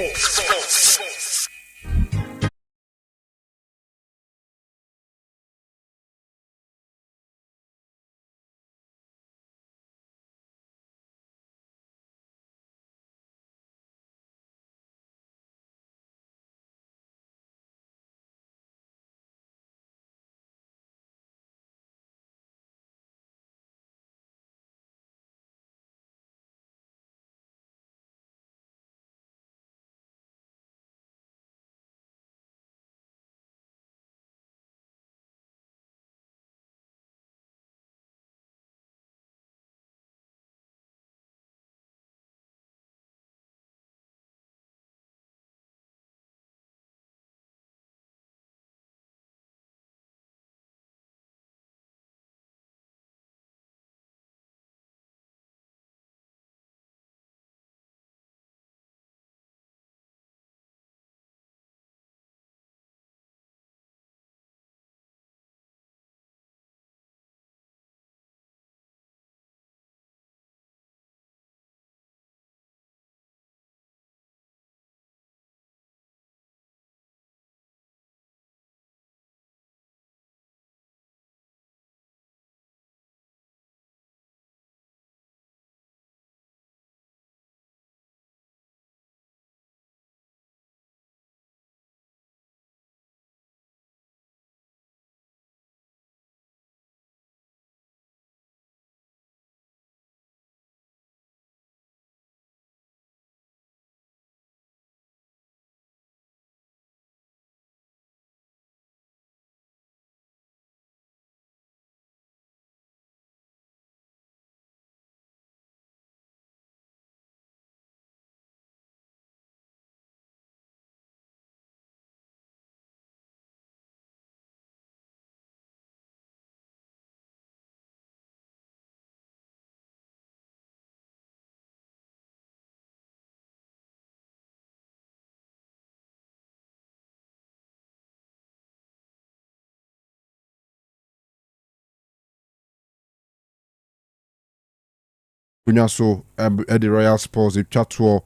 Bunyaso the Royal Sports chatwo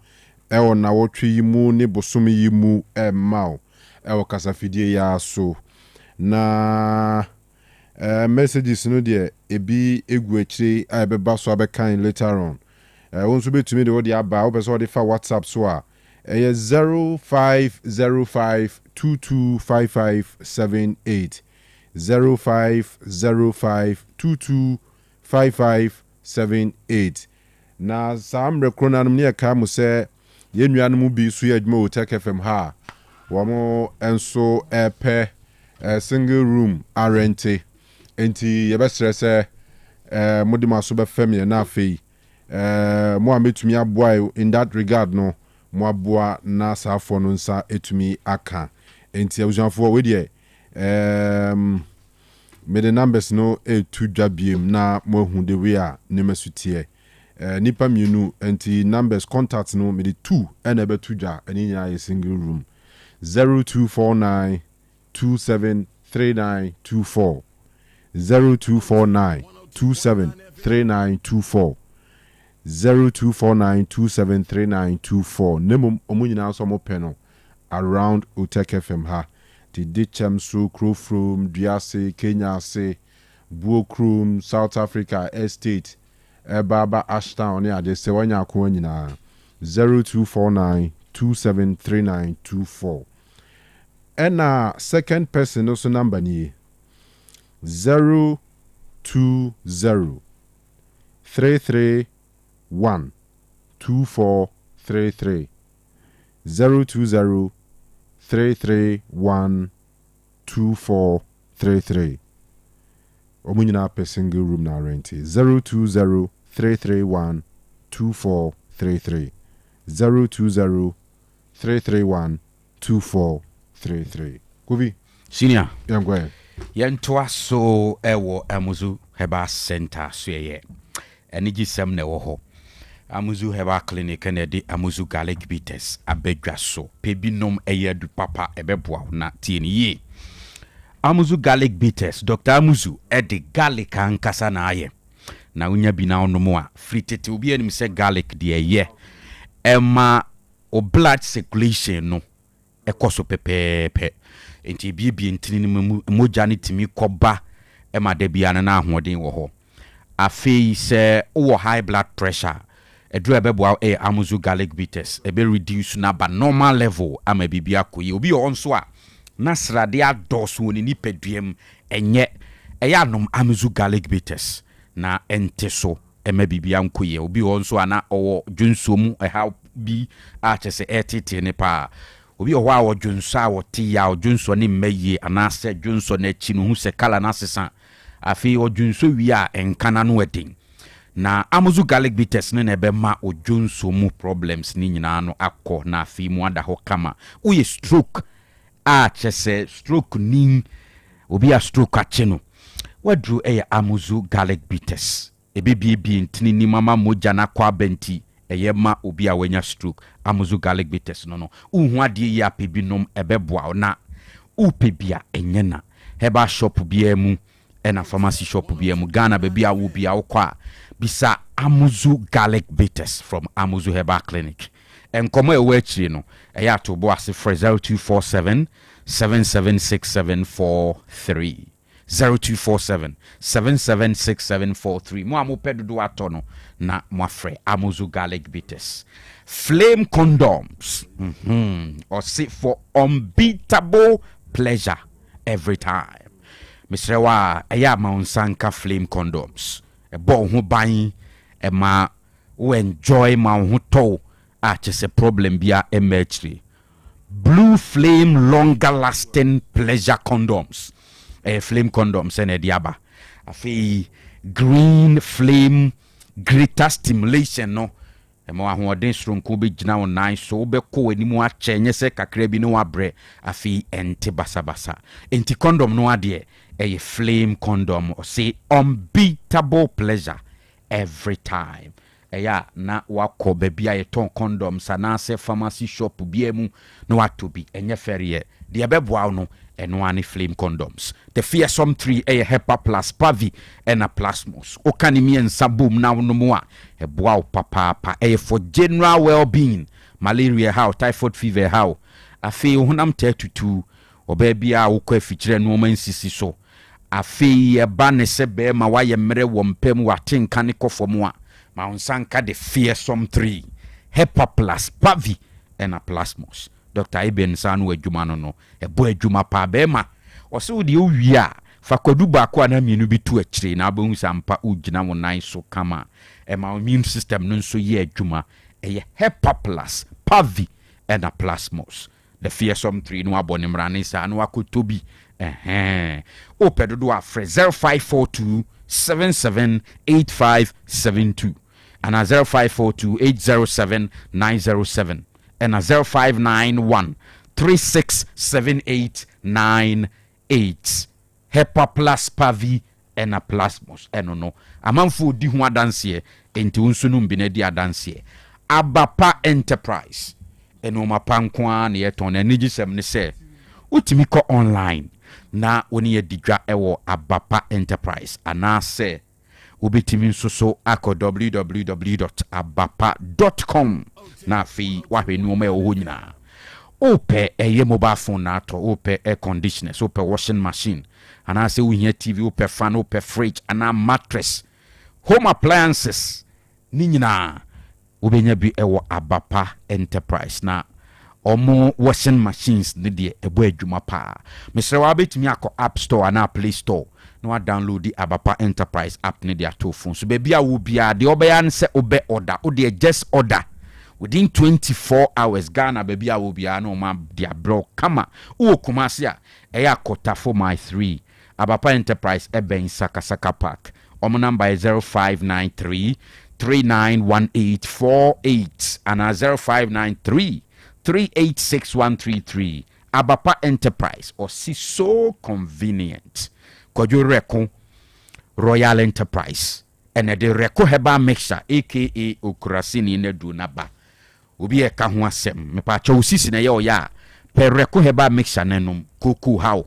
ewo na wotwe yimu ne bosome yimu mao ewo kasafidie ya so na messages no de ebi egu akire a beba so abekan later on wonso betumi de wodi aba wo beso de fa WhatsApp so a 0505225578 0505225578 na sam rekrona no ne ka mo se yenuanom bi so yadwuma Otec FM ha wo mo enso epe single room arrente enti yebesere se modima so be fam na afei mo ametumi aboa in that regard no mo aboa na safo no nsa etumi aka enti abusanfo we de me the numbers no to dwabiem na mo hu de we a ne masutie nipa mienu enti numbers contact no me the 2 and ebe to dwa ani nya single room 0249 273924 0249 273924 0249273924 nemo omunyina so mo peno around Otec FM ha the Dichem so Crowfrom Diase Kenya se Buokrum South Africa Estate Baba Ashtown ya de se wanya ko nyina 0249273924 and second person also number ni 020 331 2433 020 331 2433 Omunyina per single room na rent 020 331 2433 020 331 2433 Kuvi Senior Yangwe Yentoa so ewo Amuzu Heba Center so ye enigi sem na wo ho Amuzu Heba Clinic na de Amuzu Garlic Bitters abedwa so pebinom eye du papa ebeboa na tie ni ye Amuzu garlic bitters. Dr. Amuzu edi garlic ankasa na aye. Na unya bi na onomo a fritete obi anim se garlic de ye. Emma o blood circulation no ekoso pepepe. Enti bibie ntini mu moja ne timi koba emma de bia na ahoden wo ho. Afei se wo high blood pressure. Edru ebebo Amuzu garlic bitters ebe reduce na ba normal level ama bibia koye obi onso a na srade adoso woni nipaduam enye eya nom Amuzu garlic bitters na enteso ema bibia nkoye obi onso ana owo dwunso mu eha bi a chese etete ne pa obi owa awo dwunso a wote ya dwunso ne meye ana se dwunso na chi no hu se kala na sesa afi odwunso wi a enkana no edin na Amuzu garlic bitters ne ebe ma odwunso mu problems ni nyina no akọ na afi mu ada ho kama uye stroke a chese stroke ni obi a stroke ache no wadru Amuzu garlic bitters ebibie ntini ni mama moja na kwa benti ma obi a wanya stroke Amuzu garlic bitters no uhu ade ya pebinom ebeboa na upebia enyena heba shop bia mu ena pharmacy shop bia mu Ghana baby a wo bia wo kwa bisa Amuzu garlic bitters from Amuzu Herbal Clinic enkomo ewe achire no eya to bo ase 0247 776743 0247 776743 mo amopedo do atono na mo afre Amuzu garlic bitters. Flame condoms or sit for unbeatable pleasure every time. Mr. Wa eya ma unsanka flame condoms ebo ho ban e ma wo enjoy ma ho to a chese problem bia emerge. Blue Flame longer lasting pleasure condoms. Flame condoms and diaba. Afi Green Flame greater stimulation no. Emo ahoden stronko be gina won nine so be ko animu a chenye se kakra bi no abre afi ente basabasa. Enti condom no ade a flame condom or say unbeatable pleasure every time. Eya na wako baby a ton condoms anase pharmacy shop biemu no watobi enye ferie de beboa no eno ani flame condoms. The fearsome 3 a hepa plus pavi and a plasmos okanimi en sabum na no moa eboa papa pa for general well-being, malaria how, typhoid fever how, afi honam tetutu obaby a wo kwafitire no man sisi so afi e ba ne se be ma wa ye mere wo mpem watenka ne kofom a ma unsanka the fearsome 3 hepa plus pavi and a plasmos. Dr. Iben Sanu adwuma no ebo adwuma pa bema ose wo de owi a fa kwadu ba ko na mienu bi tu akire na abon sampa ugina wo nan so kama e ma immune system no so ye adwuma e hepa plus pavi and a plasmos. The fearsome 3 no abone mrane sa no akotobi o pedodo afre 0542 778572 and 0542 807 907 and 0591 367898 hepa plus pavi and a plasmos no amanfo di ho adanse enti unsunu mbine di adanse Abapa Enterprise eno mapanko a na yeton na nigisem ne se utimi ko online na woni ye digwa ewo Abapa Enterprise anase ubitimi nsoso akọ www.abapa.com na fi wahwe nuoma ewo nyina ope eye mobile phone na to ope air conditioners ope washing machine anase uhia TV ope fan ope fridge ana mattress home appliances ni nyina ubenya bi ewo Abapa Enterprise na omo washing machines ne de ebo adwuma pa mesre wa betimi akọ App Store na Play Store no download the Abapa Enterprise app ne their two phones so baby a wo bia de obeya se obe order o de just order within 24 hours Ghana baby a wo bia no ma dia bro kama wo kumase a eya kota for my 3 Abapa Enterprise eben Sakasaka Park number is 0593 391848 and 0593 386133 Abapa Enterprise or see so convenient. Kojo Reko Royal Enterprise and the Reko Heba Mixture aka Okurasini ne Dunaba Ubi e ka ho asem me pa cha osisi na ye oya pe Reko Heba Mixture nenum koku how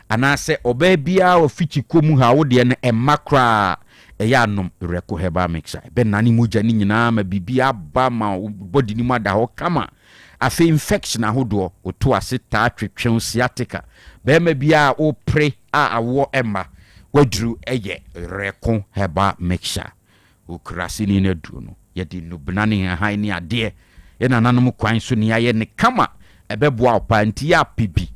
anaasɛ ɔbaa biara ofichi komu ha wo de no ɛma koraa ɛyɛ anom reko heba mixture bɛnane mogya ne nyinaa ma bibi aba ma body ni mu ada hɔ kama afi infection ahodoɔ oto ase taa twetwe sciatica bɛma bia o pre a awo ɛma waduru ɛyɛ reko heba mixture o krasi ni na duro no yɛde nubnane han ne ade yɛ nananom kwan so ne ayɛ ne kama ɛbɛboa opa nti ya pibi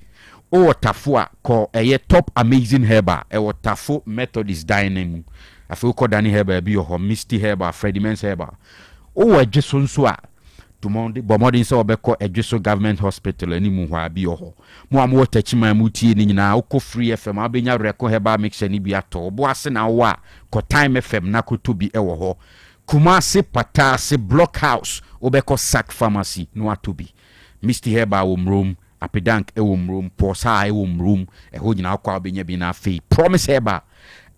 o tafo a kɔ ɛyɛ top amazing herba ɛwɔ tafo methodist dining afi ko dani herba bi ho misty herba Freddie Men's herba o wagye so nso a tumonde bomodin se obekɔ adweso government hospital ani mu hɔ abi ho mo am wotachima mu tie ni nyina ukɔ free fm abenya reko herba mixture ni bi atɔ bo ase na wo a kɔ time fm na kɔtɔ bi ɛwɔ hɔ Kumasi Patasi Blockhouse obekɔ sack pharmacy no atobi misty herba wo mrom apedank e wo mrom posa e wo mrom ho nyina akɔ abenya bi na afei promise herba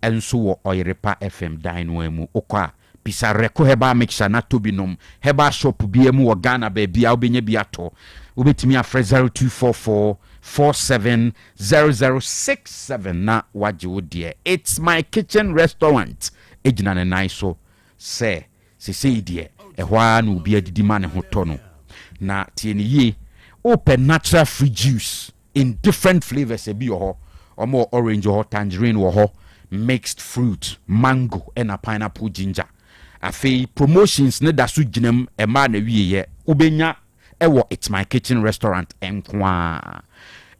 enso wo Oyerepa FM dine mu okwa pisa reko heba mixture na tobinom heba shop bi mu wo Ghana ba bia obenya bi ato obetimi afre 0244 470067 na waje wo de it's my kitchen restaurant ejina ne nai so se de ehwa na obi adidi ma ne hoto no na tie ne ye open natural fruit juice in different flavors e bi ho omo orange ho tangerine ho mixed fruit mango and a pineapple ginger afi promotions ne da so ginam e ma na wieye ubenya ewo it's my kitchen restaurant enkwa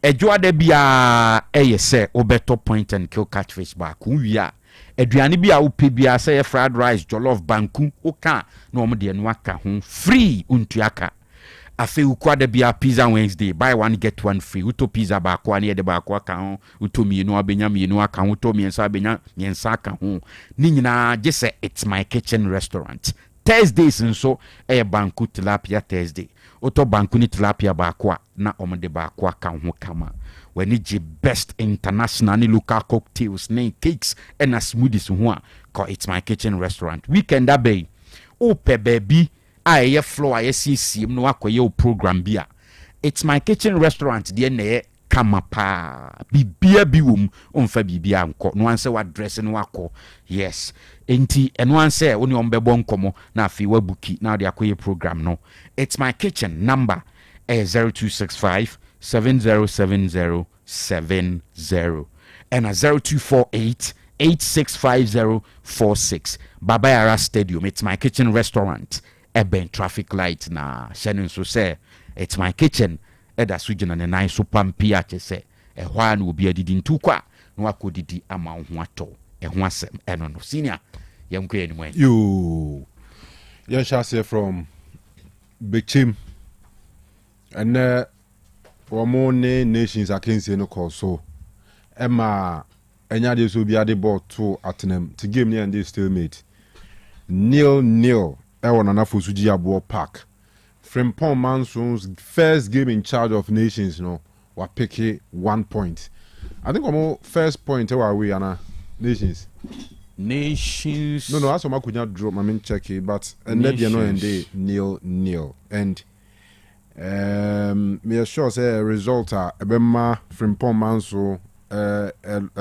ejuade bia eyese obeto point and kill catfish back wia aduane bia upe bia say fried rice jollof banku oka na omde no aka ho free untuaka afi ukwada bia pizza Wednesday buy one get one free uto pizza ba kwa ne de ba kwa ka ho uto mienu abenya mienu aka ho uto miensa abenya miensa aka ho ni nyina je say it's my kitchen restaurant Thursdays nso banku tilapia Thursday uto banku ni tilapia ba kwa na omde ba kwa ka ho kama when je best international ni local cocktails ne cakes and smoothies ho a call it's my kitchen restaurant weekend abey ope baby aye floor aye CCM no akoye o program bia it's my kitchen restaurant de na kama pa bibia bi wom onfa bibia anko no anse wa dress no akọ yes enti eno anse oni ombebo nkomo na afi wa buki na de akoye program no it's my kitchen number 0265 707070 and 0248 865046 Babayara Stadium. It's my kitchen restaurant. Eben traffic light na shenin so say it's my kitchen. Eda sujina ne nai so pampia che say ehwa na obi adidi ntukwa na wakodidi ama ho ato ehwa asem eno no senior yemko anyway yo yan shase from Bechim and Wamone nations against no call so Emma enya de so bia de ball to atenem to game near and they still made 0-0 ewo na fosuji abo park Frimpong Manson's first game in charge of nations no wa pick 1 point I think our first point where we ana nations no that's what I could not draw my main check it but and then no and they 0-0 and me sure say result ebema Frimpong Manso a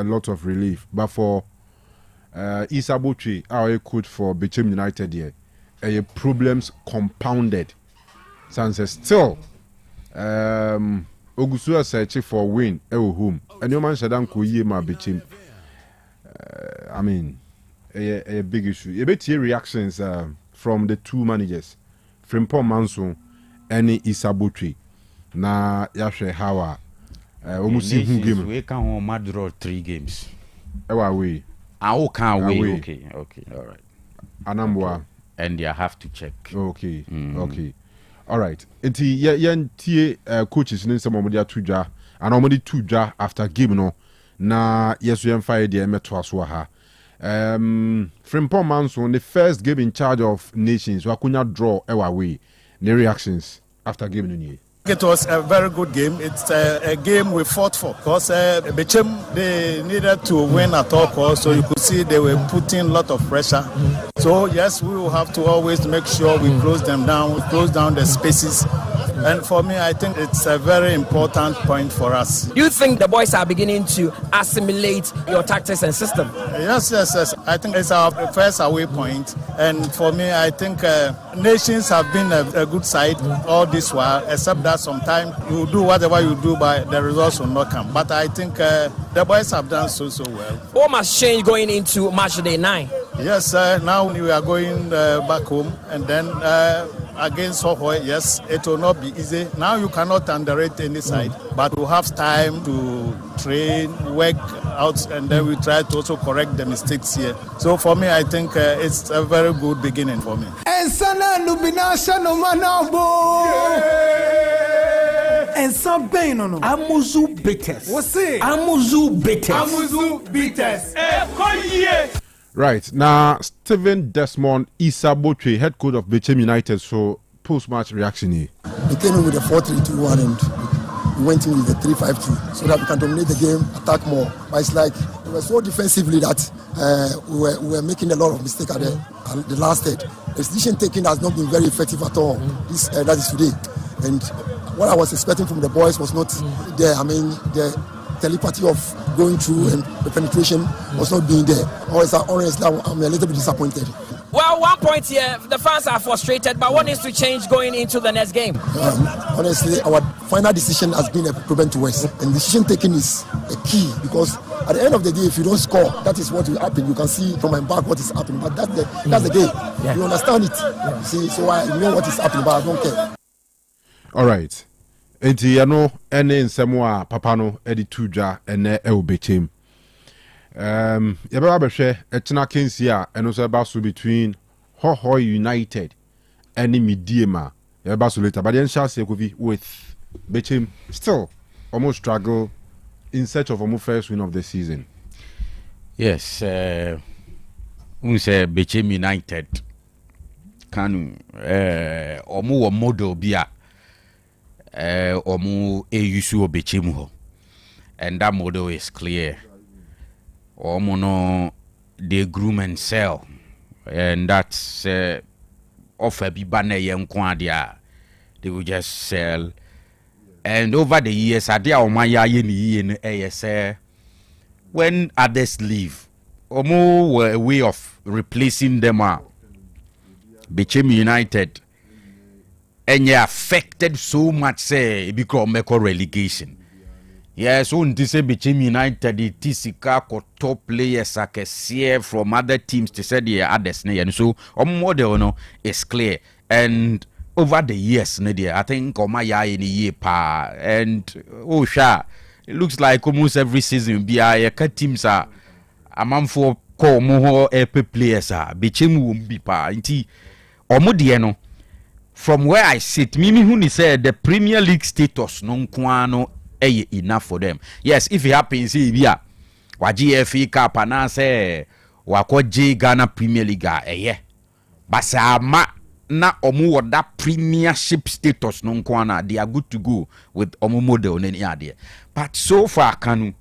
lot of relief but for Isabotri our coach for Bechim United here problems compounded Sanse still Ogusua searching for win home and your man said uncle ye ma Bechim I mean a big issue a bit reactions from the two managers Frimpong Manso any Isabotri na yahwe hawa almost game we can home draw 3 games away can away okay all right Anambwa and you have to check okay all right enti tie coaches ni some omodi atudwa and omodi tudwa after game no na yeso yem fire de meto aso ha Frimpong Manso the first game in charge of nations wakunya draw away the reactions after game no. It was a very good game. It's a game we fought for because Bechem they needed to win at all costs. So you could see they were putting a lot of pressure. So yes, we will have to always make sure we close them down. We close down the spaces And for me, I think it's a very important point for us. Do you think the boys are beginning to assimilate your tactics and system? Yes. I think it's our first away point. And for me, I think nations have been a good side all this while, except that sometimes you do whatever you do, but the results will not come. But I think the boys have done so well. What must change going into match day 9? Yes, now we are going back home, and then against Hohoi, yes, it will not be easy. Now you cannot underrate any side, but we have time to train, work out, and then we try to also correct the mistakes here. So for me, I think it's a very good beginning for me. And some pain no. Amuzu bitters. What's it? Amuzu bitters. Amuzu bitters. Right now, Stephen Desmond Isabotwe, head coach of Bechem United, so post-match reaction here. We came in with a 4-3-2-1 and we went in with a 3-5-2 so that we can dominate the game, attack more. But it's like we were so defensively that we were making a lot of mistakes at the last third. The decision taking has not been very effective at all. That is today. And what I was expecting from the boys was not there. I mean, the telepathy of going through and the penetration was not being there. Honestly, I'm a little bit disappointed. Well, 1 point here, the fans are frustrated, but what needs to change going into the next game? Honestly, our final decision has been a problem to us, and decision taking is a key because at the end of the day, if you don't score, that is what will happen. You can see from my back what is happening, but that's the game. Yeah. You understand it. Yeah. You see, so I know what is happening, but I don't care. All right. Enti yano ene nsemo a papa no edi tudwa ene Bechem. Yaba behwe etina kensi a eno so eba so between Hohoi United and Midiema. Yaba so later, but then chance with Bechem still almost struggle in search of a first win of the season. Yes, we say Bechem United Kanu omo model bia omu eyusu Bechem ho, and that model is clear. Omu no they groom and sell, and that's offer bi bana yen kwa dia they will just sell. And over the years adia omaya ye ni ye no say when others leave omu were a way of replacing them Bechem United and you affected so much say because make a relegation. Yes, so this say Bechem United the Tisika top players can see from other teams to say the others and so model no is clear. And over the years I think omaya in a year pa and sure it looks like almost every season be a teams are a man for call more players Bechem won't be pa inti omodieno. From where I sit, Mimi Huni said the Premier League status non kwano enough for them. Yes, if it happens, yeah, waji FA Cup and say wako J Ghana Premier League but sama na omu that premiership status non kwana they are good to go with omu model neni ade. But so far Kanu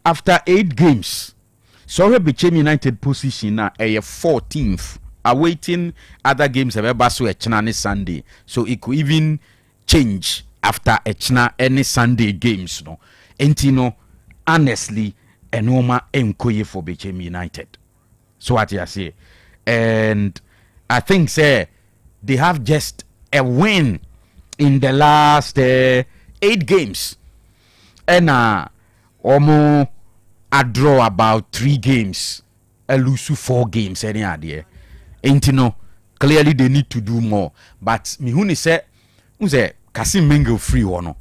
after 8 games, so Bechem United position na 14th. Awaiting other games of Ebaso Echna Sunday, so it could even change after Echna any Sunday games. No, Entino honestly enoma enkoye for Bechem United. So what you say, and I think say they have just a win in the last 8 games, and omo a draw about 3 games, a lose 4 games. Any idea? Intino clearly they need to do more, but mihuni say Kasim Mingle free one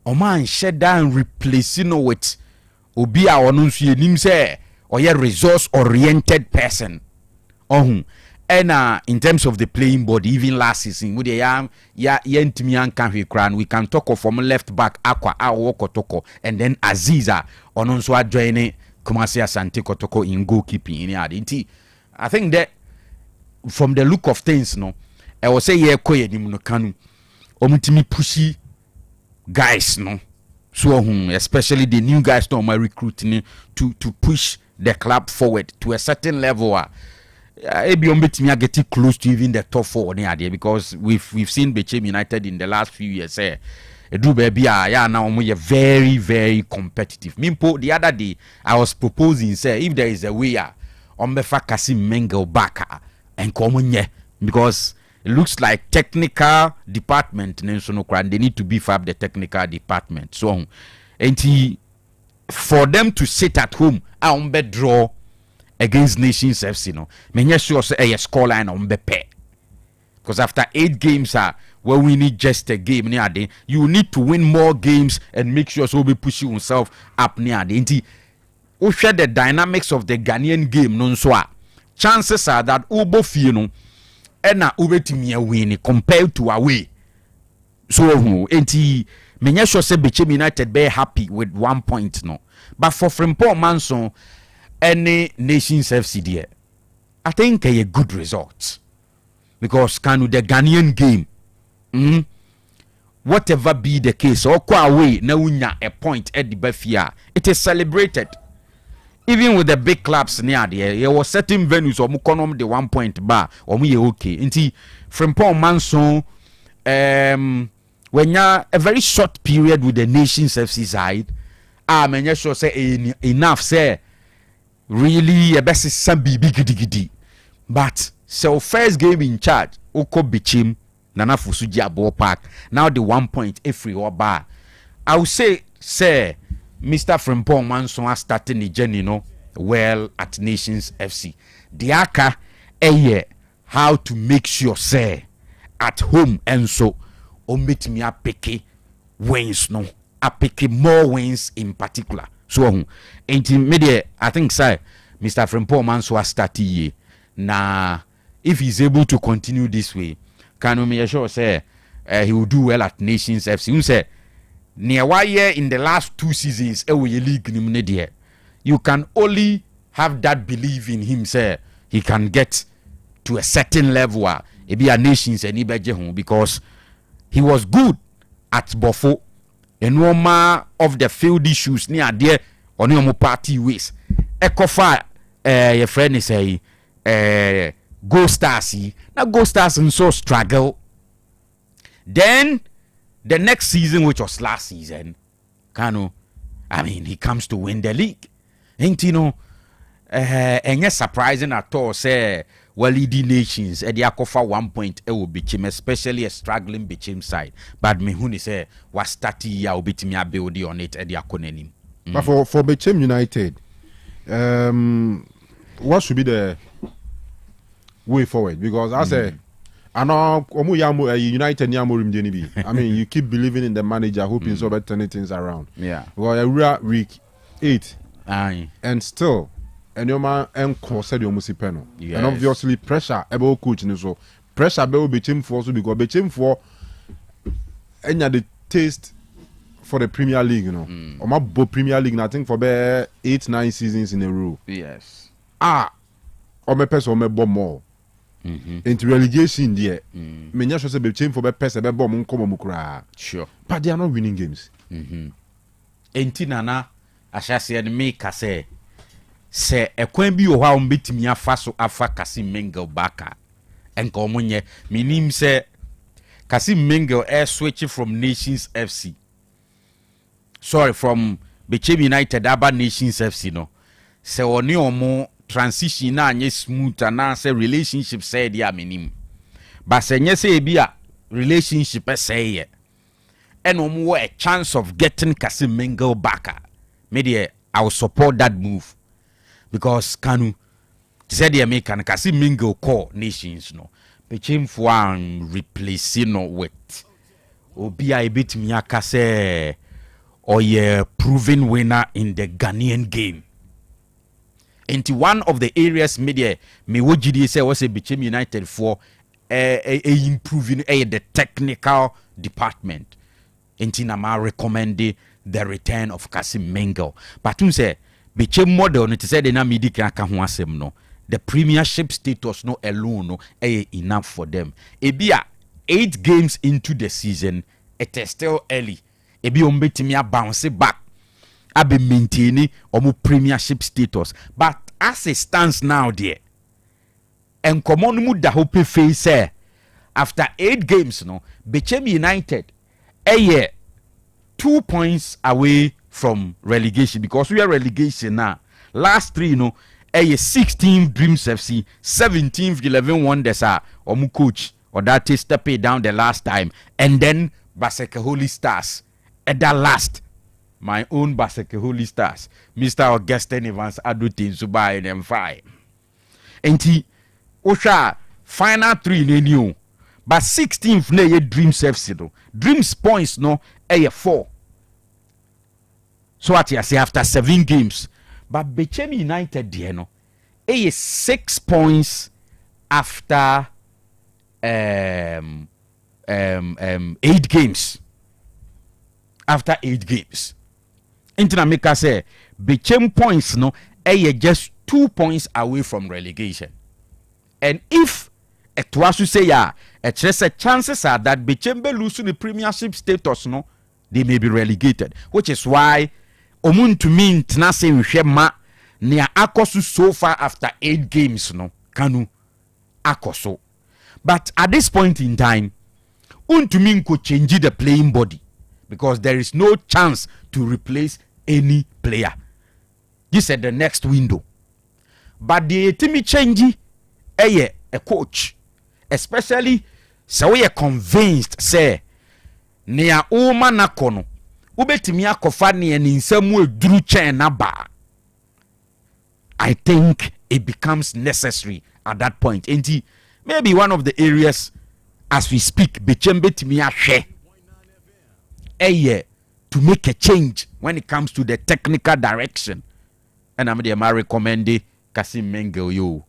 o man shed down replacing with obi a onu nso yenim say oye resource oriented person and in terms of the playing body even last season with the yentimi anka hwe kran we can talk of from left back Aqua Kotoko and then Aziza onu nso adjoin Kumasi Asante Kotoko in goalkeeping in ade. I think that from the look of things, no, I will say yeah, koye ni muno Kanu. Omutimi pushy guys, no. So especially the new guys no my recruiting to push the club forward to a certain level. Ebi ombetimi are getting close to even the top 4 there because we've seen Bechem United in the last few years. Do baby now we are very very competitive. Mimpo the other day I was proposing say if there is a way Ombefa Kasim Mengel back and come because it looks like technical department they need to beef up the technical department. So and for them to sit at home Ombe draw against Nations FC no menye sure say a scoreline Ombe pay because after 8 games where we need just a game near day, you need to win more games and make sure so be pushing yourself up near the we share the dynamics of the Ghanaian game non so chances are that Ubo Fino and na ubetimi win compared to away. So enti menye sure say Bechem United be happy with 1 point no. But for Frimpong Manson any Nations FC there, I think a good result. Because Kanu the Ghanaian game whatever be the case or kwa away na unya a point at the Bafia, it is celebrated. Even with the big clubs near there was certain venues or mukonom the 1 point bar or me okay inti Frimpong Manson when ya a very short period with the Nations FC side menya sure say enough say really a best some big gidi but so first game in charge Oko Bichim Nana Fusuji Abo Park now the 1 point every bar. I would say Mr. Frimpong Manson has started the journey well at Nations FC. The aka how to make sure say at home and so omit me a picky wins no a picky more wins in particular. So intermediate I think say Mr. Frimpong Manson has started na if he's able to continue this way, Kanu me sure say he will do well at Nations FC. You say near 1 year in the last 2 seasons league you can only have that belief in him say he can get to a certain level it be a Nations and because he was good at Bofo and no more of the field issues near there on your party ways. Ekofa your friend is say Go Stars now Go Stars and so struggle. Then the next season, which was last season, Kanu, I mean, he comes to win the league. Ain't and yes, surprising at all, say, well, leading Nations, and the Akofa 1 point, it will be him, especially a struggling Bichim side. But me, who say, was starting ya, will be me a build on it, and the Akonenim. But for Bichim United, what should be the way forward? Because I say, I know United I mean, you keep believing in the manager, hoping so about turning things around. Yeah. Well, week 8, and still, and your man and said you must penal. And obviously, pressure about coaching so pressure will be team for so because be team for any the taste for the Premier League, or my Premier League, I think for 8-9 seasons in a row. Yes. Or my person or my bomb more. Into relegation there, many should be changed for the person be bomb mukra. Sure, but they are not winning games. Enti nana ashasi and make say a kwen bi o ha umbitimi afa so afa Kasim Mengel baka enko munye minim say Kasim Mengel air switch from Nations FC. Sorry, from Bechem United aba Nations FC no. Se oni omo transition na anye smooth and say relationship say dia minim. But say nye say bia relationship say and a chance of getting Kasim Mengel back. Maybe I will support that move because Kanu said the American Kasim Mengel call Nations no. Became for replacing no with Obi a bit miaka say or ye proven winner in the Ghanaian game. Into one of the areas media me wojidi say was a Bechem United for improving the technical department. Intinama recommended the return of Kasim Mengel. But you say Bechem model it said na midi kan ho asem no. The premiership status no alone no enough for them. Ebia 8 games into the season, it is still early. Ebi ombetimi bounce back. Abe maintaining omo premiership status. But as it stands now there, enkomo no mu da ho pefe say after 8 games no Bechem United 2 points away from relegation, because we are relegation now. Last 3 no 16 Dreams FC, 17th 11 Wonders are omu coach or that is step down the last time, and then Baseke Holy Stars at that last. My own Baseke Holy Stars, Mr. Augustine Evans Adutin Subai and M5. And he Osha final 3 ne new. But 16th na ye Dreams FC no. Dreams points no 4. So what you say after 7 games. But Bechem United there no 6 points after 8 games. After 8 games. Intina make us say Bechem points no just 2 points away from relegation. And if it was to say chances are that Bechem lose the premiership status no, they may be relegated, which is why omun to mean tna say we ma near akosu so far after 8 games no Kanu akoso. But at this point in time, untumin could change the playing body, because there is no chance to replace any player. This is the next window. But the team change a coach, especially so we are convinced say near Oma Nakono ubetimi akofa ne nsam eduru chen na ba. I think it becomes necessary at that point. And maybe one of the areas as we speak Bechem betimi ahwe to make a change when it comes to the technical direction. And I'm the recommend Kasim Mengel yo.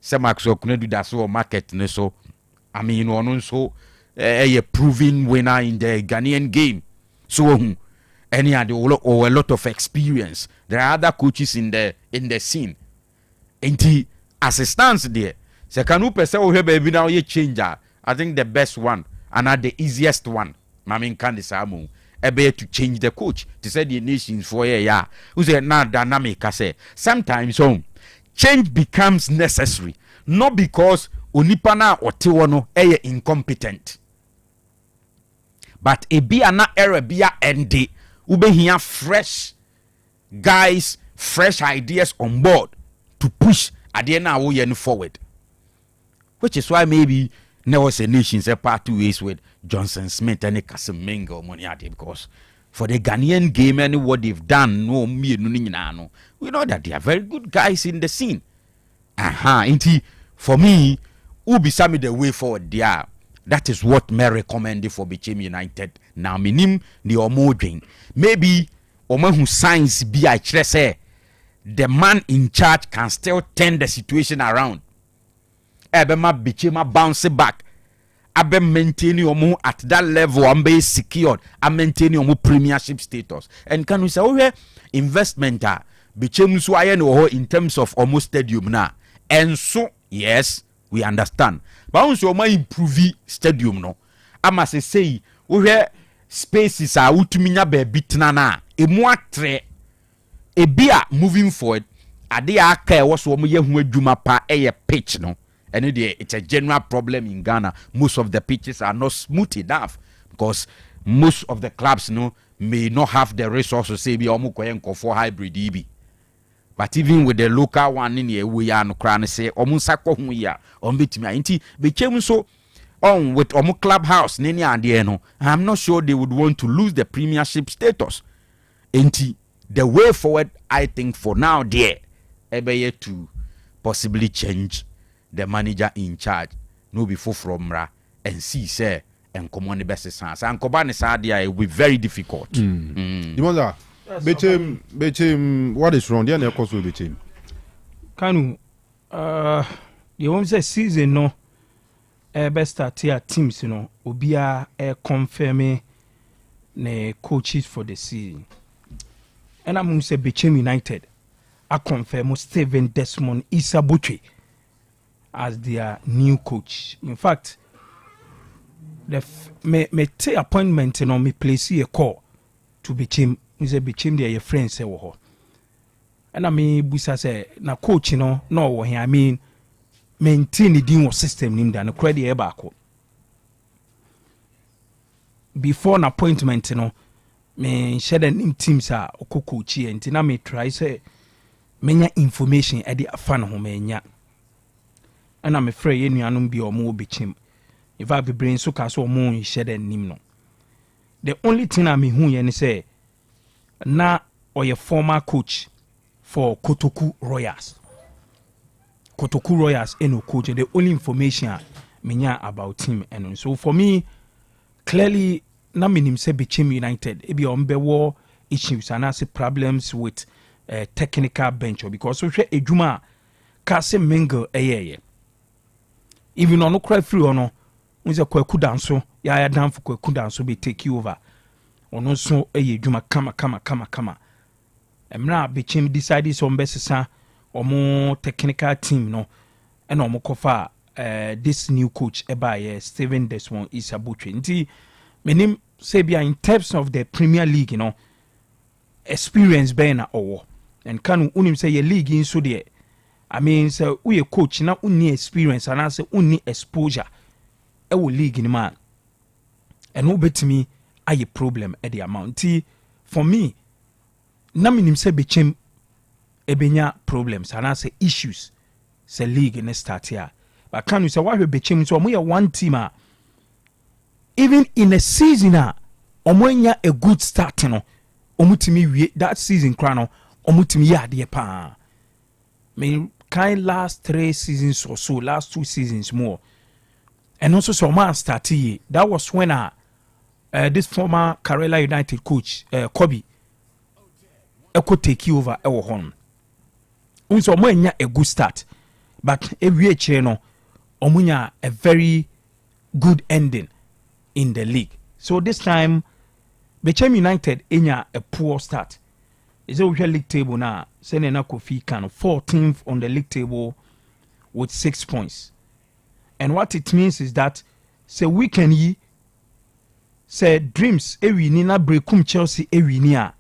Semax okunedu da so market ne so. I mean one so a proven winner in the Ghanaian game. So any other or a lot of experience. There are other coaches in the scene. And as it stands there, se Kanu pese o baby now ye changer. I think the best one and the easiest one. Mamin Kandi Samu. Ebe to change the coach. To say the nations for a who say now dynamic I say. Sometimes change becomes necessary. Not because Onipana or Tiwano incompetent. But a be an error be and day. Ube here fresh guys, fresh ideas on board to push Adena forward. Which is why maybe there was a nation's a part 2 ways with Johnson Smith and Kasamengo money because for the Ghanaian game and what they've done, no me no. We know that they are very good guys in the scene. For me, Ubi Sami the way forward there. That is what may recommend for Bechem United. Now, minim the omodwing. Maybe Oman who signs be I say the man in charge can still turn the situation around. Ebema Bechem bounce back. Abe maintain your at that level and be secured and maintain your premiership status. And can we say, oh, investment Bechem so in terms of almost stadium now. And so, yes, we understand. But also, my improve stadium no. I must say, we spaces are utuminya be bitnana. E moatre e bia moving forward. Ade aka was wo ye hu adwuma pa pitch no. And it's a general problem in Ghana. Most of the pitches are not smooth enough because most of the clubs may not have the resources say be omu for hybrid EB. But even with the local one in here, we are no crown say omusako hu ya ombetimi inti became so on with omu clubhouse nini ande I'm not sure they would want to lose the premiership status. Inti the way forward, I think for now there ebe to possibly change the manager in charge no before from ra and see say and come on the best sense and kobane sadia it will be very difficult. Bechem, what is wrong? There, of course, with Bechem. Kanu, you won't say season no. Best start here teams, Obia confirming the coaches for the season. And I'm going to say Bechem United. I confirm Steven Desmond Isabuchi as their new coach. In fact, me take appointment and me place a call to Bechem. Mse Bechem there your friends say wo. And I mean busa say na coach no wo here I mean maintain the din system nim da no credit e baako before an appointment no me share the name teams a okokochi enti na me try say menya information e de afa no ho menya ana me frɛ ye nuanom bi omo obechim if I be brain so ka so omo share the name no the only thing I me hu ye ni say na or former coach for Kotoku Royals eno coach the only information menya about him and so for me clearly na minim say Bechem United ebi ombewo issues and as problems with technical bench because so hwe edwuma ka se mingle eyeye even ono cry free ono unze kwaku danso ya dan for kwaku danso be take you over ono so eye edwuma kama emra Bechem decide so mbesesa omo technical team no and omo kofa this new coach eba Steven Desmond Isabutwe nti menim say bia in terms of the Premier League you know experience be na owo and Kanu unim say your league in so there I mean say we a coach na unni experience and say unni exposure e wo league ni man and who bet me a problem at the amount for me na menim say Bechem ebenya problems and I say issues say league in start here but Kanu say why Bechem so we one team even in a season omonya a good start no omutimi wie that season krano omutimi ya de pa me kind last 3 seasons or so last 2 seasons more and also so man started that was when this former Karela United coach Kobe could take you over our home unso omonya a good start but every year no omunya a very good ending in the league. So this time, Bechem United enya a poor start. Is a league table now. Senena Kofi Kanu 14th on the league table with 6 points. And what it means is that say weekend ye say dreams ewini na brekum Chelsea ewini.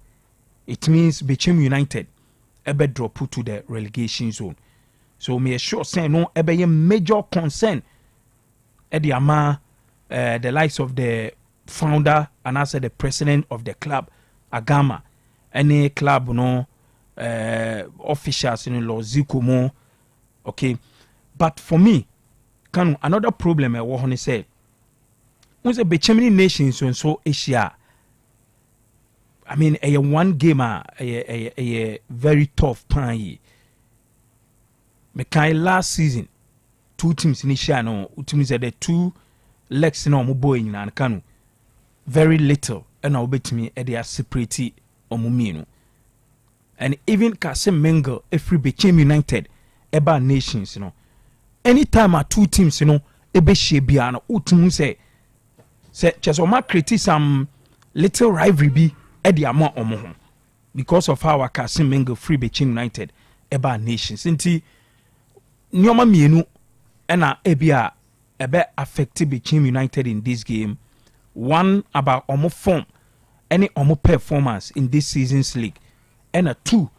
It means Bechem United ebe drop to the relegation zone. So me sure say no ebe ye major concern at the ama the likes of the founder and also the president of the club Agama any club officials in law Zikumo okay but for me Kanu another problem I want to say was a Bechem nations so Asia I mean a one game a very tough pan me last season 2 teams in Asia no teams the 2 legs na omo boy nyina Kanu very little and obetimi e dey separate omo mienu and even Kase Mengo every Bechem United eba nations anytime 2 teams ebe hye bia no utum say cheso ma create some little rivalry bi e dey ama omo ho because of how Kase Mengo free Bechem United eba nations nti nyoma mienu ena ebia ebe affected Bechem United in this game. One about omo form, any omo performance in this season's league, and 2,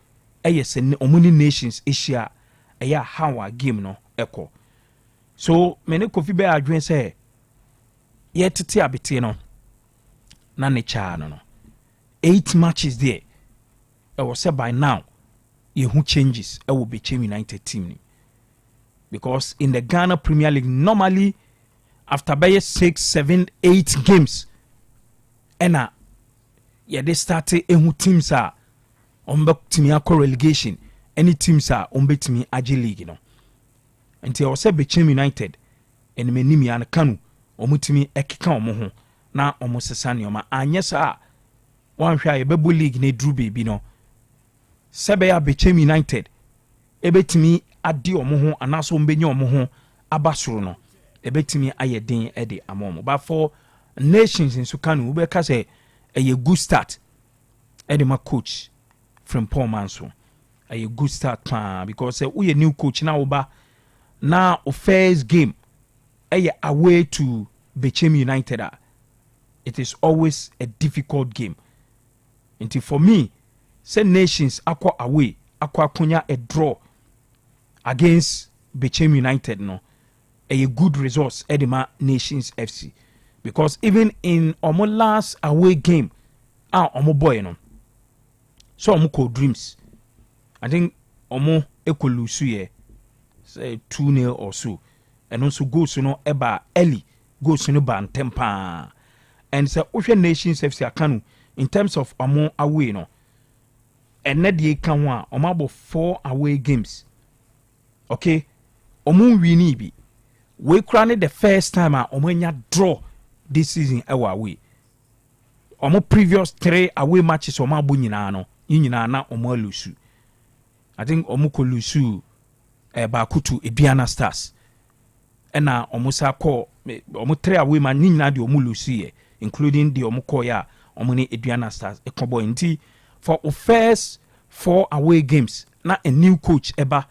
yes, omuni nations Asia, how our game no echo. So many coffee bear adwin say, yet to abiti no, nane cha no. 8 matches there. I was said by now, you who changes, I will be Bechem United team. Because in the Ghana Premier League, normally after 6, 7, 8 games, and they started teams are on relegation. Any teams are on Aji League, Until I was Bechem United and Menimi and Kanu, omutimi ekika omo na omo sesane oma anye sa wan hwa Bebu League ne Drew baby no. Sebe ya Bechem United ebetimi adi omo ho anaso ombenya omo ho abasoro no ebetimi ayeden ede amomo but for nations in Sukanu we ka say a good start ede ma coach from Paul Manso a good start because we a new coach now oba na o first game away to Bechem United it is always a difficult game until for me say nations akwa away akwa kunya a draw against Bechem United no a good resource Edema Nations FC because even in omo last away game omo boy no so omo call dreams I think omo ekolusu ye say 2-0 or so and also goes no eba early goes no ban tempa and so Ocean Nations FC Kanu in terms of omo away no and net ye kan wa omo about 4 away games okay omo wini bi we crowned the first time omo nya draw this season ewa away omo previous 3 away matches omo abo nyina no nyina na omo lusu I think omo ko lusu Bakutu Ediana Stars ena omo sa call omo 3 away man nyina de omo lusu ye including the omo call ya omo ne Ediana Stars e kobo nti for the first 4 away games na a new coach eba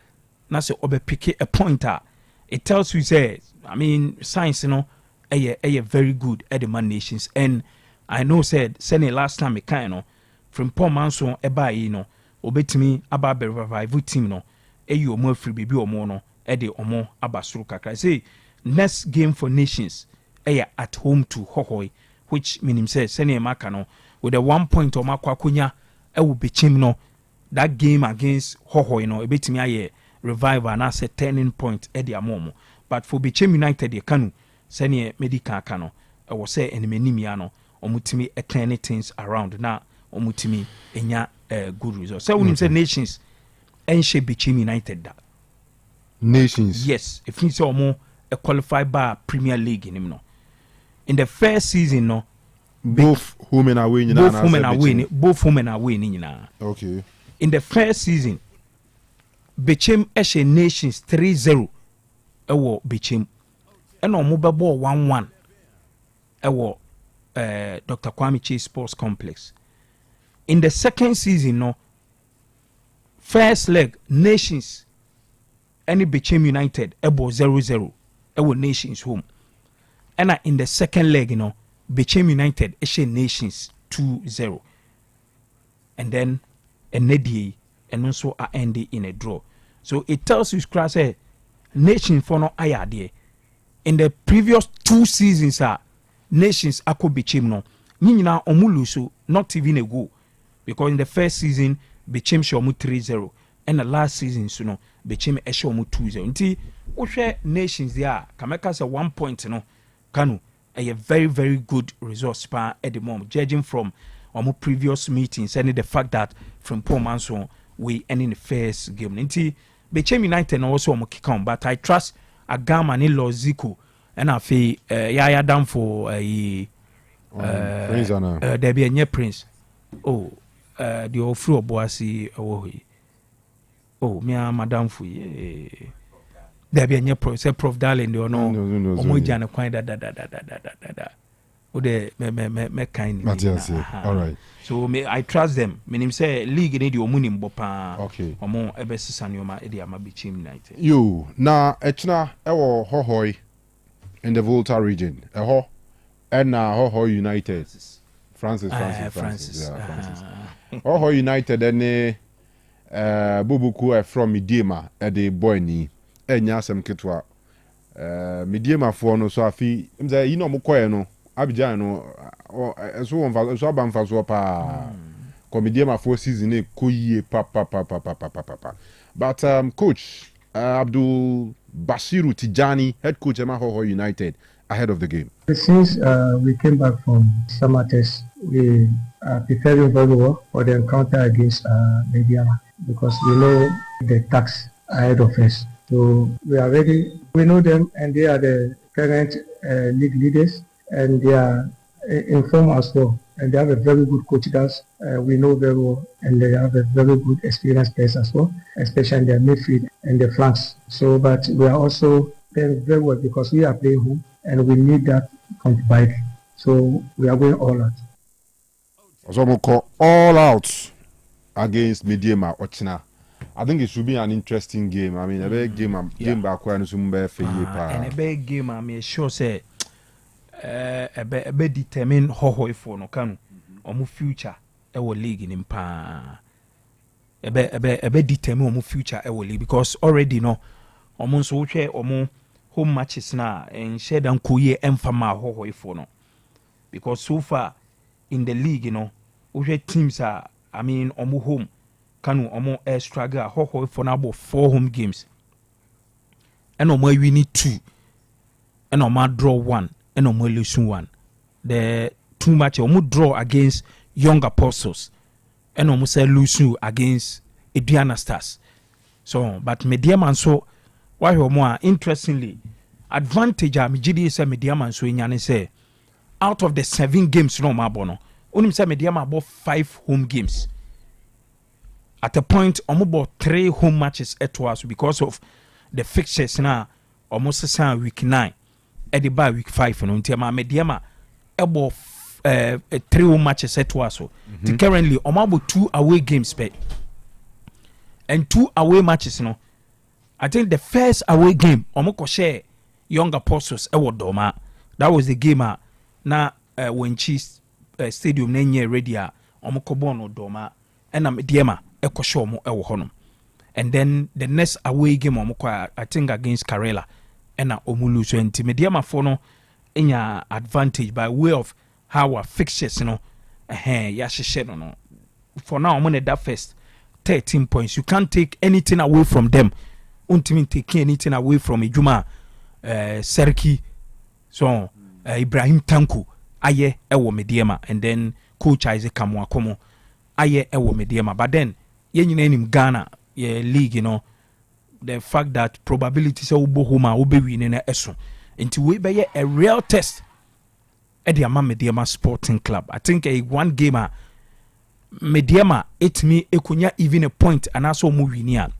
na se obe pick a pointer it tells you say I mean science you know a very good at the Man Nations and I know said send last time it kind of from Paul Manson eba you know obetimi aba be revive team no eyi omo free baby omo no e de omo abasuru kakra say next game for Nations at home to Hohoi which meaning say send maka no with the 1 point omo kwakonya will be chim no that game against Hohoi no ebetimi aye revive and as a turning point at the amomo but for Bechem United the Kanu senior medical kano I was say enemy no omutimi turning things around na omutimi enya good result so when you say Nations enche Bechem United that Nations yes if you say omo a qualified by Premier League in him no in the first season no both home and away both home and away nyina okay in the first season Bechem Eshe Nations 3-0 ewo Bechem eno mo bebo 1-1 ewo Dr. Kwame Chase Sports Complex in the second season no first leg Nations any Bechem United ebo 0-0 ewo Nations home and in the second leg you know Bechem United Eshe Nations 2-0 and then Enedie and also are ending in a draw. So it tells you, say, Nation for no ayade. In the previous 2 seasons, Nations ako Bechem no. Nina omulusu not even a go. Because in the first season, Bechem shomu 3-0. And the last season, so no, Bechem shomu 2-0. Nti, Oshe Nations there, Kameka say 1 point, no, Kanu, a very, very good result span at the moment, judging from our previous meetings and the fact that from Paul Manson we ending the first game. Nti Bechem United also omo kick on, but I trust Agama ni Loziko and I feel Yaya down for Prince there be a new Prince. Oh, the ofru oboasi oh me madam for there be a new Prof Darling the no omo jana kwan da the me kind all right so I trust them meaning say league in the omunim bopa okay omo ebesisa nyoma e dey ama Bechem United yo na echna ewo Hohoi in the Volta region eho and na Hohoi United Francis Hohoi United and bubuku from Midiema e dey boy ni enya asem ketwa Midiema for no so afi mza yi no mokoye no Abidjan no so on so ban fa so pa comedian ma for season e koyie pa but coach Abdul Bashiru Tijani head coach Emma Hoho United ahead of the game. Since we came back from summer test, we are preparing very well for the encounter against Mediama because we know the task ahead of us. So we are ready. We know them and they are the current league leaders. And they are informed as well. And they have a very good coach that we know very well. And they have a very good experienced players as well, especially in their midfield and the flanks. So, but we are also playing very well because we are playing home and we need that from the So we are going all out. So we call all out against Mediema Ochina. I think it should be an interesting game. I mean, a big game back when and a big game, I'm sure say. Ebe determine Hohoi for no Kanu omu future ewo league in pa ebe determine omu future ewo league because already no ɔmo nso wohwɛ ɔmo home matches na nhyɛ da nkoyie ɛmfa ma ahɔhɔefoɔ no because so far in the league you know wohwɛ teams a I mean ɔmo home Kanu ɔmo air struggle ahɔhɔefoɔ no abɔ 4 home games ɛna ɔmo awini 2 ɛna ɔmo draw 1 ɛna ɔmo lose 1 the 2 matches ɔmo draw against Young Apostles ɛna ɔmo say lose against Aduana Stars so but Mediama nso wahwɛ ɔmo a interestingly advantage a megye sɛ Mediama nso nyane sɛ out of the 7 games no ɔmo abɔ no onim sɛ Mediama abɔ 5 home games at a point ɔmo bɔ 3 home matches ɛtoa so because of the fixtures na ɔmo sesa week 9 ɛde ba week 5 no nti ama Mediama ɛbɔ 3 home matches ɛtoa so currently ɔmo abɔ 2 away games pɛ and 2 away matches no I think the first away game ɔmo kɔ share Young Apostles ɛwɔ Doma that was the game na when Chiefs stadium na nyɛ ready a ɔmo kɔ bɔ no Doma ɛna Mediama ɛkɔ share ɔmo ɛwɔ hɔ no and then the next away game ɔmo kɔ I think against Karela ɛna ɔmo lose so nti Mediama for no enya advantage by way of how our fixtures no yɛahyehyɛ no for now ɔmo na that first 13 points you can't take anything away from them untimi taking anything away from Ijuma Serki so Ibrahim Tanku aye ewo Mediama and then coach Isaac Kamwakomo aye ewo Mediama but then yenyina nim Ghana league you know the fact that probability say ubo homa ube win na eso nti we be a real test e the ama Mediama Sporting Club I think a one game Mediama etimi ekunya even a point and also mu win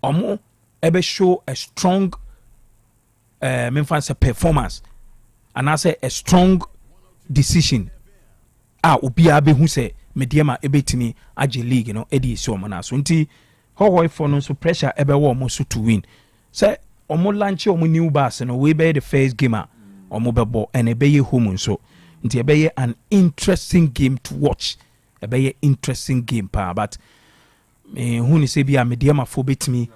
omo ebe show a strong performance and I say a strong decision obi abehu say Mediama ebetimi age league you know edi so omo na so nti how for no so pressure ebe wo omo so to win say omo launch omo new bus no we be the first game omo bebo and ebe ye home so nti ebe ye an interesting game to watch ebe ye interesting game pa but who ni say bia Mediama for betimi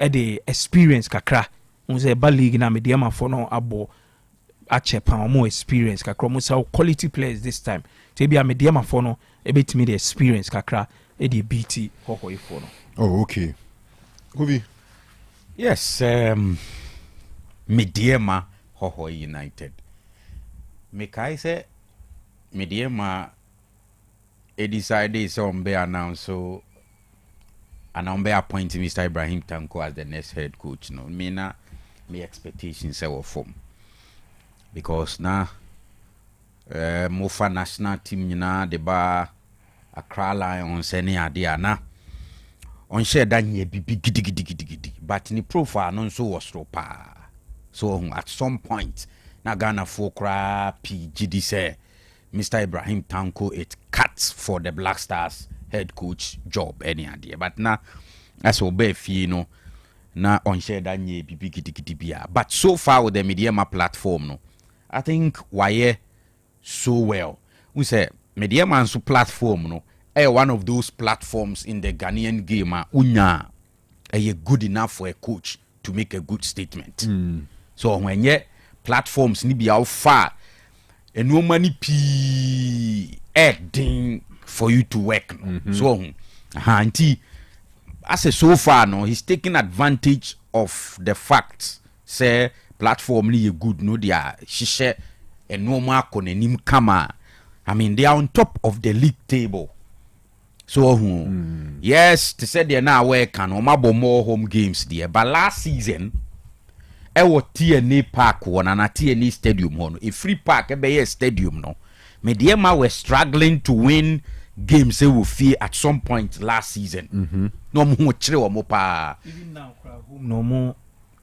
e the experience kakra who say ba league na Mediama for no abo ache pa more experience kakra mo say quality players this time say bia Mediama for no e betimi the experience kakra e the BT hohoi for no. Oh okay. Huvi. Yes, Mediama Hohoi United. Mekai say Mediama e decided some be announced so and I'm appointing Mr. Ibrahim Tanko as the next head coach. No, me expectations were from because now Mofa national team na the bar Accra Lions any idea na on share that ye be gidi but ni profile non so was pa so at some point na Ghana for cra PGD say Mr. Ibrahim Tanko it cuts for the Black Stars head coach job any idea but na as obey you know na on share that nye gidi but so far with the Mediama platform no I think why so well we say Mediama so platform no one of those platforms in the Ghanaian game unya good enough for a coach to make a good statement so when ye platforms ni be how far and no money adding for you to work so auntie as a so far no he's taking advantage of the fact say platform ni good no they are shishe and no more konenim kama I mean they are on top of the league table so yes to say they now work and omabo more home games there but last season ewo TNA Park one and a TNA Stadium one a free park a stadium no Mediama were struggling to win games they will fear at some point last season no more chire o mo pa even now no more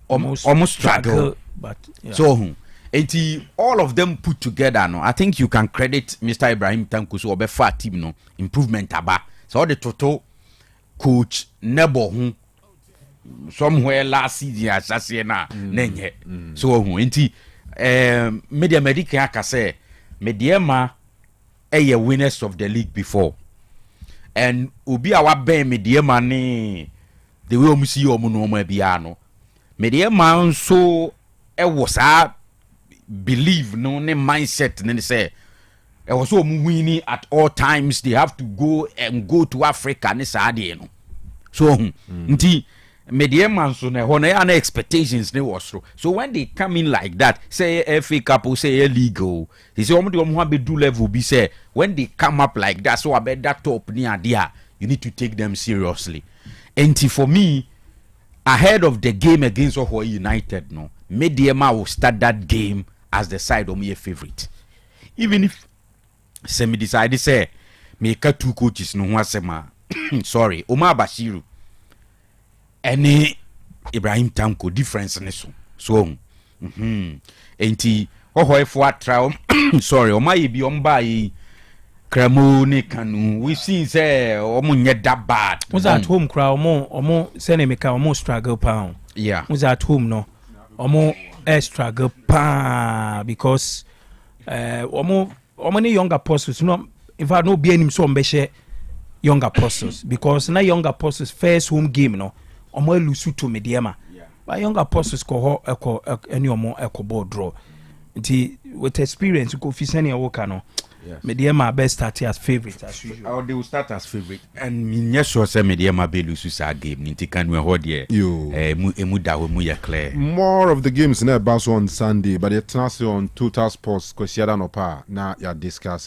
almost struggle but yeah. So and all of them put together no I think you can credit Mr. Ibrahim Tanko so obe fat team no improvement aba so all the total coach nebo somewhere last season asase na nenye so enti media medical aka say Mediama winners of the league before and obi awa ben Mediama ni the way omu see omu no omu bia no me de man so e was a believe no ne mindset ne say e was omu winning at all times, they have to go to Africa ne saa de no so nti media man so na hono ya na expectations ne was so when they come in like that, say FA Cup or say illegal, they say omo be do level be say when they come up like that, so about that top near there, you need to take them seriously. And for me, ahead of the game against Ohio United, no media will start that game as the side of my favorite, even if semi decide say make two coaches no wasema sorry Omar Bashiru any Ibrahim Tanko difference in this so enti Ohio for trial sorry Omar be on by Kramo ne Kanu we see say omo nye that bad was at home crowd omo send me ka omo struggle pound yeah was at home no omo struggle pa because omo ni younger apostles no in fact no be any so mbehye younger apostles because na younger apostles first home game no omo lose to mediama but younger apostles ko ho any omo ball draw nti with experience go fi senior worker no mediama best start as favorite as usual. Or they will start as favorite and me sure say mediama be lose sa game nti can we hold here emu da we mu ye clear more of the games na bounce on Sunday but it transfer on Total Sports kwesiada no pa na ya discuss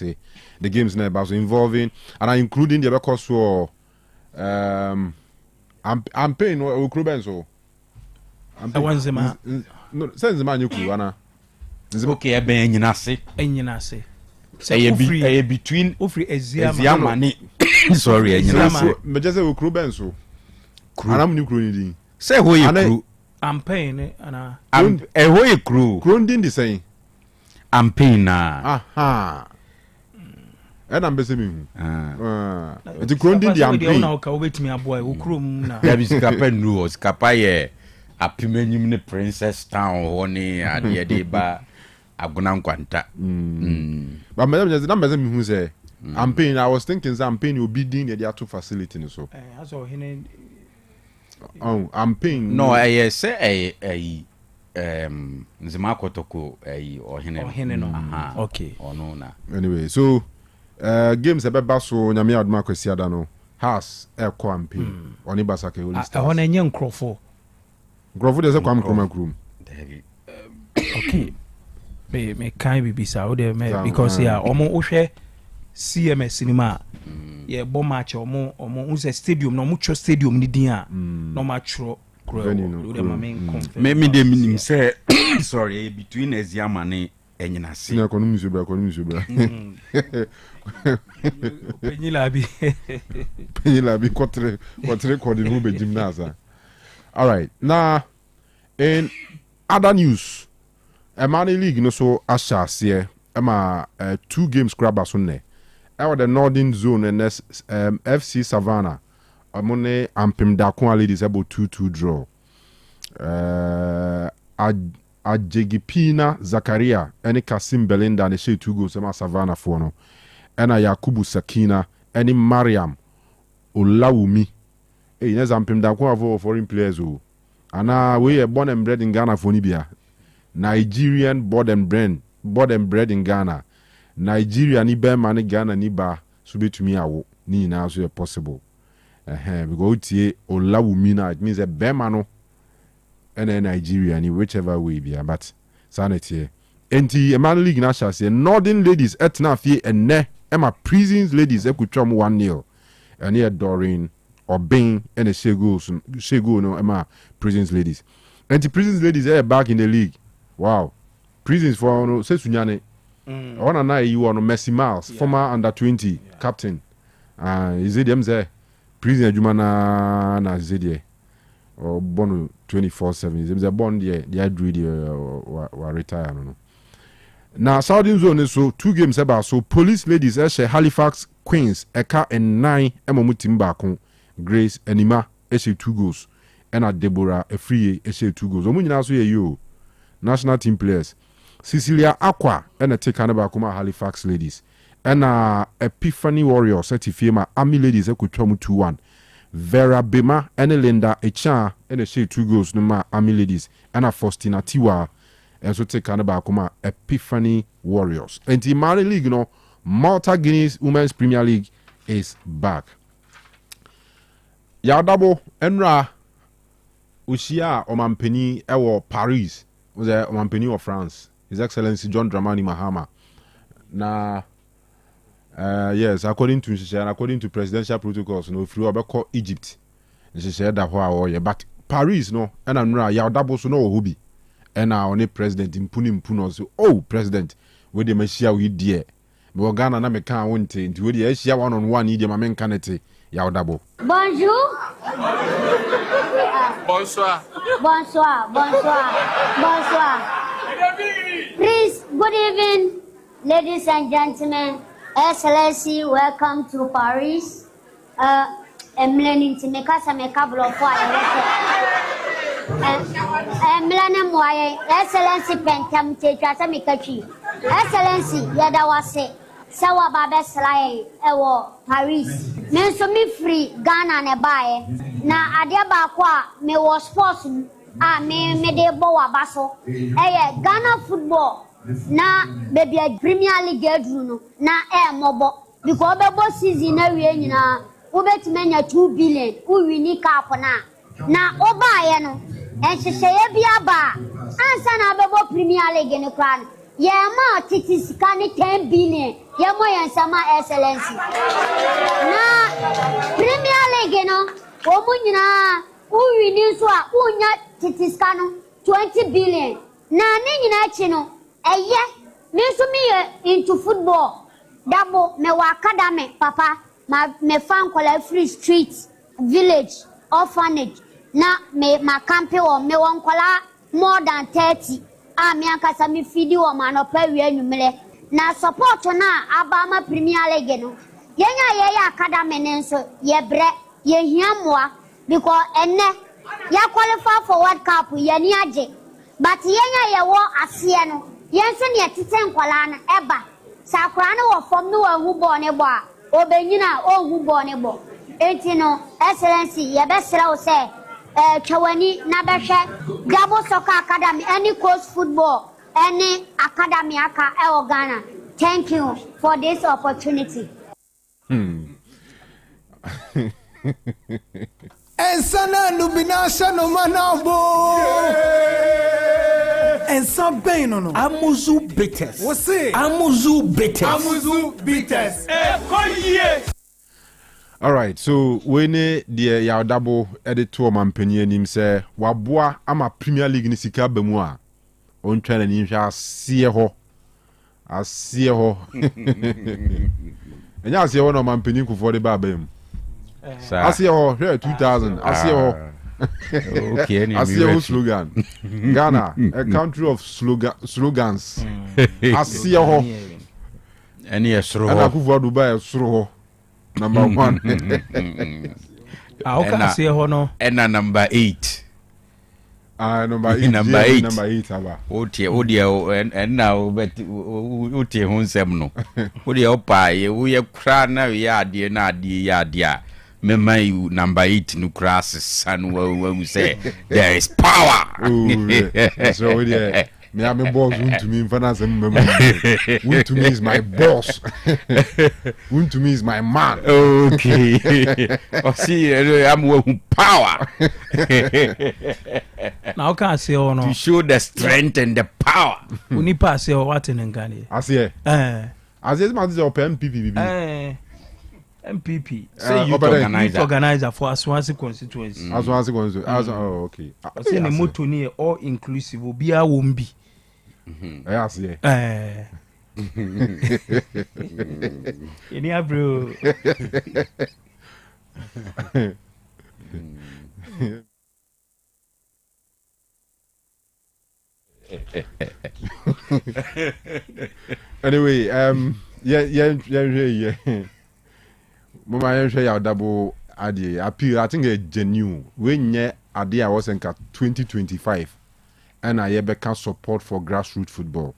the games na bounce involving and including the because for I'm paying Ukrubenso I want them no sense man you ana okay ben nyina se say between ofri eziama sorry enyina me just say Ukrubenso anam ni kru ni din say ho ye kru I'm paying ana ho ye kru ndin the same I'm paying na aha and I'm busy me the crowding the I'm paying na ka obetimi aboy okrum na ya bi skapa nu skapa ye apimenyim ne Princess Town ho ni ade de ba aguna nkwanta but madam just na me hu say I'm paying. I was thinking I'm paying you bidding the other facility so so hine I'm paying no I say nzima kotoko or hine no okay no na anyway so games ebe so nyame aduma kwesiada no has e campaign oni basake holy stars ho na nye nkrofo de se kwam krom okay me kan bibisa o de me because yeah omo ohwe CMS cinema yeah bo match omo unse stadium no omo cho stadium ni din a no ma chro me de minim say sorry between Eziama ne enyina se na kono mizobra penyilabi kotre kodi no be gymnasium all right now in other news Emani League no so ashase ema 2 games grabber so ne e the Northern Zone and FC Savannah amone ampem dakon ladies about 2-2 draw Ajegipina Zakaria ene Kasim Belinda ne she 2 goals ema Savannah for no ena Yakubu Sakina ene Mariam Olawumi ine zampem dakon avo foreign players o ana we born and bred in Ghana for nibia Nigerian born and bred in Ghana Nigeria ni be man Ghana ni ba so betumi awo ni na so possible because tie Olawumi na it means a be man no and Nigeria ni whichever way be but sanity enti Emmanuel League na say Northern ladies etna fie enne ema Prisons ladies ekutwam 1-0 ene Doreen Obin and Shego no ema Prisons ladies enti Prisons ladies are back in the league. Wow. Prisons for no say sunyane one and I you on Messi Miles former under 20 captain is it them say prison adwuma na zedie or born 24/7 is them born there they dread wa retire no now Southern Zone so 2 games about so Police ladies Halifax Queens eka and 9 emomutim baako Grace Enima 2 goals and Deborah Efriye 2 goals omunyina so ye you national team players Cecilia Aqua and take anaba kuma Halifax ladies and Epiphany Warriors certifima Army ladies ekutwamu 2-1 Vera Bema and Linda Echa and a shade 2 goals no ma Army Ladies and a Faustina Tiwa and so take Kanaba Epiphany Warriors. And the Mali League, Malta Guineas Women's Premier League is back. Yadabo Enra Ushia Omampeni Ewo Paris was a Omampeni of France. His Excellency John Dramani Mahama. Na yes, according to presidential protocols, free about Egypt. She said that but Paris and Enra Yadabo so no hobby. And our only president in Puno so president with the Messiah we dear. But Ghana na meka wonte nti we dey Asia one on one idiom amen kanete ya odabo. Bonjour. Bonsoir. Bonsoir. Bonsoir. Bonsoir. Please, good evening, ladies and gentlemen. Excellency, welcome to Paris. I'm learning to make us a couple of Millennium Wire, Excellency Pentam, Mikachi. Excellency, Yadawase, Sawa Babes Lai, Ewo, Paris. Menso me free, Ghana ne bae. Na adiaba kwa, me was sports, me de boa baso. Ghana football, na baby a Premier League no, na mobo. Because bebo season na we na, ubet menya 2 billion, uwini ka na. Na oba no. And she say, Biaba, answer na bebo Premier League in the crown. Yama titis can 10 billion. Yamo and Sama Excellency. Na Premier League, Omunina, Uwiniswa, Unya titiscano 20 billion. Na Nina Chino, me into football. Double me wa academy, Papa, me fan call free streets, village, orphanage. Na me ma campe o me won kwala more than 30 me ankasa me fidi o ma no pa wi anwumle na support na abama Premier League no yenya ye academy ne nso ye bre ye hiamoa because enne ya qualify for World Cup ye ni age but yenya ye wo ase no yenso ne tete nkwala na eba sakura na wo fom no wa hu bo ne bo a obenyina o hu bo ne bo enti no Excellency ye besra o say Chawani Nabasha Gabo Soccer Academy, any coach football, any academy aka Ghana. Thank you for this opportunity. And sana lubinasha no manabo. And some pain no. Amuzu bitters. What's it? Amuzu bitters. Amuzu bitters. All right, so when the Yadabo editor mampeni nim say waboa ama Premier League ni sika bemu a on try na nhwa asie ho enya asie ho no mampeni ku for the babem asie ho 2000 asie ho okay asie ho slogan Ghana a country of slogans asie ho any esro ana ku for Dubai esro ho number 1 okay say ho no and number 8 number 8 number 8 aba otie and now but otie ho nsem no otie opa ye wo kra na ye ade na ade ya ade a mema you number 8 no class san we say there is power so we me am boss want to me finance want to me is my boss want to me is my man okay see I'm with power now can say oh no to show the strength and the power uni pass say what in Ngani as here as this man is up MPP MPP say youth organizer for Aswansi constituency oh okay say the motto ni all inclusive obi a wombi yes any bro anyway yeah mama yen hwe ya double ade appeal I think a genuine when ye ade a was enka 2025 and I can support for grassroots football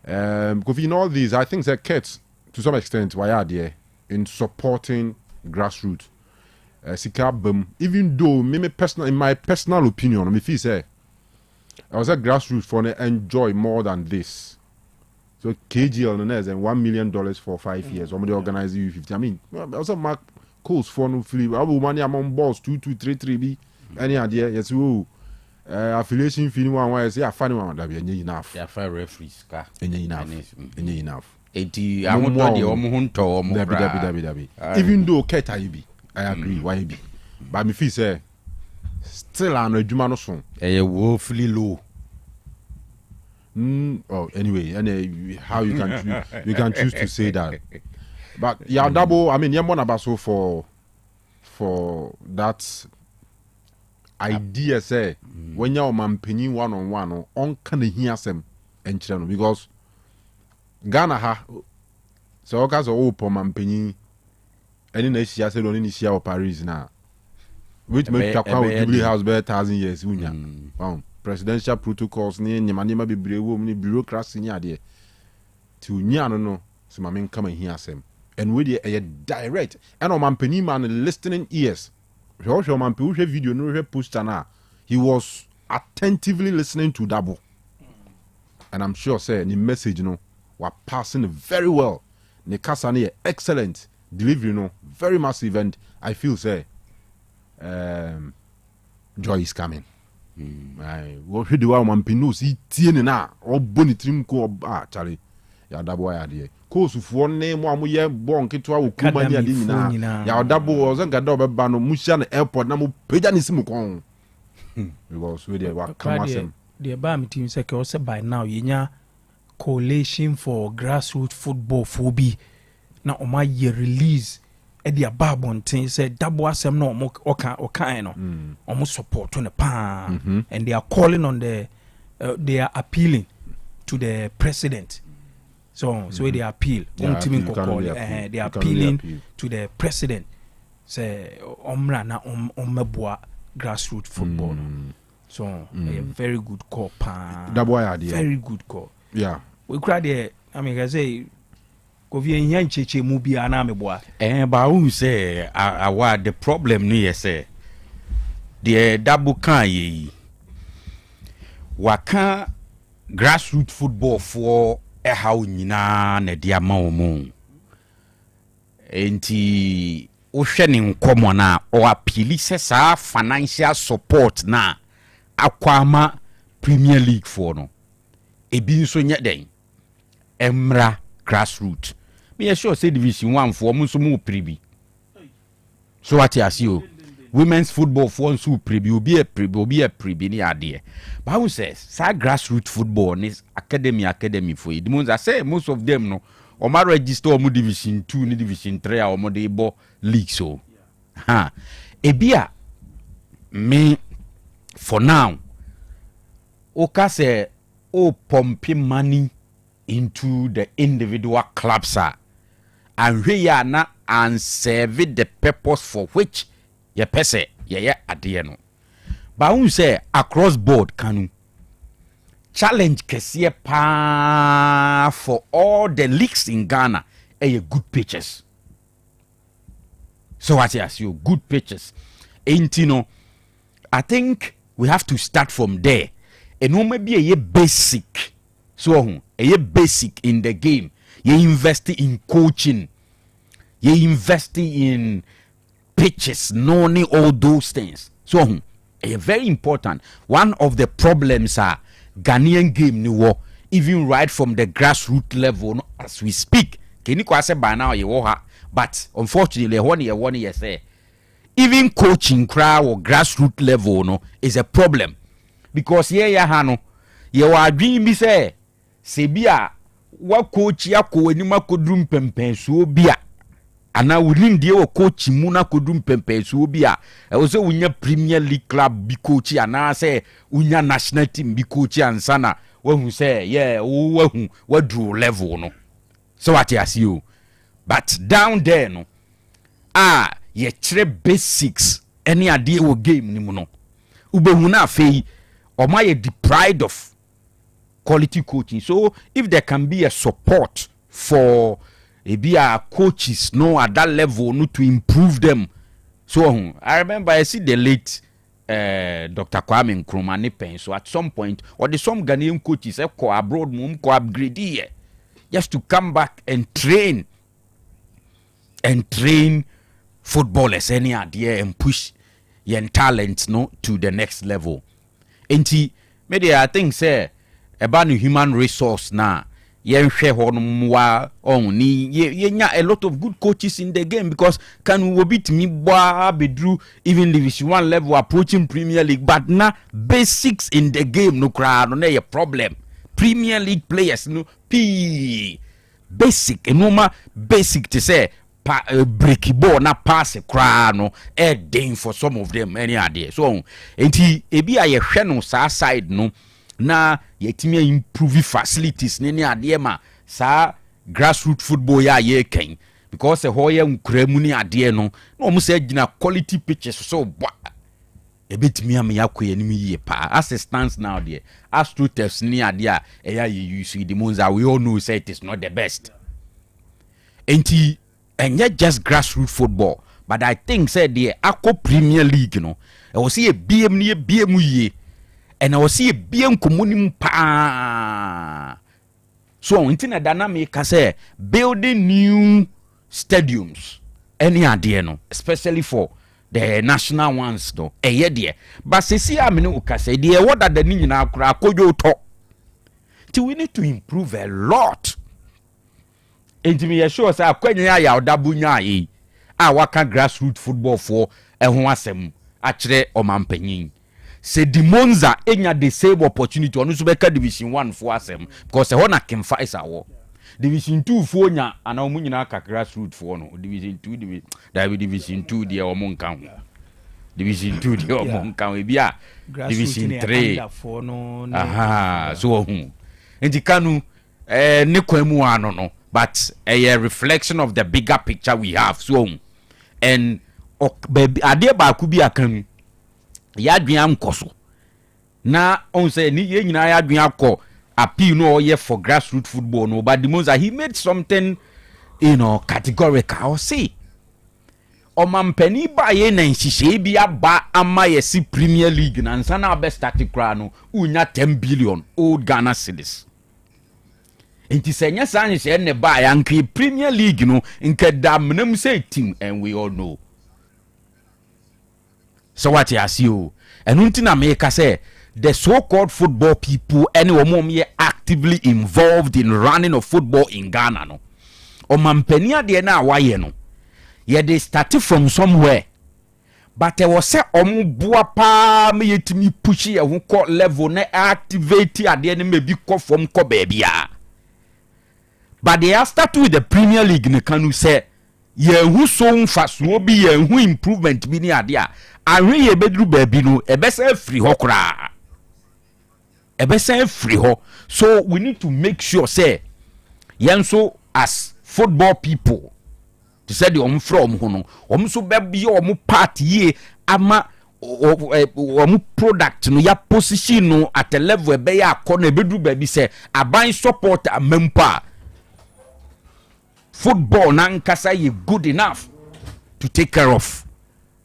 because in all these I think that kids to some extent why are there in supporting grassroots sika bam, even though me personal, in my personal opinion, me feel say I was a grassroots for enjoy more than this. So KGL and $1 million for 5 years. Somebody organize U50. I mean, also Mark Coles for no free. I will money among balls 2-2-3-3 be any idea? Yes, who affiliation fee one way say I find one that be enough. Yeah, fair referees car. Enough. 80. I want to Dabi. Even though Keta be, I agree. Why be? But me feel say still an adwuma no so. Woefully low. Anyway, how you can choose to say that. But yeah, double. I mean, Baso for that idea say when you're man penny 1-on-1 on can hear some and because Ghana ha so okay so open man penny any next year say only this year Paris now, which make Jubilee House be 1,000 years. Presidential protocols ni nyama bebree wo ni bureaucracy ni ade ti onya no so ma men come here asem and we dey direct and man pani man listening ears show man pe wo hwe video no hwe poster na he was attentively listening to Dabo, and I'm sure say the message no were passing very well. Ne kasa na excellent delivery no very massive, and I feel say joy is coming. What should do man pinu si tiene na o boni trim ko chale ya Dabo ya de ko sufuo ne mo amoye bon keto awo kuma ni ade nyina ya Dabo o zanga do beba no muhia na airport na mo peja ni simu kon because we dey wa come asem the ba me team say ke by now yenya coalition for grassroots football fobi na o ma ye release e dia babontin say Dabo asem no oka no omo support to the pan and they are calling on they are appealing to the president, so they appeal they are appealing to the president say omra na ommeboa grassroots football so a very good call pan Dabo idea, very good call. Yeah, we cry there. I mean, I say Kofi Nyancheche mu bia na meboa ba who say the problem no yes say the Dabo kan yi waka grassroots football for how nyina na dia ma omo enti o hwe ne nkomo na o appeal se sa financial support na akwama Premier League for no ebi nso nya den emra grassroots me sure say division 1 for mo so mo prebi so what you see women's football for so prebi obi a prebi ni ade but who says sa grassroots football is academy for it means I say most of them no o ma register o division 2 ni division 3 o mo dey bo league so ebia me for now oka say o pumping money into the individual clubs and we are na and serve the purpose for which ye pese ye ade no but who say across board Kanu challenge kesiye pa for all the leagues in Ghana good pitches, so what you see good pitches no I think we have to start from there and no maybe a basic so a basic in the game. You invest in coaching, you invest in pitches, knowing all those things. So a very important one of the problems are Ghanaian game ni even right from the grassroots level as we speak. Can you say by now you but unfortunately one year say even coaching crowd or grassroots level no is a problem because hano you are dreaming say sebia wa coach ya ko anima kodrum pempen so bia ana wunim die wo coach mu na kodrum pempen so bia e wo se wunya Premier League club bi coach ana say wunya national team bi coach ansana wa hu say wa hu wa draw level no so what you see but down there no ye chere basics any ade wo game ni mu no ubehu na afei o ma ye deprived of quality coaching. So if there can be a support for maybe our coaches no at that level no to improve them So I remember I see the late Dr. Kwame Nkrumah ne pen. So at some point, or the some Ghanaian coaches go abroad, go upgrade here, just to come back and train footballers any idea and push your talents to the next level. Enti maybe I think say about the human resource now. A lot of good coaches in the game because Kanu beat me bedru even Division 1 level approaching Premier League, but now basics in the game no crowd no a problem. Premier League players no basic basic to say breaky ball na pass a crowd no ding for some of them any idea. So enti ebi a ye no side no na yetimi improve facilities ne ade ma sa grassroots football ya ye ken because hoye nkremu ni ade no na omo say gina quality pitches so ebetimi am yakoye ni yie pa as it stands now there AstroTurfs ni ade a eya ye use the Monza we all know say it is not the best enti enye just grassroots football but I think say the Akko Premier League no e wo say BM ni BM yie and I was see a bien communim pa. So intina dynamic say building new stadiums. Any idea no, especially for the national ones though. Dear. But see I mean say dear what that the ni na kura kojo to. So we need to improve a lot. And me sure say akwanya ya odabunya yi. Waka grassroots football for ho asem akire omampanyin. Se di Monza enya the same opportunity onu so beka Division 1 for asem because e hona can fight awo Division 2 for nya ana omu nyina ka grassroots for no Division 2 Division 2 de omu nkan Division 2 de omu nkan e bia Division 3 for no so hu enti Kanu ne kwemu ano no but a reflection of the bigger picture we have so and ade ba ku bi akan ya dwan koso na on say ni ye nyina ya dwan akọ appeal no ye for grassroots football no but the Monza he made something categorical or see omampani ba ye na nhihye bi aba ama ye si Premier League na nsa na be start kra no unya 10 billion old Ghana cedis enti senya sanhye ne ba ya nka Premier League no nka damnam say team and we all know. So what you see and untina make say the so-called football people anyone ye actively involved in running of football in Ghana no omampania de na waye no ye they started from somewhere but there was say bua pa me yetimi push ye ho level na activate ade ne maybe ko from ko baby but they have started with the Premier League ne Kanu say ye hu so mfa so bi ye hu improvement bi ni ade a ahwe ye bedru baabi no ebesa free ho kra ebesa free ho so we need to make sure say yenso as football people to say the from ho no so be omo part ye ama omo product no ya position no at a level be ya akọ na bedru baabi say aban support amempa football na nkasa ye good enough to take care of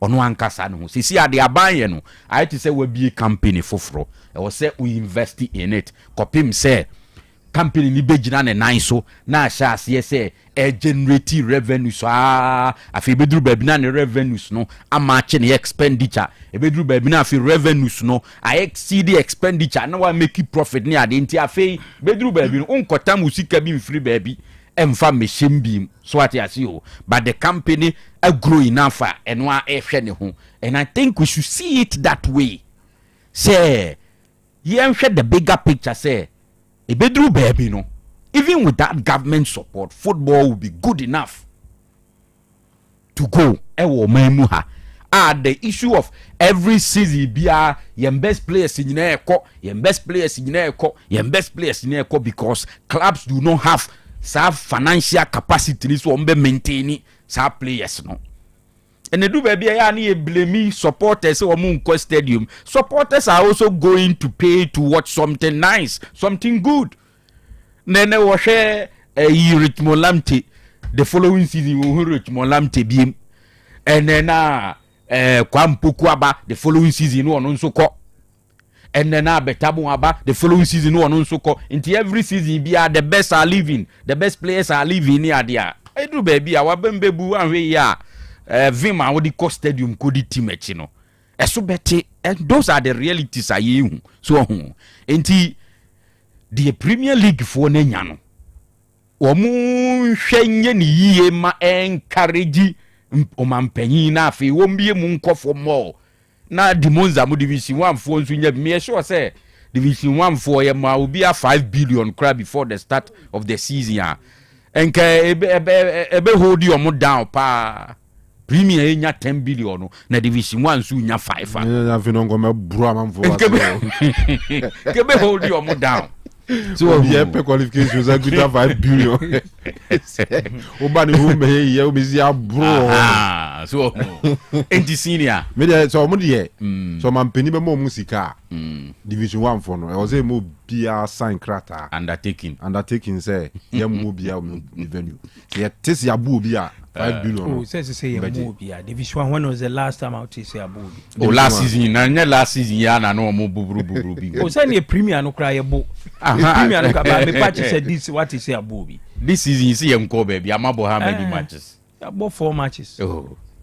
ono ankasa no sisi ade abanye no I to say we be company foforo e wo say we invest in it kopim say company ni begina ne nan so na sha ase say e generate revenue so afi bedru baby na ne revenues no amache ne expenditure e bedru baby na afi revenues no I exceed the expenditure na wa make profit ne ade nti afi bedru baby no unkota musika bi free baby emfa meshimbi so what you see but the company a grow enough and wa ehwe ne ho and I think we should see it that way say yen hwe the bigger picture say e bedru baby no even with that government support football will be good enough to go ewo mamu ha the issue of every season bia your best players in your best players in because clubs do not have financial capacity so be maintain sa players no and they do baby ya na blame supporters o mu nko stadium supporters are also going to pay to watch something nice something good nene wo hwe Richmond Lamte the following season wo Richmond Lamte biem and then Kwampuku aba the following season no ono nso kɔ enne na Betabo aba the following season no ono nso kɔ nti every season bia the best are leaving the best players are leaving ni adia edu baby a wabembebu anhwe ya vim a wodi kɔ stadium kodi team echi no eso beti and those are the realities ayehu so ho nti the Premier League for na nya no omu hwenye ni yie ma encourage omampanyin na afi wombie mu nkofo mo na dimonza mu division 1 fo nso nya me sure say division 1 fo ye ma obi a 5 billion crab before the start of the season enka ebe hold you mo down pa Premier nya 10 billion na division 1 so nya 5 na fi no ngoma bro amamfo kebe hold you mo down so yeah pe qualifications are good 5 billion obani hu me ye o mezi abro so enti senior me dey so mo dey so mampeni be mo musika division 1 for no e was mo bia sign krata undertaking say ye mo bia venue ye tis ya bu bia 5 billion. Oh, say ye mo bia division 1 when was the last time out say abu bi last season na last season ya na no mo buburu bi o say na premier no kra ye bo premier no ka ba me patch say this what is say abu bi this season see ye nko baby amabo how many matches about 4 matches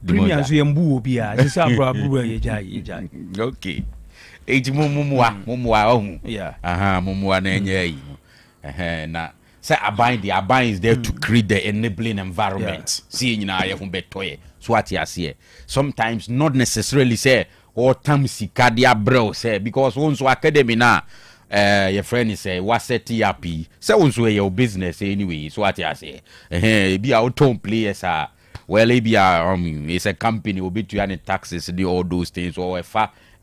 premier so ye mbu obi a say abu ye jai okay eti mumwa ohu yeah mumwa na enye yi na say aban is there to create the enabling environment see nyina ye ho betoye so what you say sometimes not necessarily say or time sikadia bro say because once academy na your friend is say what set up say once your business anyway so what you say be our town players are well maybe it's a company will be to any taxes the all those things or if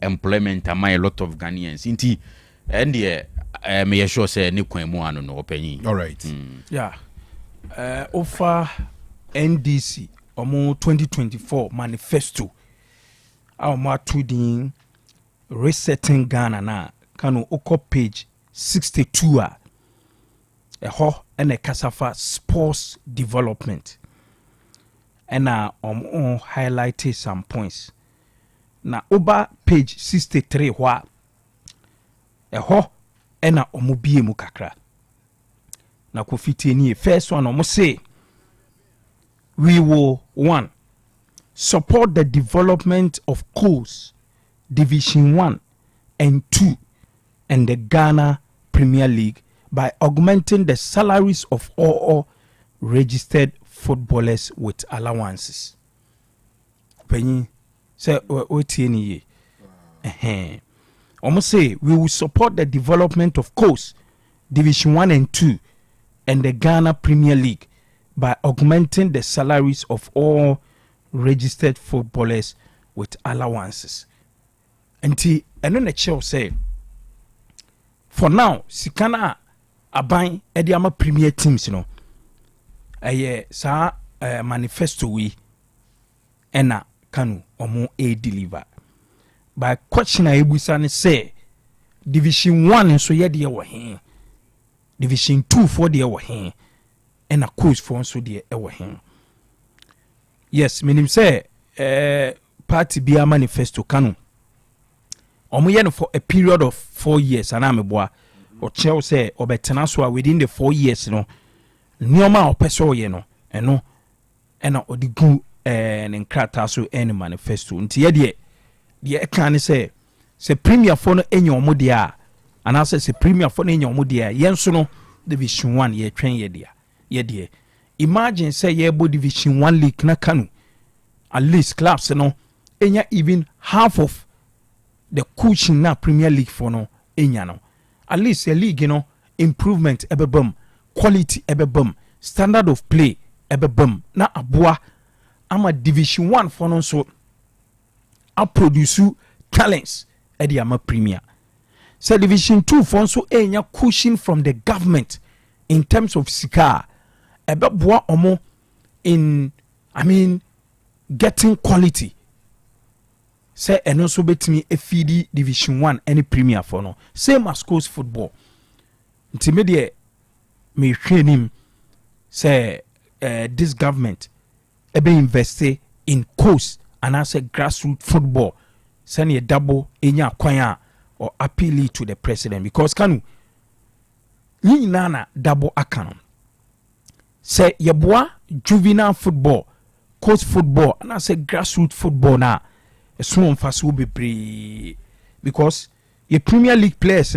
employment am a lot of Ghanaians inti and me sure say ni kwan mu anu no opanyin all right yeah offer NDC omo 2024 manifesto our tweeting resetting Ghana na Kanu oko page 62 ho and a kasafa sports development and highlighted some points na over page 63 hwa ho ena omubie mu kakra na kofiti ni first one omo say we will 1 support the development of schools division 1 and 2 and the Ghana Premier League by augmenting the salaries of all registered footballers with allowances penny say otieni almost say we will support the development of course division 1 and 2 and the Ghana Premier League by augmenting the salaries of all registered footballers with allowances and na chill say for now sikana aban ediama premier teams no sa manifesto we ena Kanu omo deliver by question a ebusa ne say division 1 so ye de wo he division 2 for de wo he ena coach for so de wo he yes meaning say party bia manifesto Kanu omo ye no for a period of 4 years ana meboa o chel say obetena so within the 4 years no nioma opeso ye no eno ena odigu nkrata so any manifesto nti ye de kan say premier for no enya omo de a ana say premier for no enya omo de a yenso no division 1 ye twen ye de imagine say ye bo division 1 league na Kanu at least clubs no enya even half of the coaching na Premier League for no enya no at least a league improvement ebebam quality ebebam standard of play ebebam na aboa ama division 1 for no so a produce talents edi ama Premier so division 2 for so enya cushion from the government in terms of sika ebeboa omo in getting quality say eno so betimi efidi division 1 any Premier for no same as schools football ntimedie me hwenim say this government ebe invest in coast and I say grassroots football send a double enya kwanya or appeal to the president because Kanu ni nana double akano say yeboa juvenile football coast football and I say grassroots football na a small fast will be because your Premier League players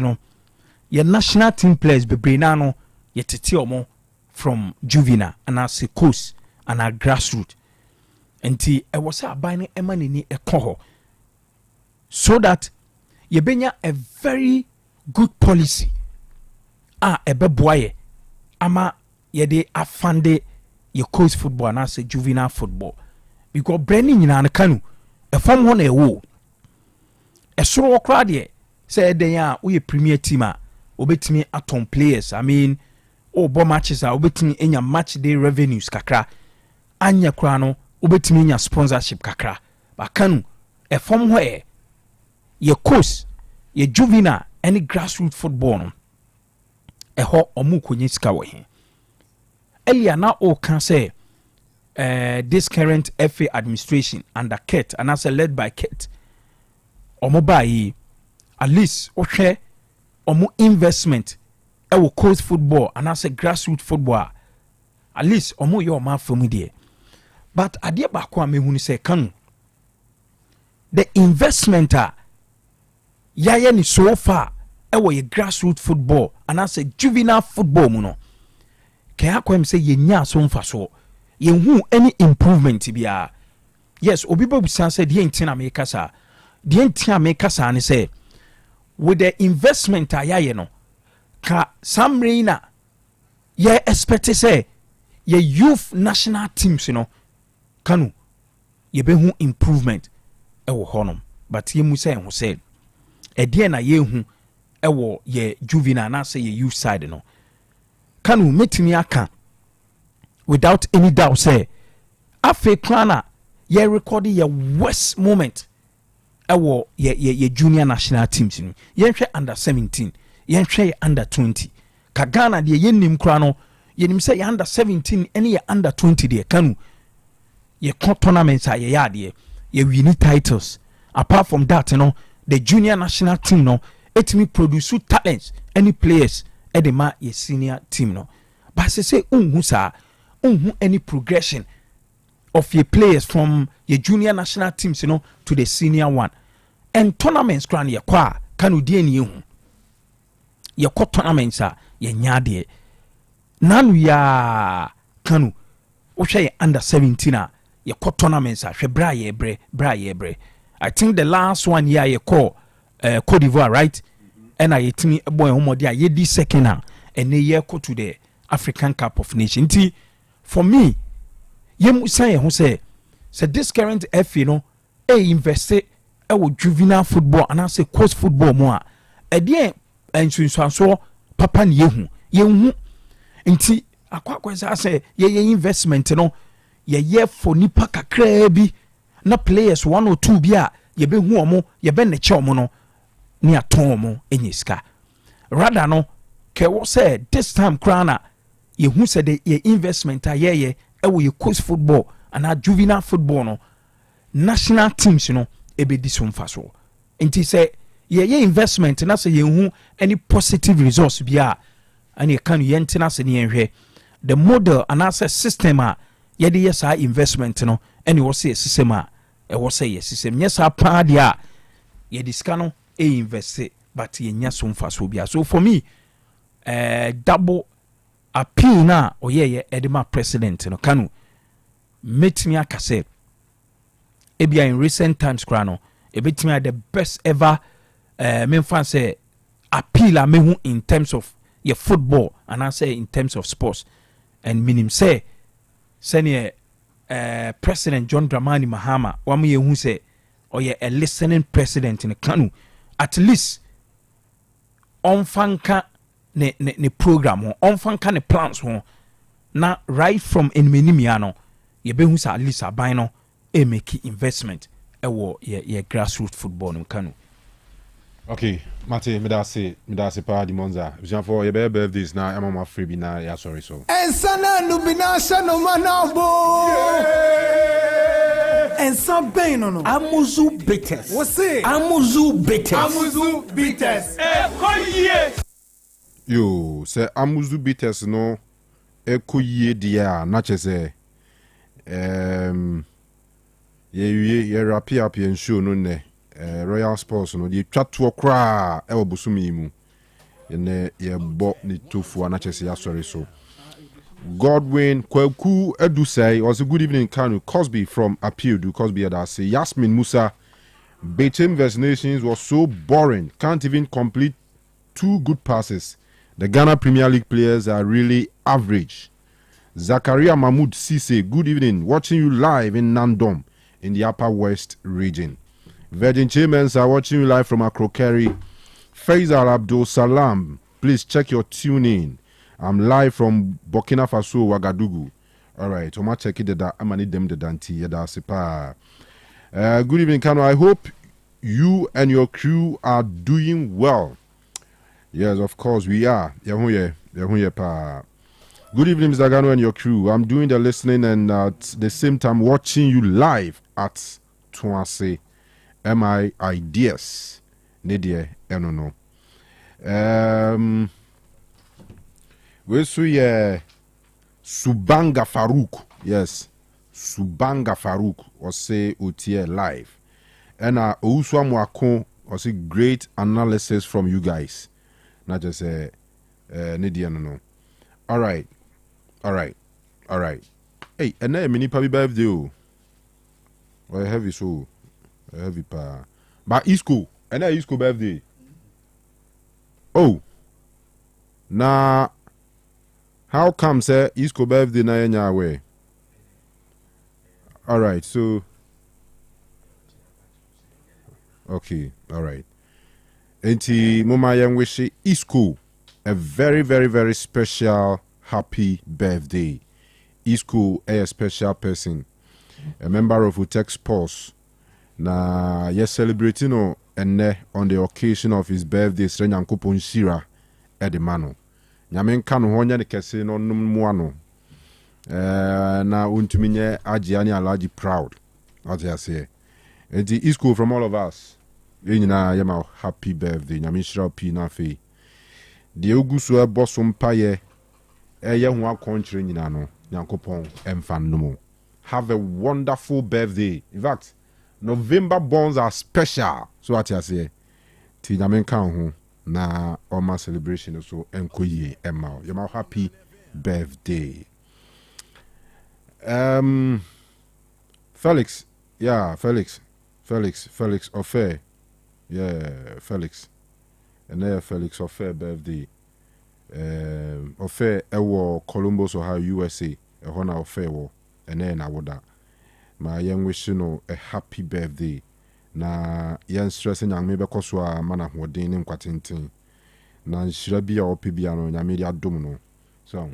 your national team players be no your tete omo from juvenile and I say coast and a grassroots enti e was a buying emanini e koho so that you benya a very good policy ebe boye ama ye de afande your coast football and I say juvenile football because branding in an Kanu a form one a wo a soro crowd ye say then we premier team obetimi atom players I mean bo matches obetimi enya match day revenues kakra anya kra no obetimi enya sponsorship kakra ba Kanu a form where your coast your juvenile any grassroots football no ho omu konyi sika wo he earlier now all can say this current FA administration under Kate and as led by Kate omobai at least okay omu investment e wo coast football and as a grassroots football at least omu your man for me there but adie ba kwa me hunu say Kanu the investment yaye ni so far e wo ye grassroots football and as a juvenile football mu no kaya kwa me say ye nya so mfa so ye hu any improvement bia yes obi ba busan say de ntina me kasa de ntina me kasa ne say with the investment yaye no ka samreina ye expect say ye youth national teams Kanu ye be hu improvement e wo honom but ye mu say ho say e de na ye hu e wo ye juvenile na say ye youth side no Kanu metimi aka without any doubt say afe klana ye record ye worst moment e wo ye junior national teams ni ye hwe under 17 ye hwe under 20 ka Ghana de ye nim kra no ye nim say ye under 17 any ye under 20 de Kanu ye tournaments ye yade ye win titles apart from that the junior national team etimi produce talents any players edema ye senior team but say unhu sa unhu any progression of your players from your junior national teams to the senior one and tournaments kran ye kwa Kanu die ni hu ye ko tournaments ye nyade nanu ya Kanu o hwe under 17 ye ko tournaments hwe bra ye bre I think the last one year ye call Cote d'Ivoire right and I timi boy homodi ye di second and ye go to the African Cup of Nations for me ye mu say ho say this current FA invest e wo juvenile football and I say coast football mo e de ensunsuanso papa ne ye hu nti akwa say ye investment ye for nipa kakra bi na players 1 or 2 bia ye be hu omo ye be ne che omo no ni aton omo enyiska rather no ke wo say this time krana ye hu say the investment ye e wo ye coast football and a juvenile football no national teams e be disumfa so enti say ye investment na say ye hu any positive results bia and ye kan ye ntina se ne hwe the model and as a system ye de yes investment any wo say system e wo say yes system yes pa dia ye diska no invest but ye nya so mfa so bia so for me double appeal na ye edema president Kanu metimi akase ebia in recent times krano ebetimi the best ever me fan say appeal a mehu in terms of your football and I say in terms of sports and minim say senior President John Dramani Mahama wamu ye hu say oye a listening president in Kanu at least onfanka ne program onfanka ne plans na right from enmenimiano ye be hu say at least aban no e make investment e wo ye grassroots football no Kanu. Okay, Mate, me da se pa di Monza. Vision for your birthdays na mama free bi na ya sorry so. Ensana lubina shano manabo. And some pain no. Amuzu bitters. What's it? Amuzu bitters. Amuzu bitters. Yo, say Amuzu bitters no. Eko ye dia na chese. Ye rapi up yen show no ne. Royal Sports no. Ye chatwo kra ewo busumi mu. Ye bo ni tofu na chese ya sorry so. Godwin Kweku Edu say was a good evening Kanu Cosby from Appeal do Cosby had say Yasmin Musa Betim vs Nations was so boring, can't even complete 2 good passes. The Ghana Premier League players are really average. Zakaria Mahmoud Sise, good evening, watching you live in Nandom in the Upper West region. Virgin Chamens are watching you live from Akrokeri. Faisal Abdul Salam, please check your tune in. I'm live from Burkina Faso, Ouagadougou. All right, I'm going to check it. I'm going to them the Danti. Good evening, Kanu. I hope you and your crew are doing well. Yes, of course, we are. Good evening, Mr. Kanu and your crew. I'm doing the listening and at the same time watching you live at Tuase. MI Ideas. Nedie, no. We see Subanga Farouk. Yes. Subanga Farouk was say OTA live. And Ouswa Mwako was a great analysis from you guys. Not just Nidia no. All right. Hey, and then mini papi birthday. Well, heavy so. Heavy pa. But Isco. And then Isco birthday. Oh. Nah. How come, sir? Isco birthday na yenya way? All right, so okay, all right. Enti mama yang wish Isco a very, very, very special happy birthday. Isco a special person, a member of Otec Sports. Na yes celebrating on the occasion of his birthday. Srenyankopon Shira Edemano. Nyame nka no honya de kese no num ano na untumi nye agiani alaji proud as I say. Enti Isco from all of us nyina yema happy birthday. Nyame shira pi na fe de oguso eboso mpaye eye ho akonkyere nyina no Nyankopon emfa no. Have a wonderful birthday. In fact, November borns are special. So what I say, ti nyame nka ho na oma celebration so enkoye emma your happy birthday. Felix Ofe, yeah, Felix and there Felix Ofe birthday. Ofe ewo Columbus Ohio USA e hona Ofe wo ene na woda my young wish you a happy birthday. Na yan stressing yang me bekoso a mana hoden ne nkwatintin na nhyira bia opebia no nyame dia dom no so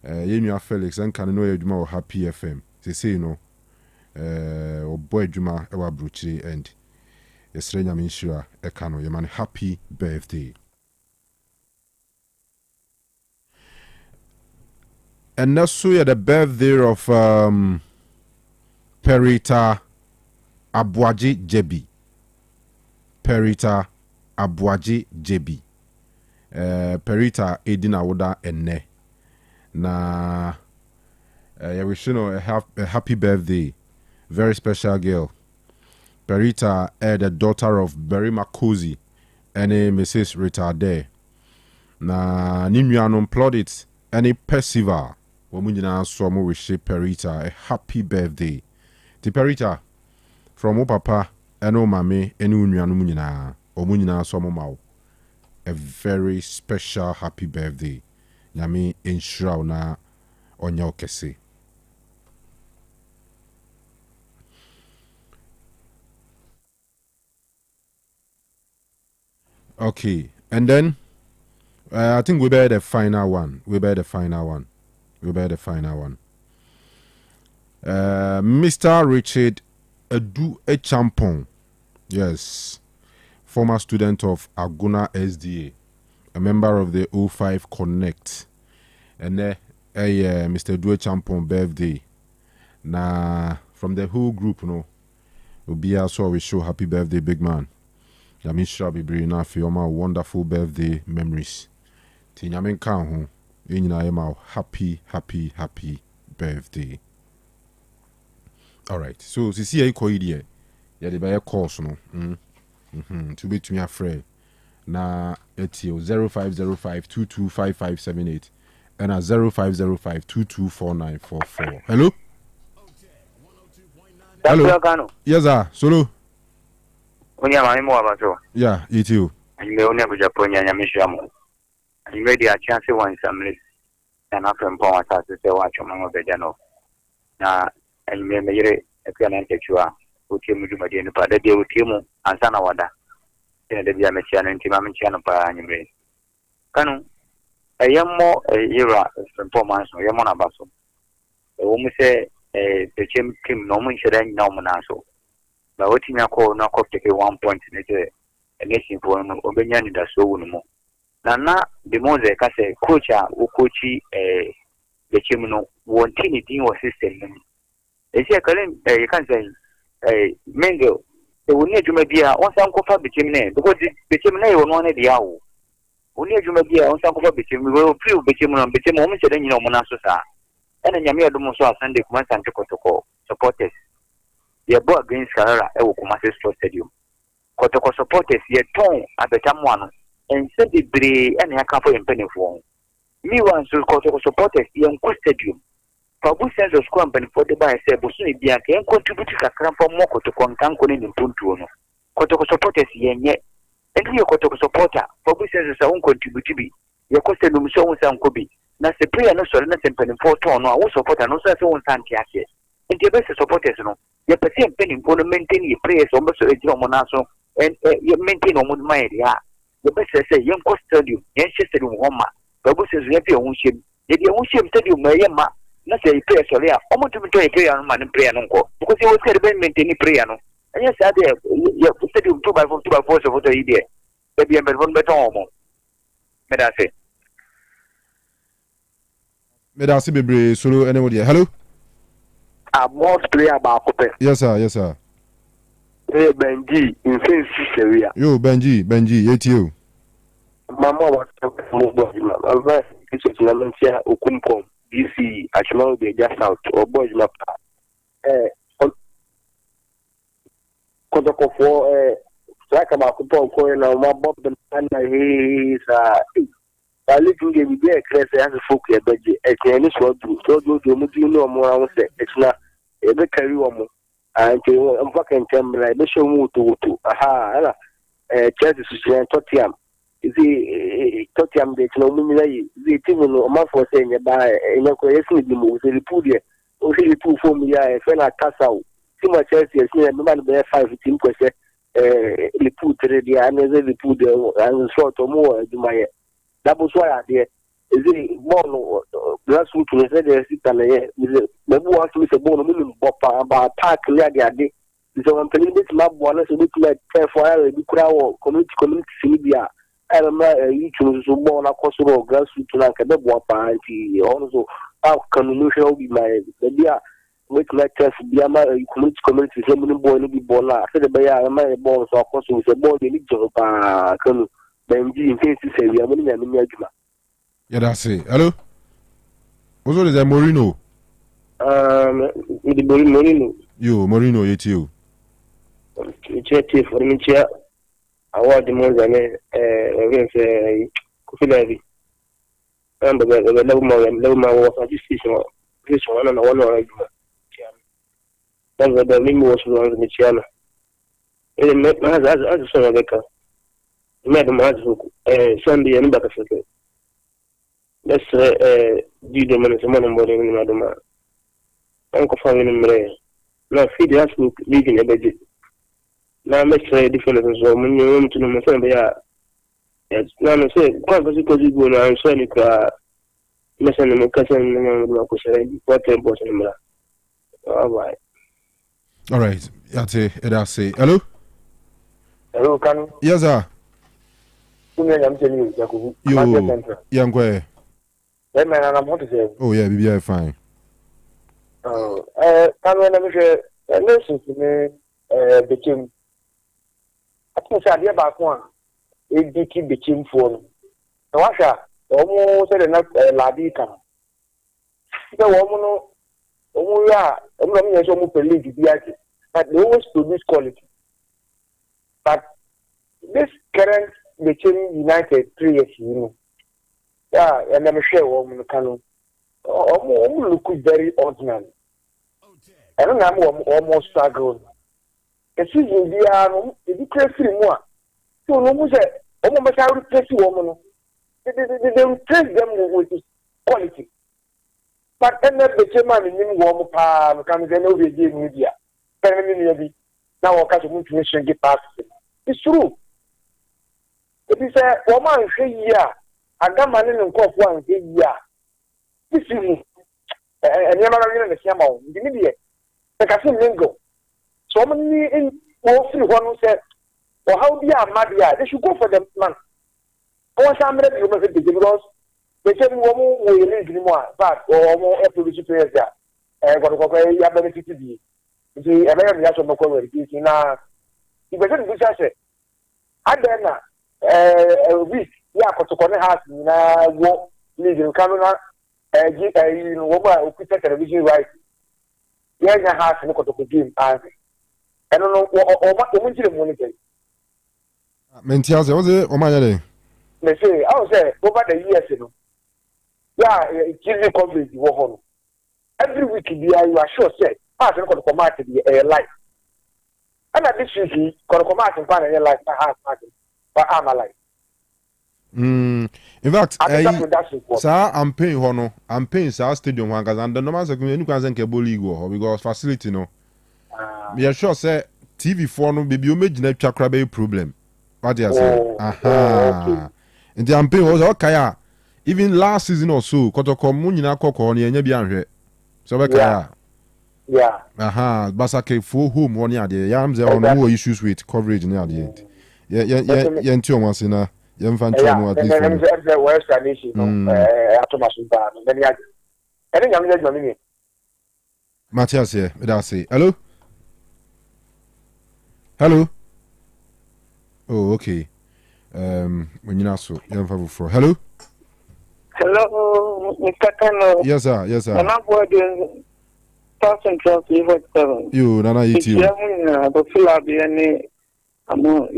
yenua Felix and kan no adwuma o Happy FM say no o boy adwuma e wa brochiri end yesre nyame nhyira e kan no yemane happy birthday. And that's the birthday of Perita Abuaji Jebi. Perita Abuaji Jebi. Perita Edina Woda Enne. Na we wish you a happy birthday. Very special girl. Perita the daughter of Berry Makosi and Mrs. Rita there. Na Nimyan plaudits any persever. Womunina so mo wish Perita a happy birthday. Ti Perita from o papa and o mame and unuanu nyina omunyina so mo mawo a very special happy birthday. Nyame enshira na onya okese. Okay, and then I think we better the final one. Mr. Richard Edu Echampong, yes, former student of Aguna SDA, a member of the 05 Connect, and Mr. Edu Echampong birthday. Na from the whole group, no. Obia so we show happy birthday, big man. Yamisha be bring na for my wonderful birthday memories. Tinyamen kan ho. Enyina yema happy birthday. All right. So sisi e ko idie. Ya de be course no. To be to me afraid. Na etio 0505225578 and 0505224944. Hello? Hello. Yes, sir. Solo. Onya mami mo abaso. Yeah, it you. Ime onya bujaponya nyamisha mo. Ime dia chance one samle. Na afem po wata se wa choma ngo bedano. Na ime meyire ekya na ntetua. Utie muduma die no pa da die utie mu ansa na wada. De bia mechia no ntima mechia no pa nyimre. Kanu ayemo yira po manso yemo na baso. Wo mu se the team no mun shirya na mu na so. Ba woti nya ko na ko take 1 point ne je nation for no obenya ni da so wonu mo. Na the moze ka se coach a wo coachi the team no wonti ni din wo system no. E se kalen you can say Mengo e woni adwuma bia won san ko fa the team ne because the team na e wonu na dia wo. Woni adwuma bia won san ko fa the team we feel the team no mo shirya ni no mo na so sa. And nyame adom so Sunday kuma sante kotoko supporters ye bo against Carrera e wo Kumasi Sports Stadium kotoko supporters ye ton abetamwa no ense debre ene aka fo empenefo mi wan so kotoko supporters ye nko stadium fa bu sense of squad empenefo de ba se bo so ne bia ka en contribute kakra fo mo kotoko nkanko ne mpuntuo no kotoko supporters ye nye enti ye kotoko supporter fa bu sense so un contribute bi ye ko stadium so un san ko bi na se prayer no sori na se mpanimfo ton no a wo supporter no so se won santi ake enti be se supporters no ye pese mpanimfo no maintain ye prayers o mo so ejiro mo na so ye maintain o mo mai dia ye be se ye nko stadium ye nche stadium ho ma ba bo se ye pe ho shem ye de ho shem stadium ma ye ma na se ye prayer sori a o mo tumi to ye prayer no ma ne prayer no nko because ye wo se be maintain prayer no anya sa de ye stadium 2x4 supporter yi de e bi embe bon beton o mo me da se Medasi bebre solo anybody. Hello? Most player ba ko pe. Yes sir. Benji in sense area. Yo Benji, yet you. Mama was mo boy ma. Ava kiso na mentia okunkom DC achima be just out or boy ma. Kotoko for like about ko na ma bob the na he I live in the media class as a folk here, but it's what do no more. It's not a carry on. And I'm fucking camera, I show you to aha, church is Totiam. Is the Totiam that no mean the team no month for saying about a local estimate, the Repudia, or the 2 me, I fell at Castle. See my church is near the man there 15%. The put ready, and the put and sort of more to my. That was why I did. Is it born grassroots to say the city? The boy to be born a million about park lady. So I'm telling this map one is a bit like for a big crowd community media. I remember you choose to born across the road grassroots like a big one party. Also, how can you show me my idea? With like test be a community, somebody boy to be born. I said, my boss or course with a boy in the can. Benji in case you say we are money and Yajuma. Yeah, that's it. Hello? What's all is that Morino? With the Morino. You, Morino, it's you. It's for me, chair. I want the more than a coffee. And the level my work, I just see this one and one or that's the name was on the channel. It met my as a son of a car. Madam Sunday and back of it. Let's do the man is a man and body in Madam Uncle Family in Mray. Now, feed us leading a budget. Now, let's say different as well. When you room to know my family, yes, now I say, quite because you go now and say, listen to my cousin and my cousin, what a boss in Mra. All right, that's it. Hello? Hello, Kanu? Yes, sir. I'm telling you, Yakubu. Young way. Man, I'm what to say. Oh, yeah, BBI fine. Kanu, let me say, Listen to me, became. I think I hear back one. It became phone. Nawasha, almost said enough Ladika. The woman, I'm not going to leave the but they always produce quality. But this current became United 3 years, you know. Yeah, and I'm sure woman Kanu. Look very ordinary. I don't know, almost struggle. The season, they are crazy more. So, no more say, almost I would place woman. They replace them with quality. But then the chairman in warm palm comes in over the media. Now, I can't motivation get past it. It's true. It is a woman here. I got my name of one year. This is and never in the camel. The media. The Cassim Lingo. So many in all three one said, well, how dear Madia, they should go for them, man. Once I'm ready, you must be because they said, woman will live anymore, but or more FPC players there. And what a benefit to be. The American National Congress is now. He was in this asset. I then a week, yeah, for to connect house in a war, leaving Canada, you know, who put television right. Yeah, I have to look at the game. I don't know what the winter monitor. Mentias, was it? Oh, my day. They say, I was there over the years, you know. Yeah, it's really coverage. Every week, you are sure, say, I don't go to command the life. And at this week, go to command and find a life, my heart, but I'm alive. In fact, sir, I'm paying Hono. I'm paying Sir Stadium one because I'm the normal second cable league because facility no. We are sure, say TV for no baby, you made no chakra problem. What do you say? Aha. And the I'm paying was okay. Even last season or so, Kotoko Munina Koko, and Yabian. So, yeah. Aha. Basake full home 1 year. Yams there are no issues with coverage near the end. Yeah, two once in a. Young fan, and then the West Nation, Thomas Bar, and then I think I'm not my minute. Matthias here, I say, hello? Hello? Oh, okay. When you're not so, young father for hello? Hello, Mr. Kanu. Yes, sir, yes, sir. I'm not working 1,007. You, Nana, eat you. But Philadelphia, I'm not.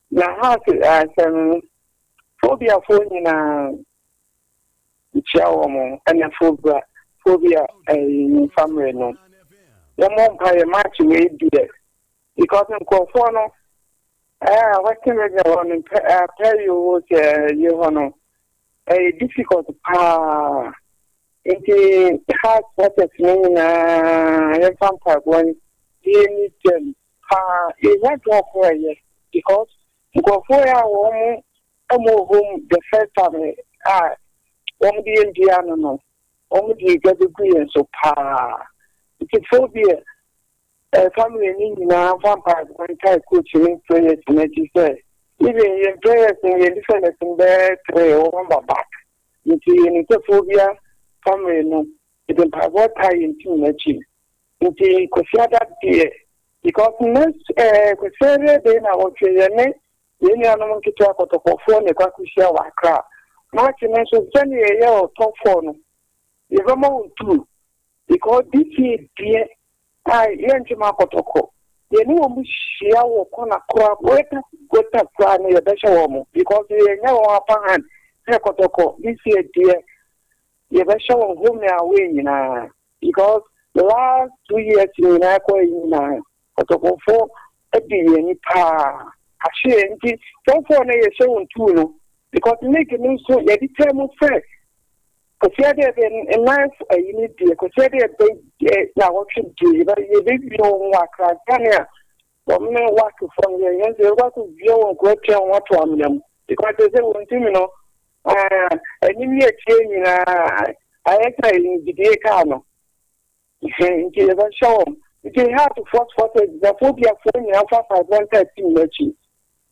Na house phobia phone na chiawo and phobia family no. Your mom pay a match we do it because in Kofono what can I tell you what you want a difficult it has what is mean in some part when you need them it went off way because go for home the first time the Indiana no the get degree and so it's phobia family in vampire one type coaching players and say even in players in different in there back into phobia family no it will have what I in too much into that day because next they now what you are to talk about the phone, a quackshare or crap. Martin and so send a year or top phone. You have more too. Because this year, dear, I learned to mark protocol. You know, we share or corner crab, wait up, cry near the show because you know our hand. Protocol this year, dear, you have a show of whom they are winning because the last 2 years in Aqua protocol 4 at the any power. Actually, don't for a show too, because make a new so you determine first. Because a life you need to consider now what you do, but you didn't know what Tanya. But me work from the young, they want to view and go to what one them. Because they say, one thing, you know, and you need a change, I enter in the day Kanu. You can show them. You have to force the phobia for me, Alpha 513 matches.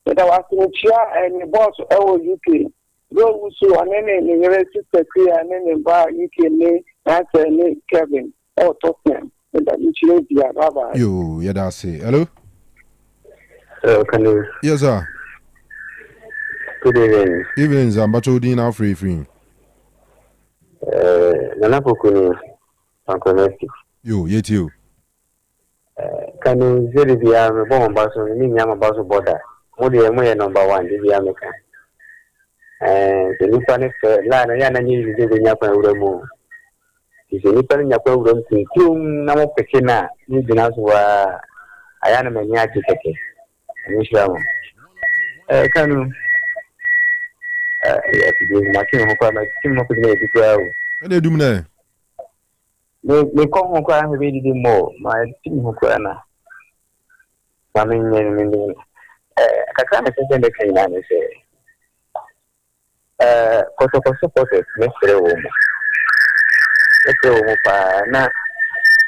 But I was in chair and the boss of UK. Go so and then the sister clear and then the bar UK name, that's a name Kevin or Tottenham. Yo, yeah, that's it. Hello? Kanu. Yes, sir. Good evening. Evening, Zambacho Dina free. Nana Pokuni, Uncle Yo, yet you. Kanu, Zeribia, Bomb Basso, Yama Basso Border. Modi, number one, the American. And the Nippon Lana Yana needs to be Yapa Uremo. Is a Nippon Yapa Urum to Kum Namo Pekina, Nijinawa, Ayana Maniaki. Kanu. Yes, it is my king who called my king of the 12. And they do me. They come home crying really more. My team who cry now. I mean, I can't say the king and say, Koto supported Mr. Woman. Mr. Woman, now,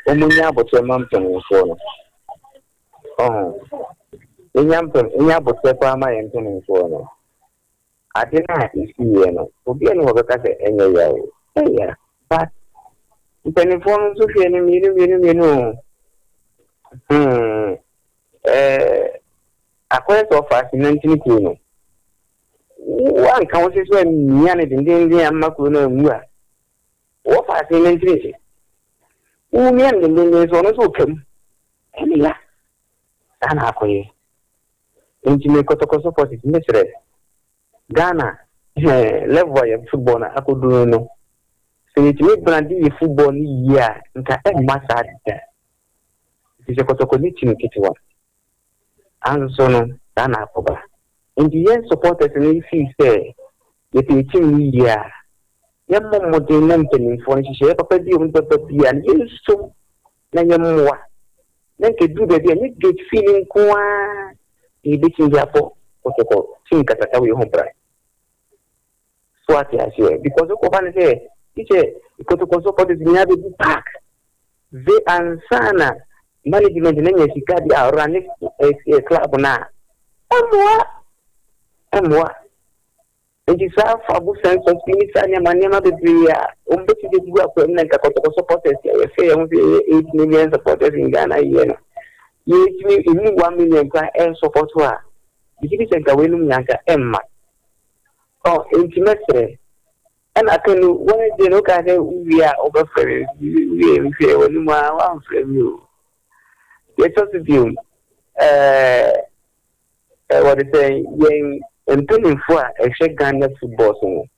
Umunya, but your mom to phone. Oh, in Yampo, my Anthony phone. I did not see you. Be any of the any way. But depending on Sophie and you know. A quest of fascinating Kuno. One counts when Yanet and India and Makuna. What fascinating? Umian and then there's one also come. Any la. And halfway. Intimate Kotoko support is mistress. Ghana, level of football, I could do no. So it will brandy football year, and can massage there. It is a Kotokonichi Kitwa. And so no, Ghana Poba. In the end, supporters and if you say, the team year, young mom would lengthen for she ever be on the and you so, then you more. Then could do the get feeling qua, he became the apple. Think at a way home price. What I say, because of what I say, because of support is near the park. They answer management and then are running a club now. And what? It is our fabu sense of spirit and Manema the Bria, Umbeti the Gua Permanent supporters, 8 million supporters in Ghana. You in 1 million and support her. It is a William Yanka Emma. Oh, intimacy. And I can when they look at it, we are over friends. We are one from you. Yes, also do. What they say, young and turning for a shake Ghana football.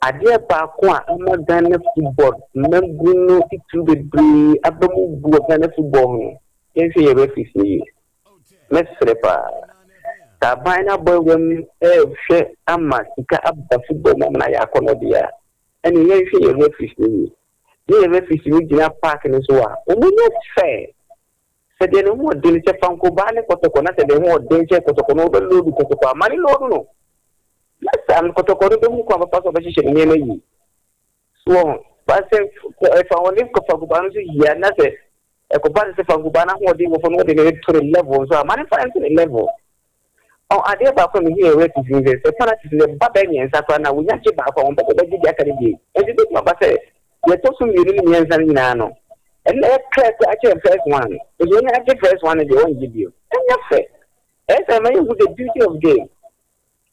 I dear Pakwa, I'm not Ghana football. Menguno it to the breed, Abamu Ghana football. Yes, you refuse. Let's repair. Tabina boy when share Amma Sika up the football Mamma Yakonodia. And you see a refugee. You refugee in a park and so on. Only not fair. Said no more danger from Kobane Kotokonat and more danger Kotokono because of our money. No. Last time Kotokono don't come a pass of position in any. So, but if I want to go for Kubanzi, yeah, nothing. A Kubanzi from Kubana who did from what they to the level. So, I'm manufacturing level. Oh, I did about from here, refugees, the fanatics in the Babanians, Safana, we have to back on the academy. And you did not say, you're talking millions and Nano. And let's crack the first one. If you have the first one, they won't give you. And that's it. As I mean, with the beauty of game.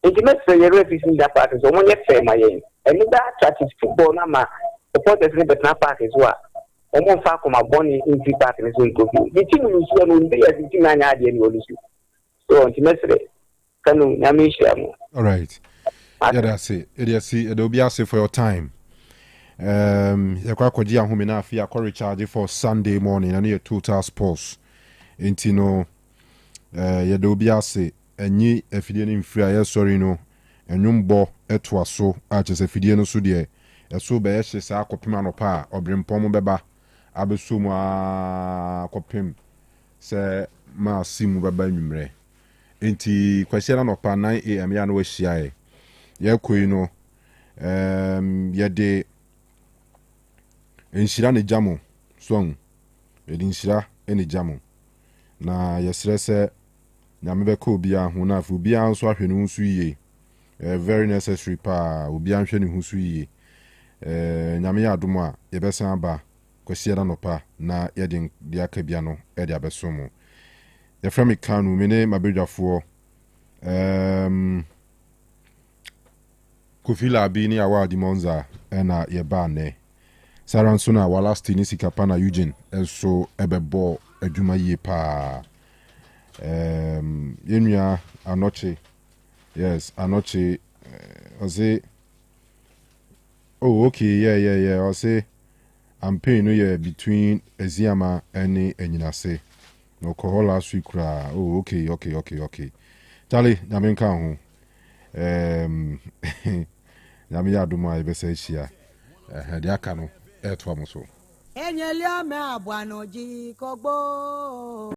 Intimate say you're refugees in that part, so when you say my aim. And that touches football, Nama, the protest in the park as well. Almost far from a bonnie in the park and it's going to go. The team will be as the team I had in your issue. So, intimate. All right. Yeah, that's it. It'll be asking for your time. You're quite home enough. You're recharge for Sunday morning and your total sports. And you know, you'll be asking, and ye if you didn't free, sorry, no, and you bo it was so, as if you didn't so dear. A so be she say akopima pa or bring pomo beba. Abesuma kopim say ma simu beba mimre. Enti kwasiara no pa 9 am ya no ahia ye koi no ye de enshira ne jamo song ye de enshira ene jamo na ye srese nyame be ko bia ho na afu bia nso ahwe no nso yie very necessary pa obi anhwe ne ho so yie nyame ya adom a ye besan ba kwasiera no pa na yɛde de aka bia no ɛde abeso mu yɛfrɛ me Kanu mene mabedwafoɔ Kofila bi ni awa di Monza ɛna yɛba nɛ Sara nso na wala stini sikapa na Eugene ɛnso ɛbɛbɔ adwuma yie paa yenua anoche yes anoche ɔse oh okay yeah ɔse campaign no yɛ between Eziama ɛne Enyinase no kɔ last week ra oh okay Charlie nyame nka ho nyame yɛ adom a yɛbɛsɛ ahyia de aka no ɛtoa mo so Enyelia me abwanoji kogbo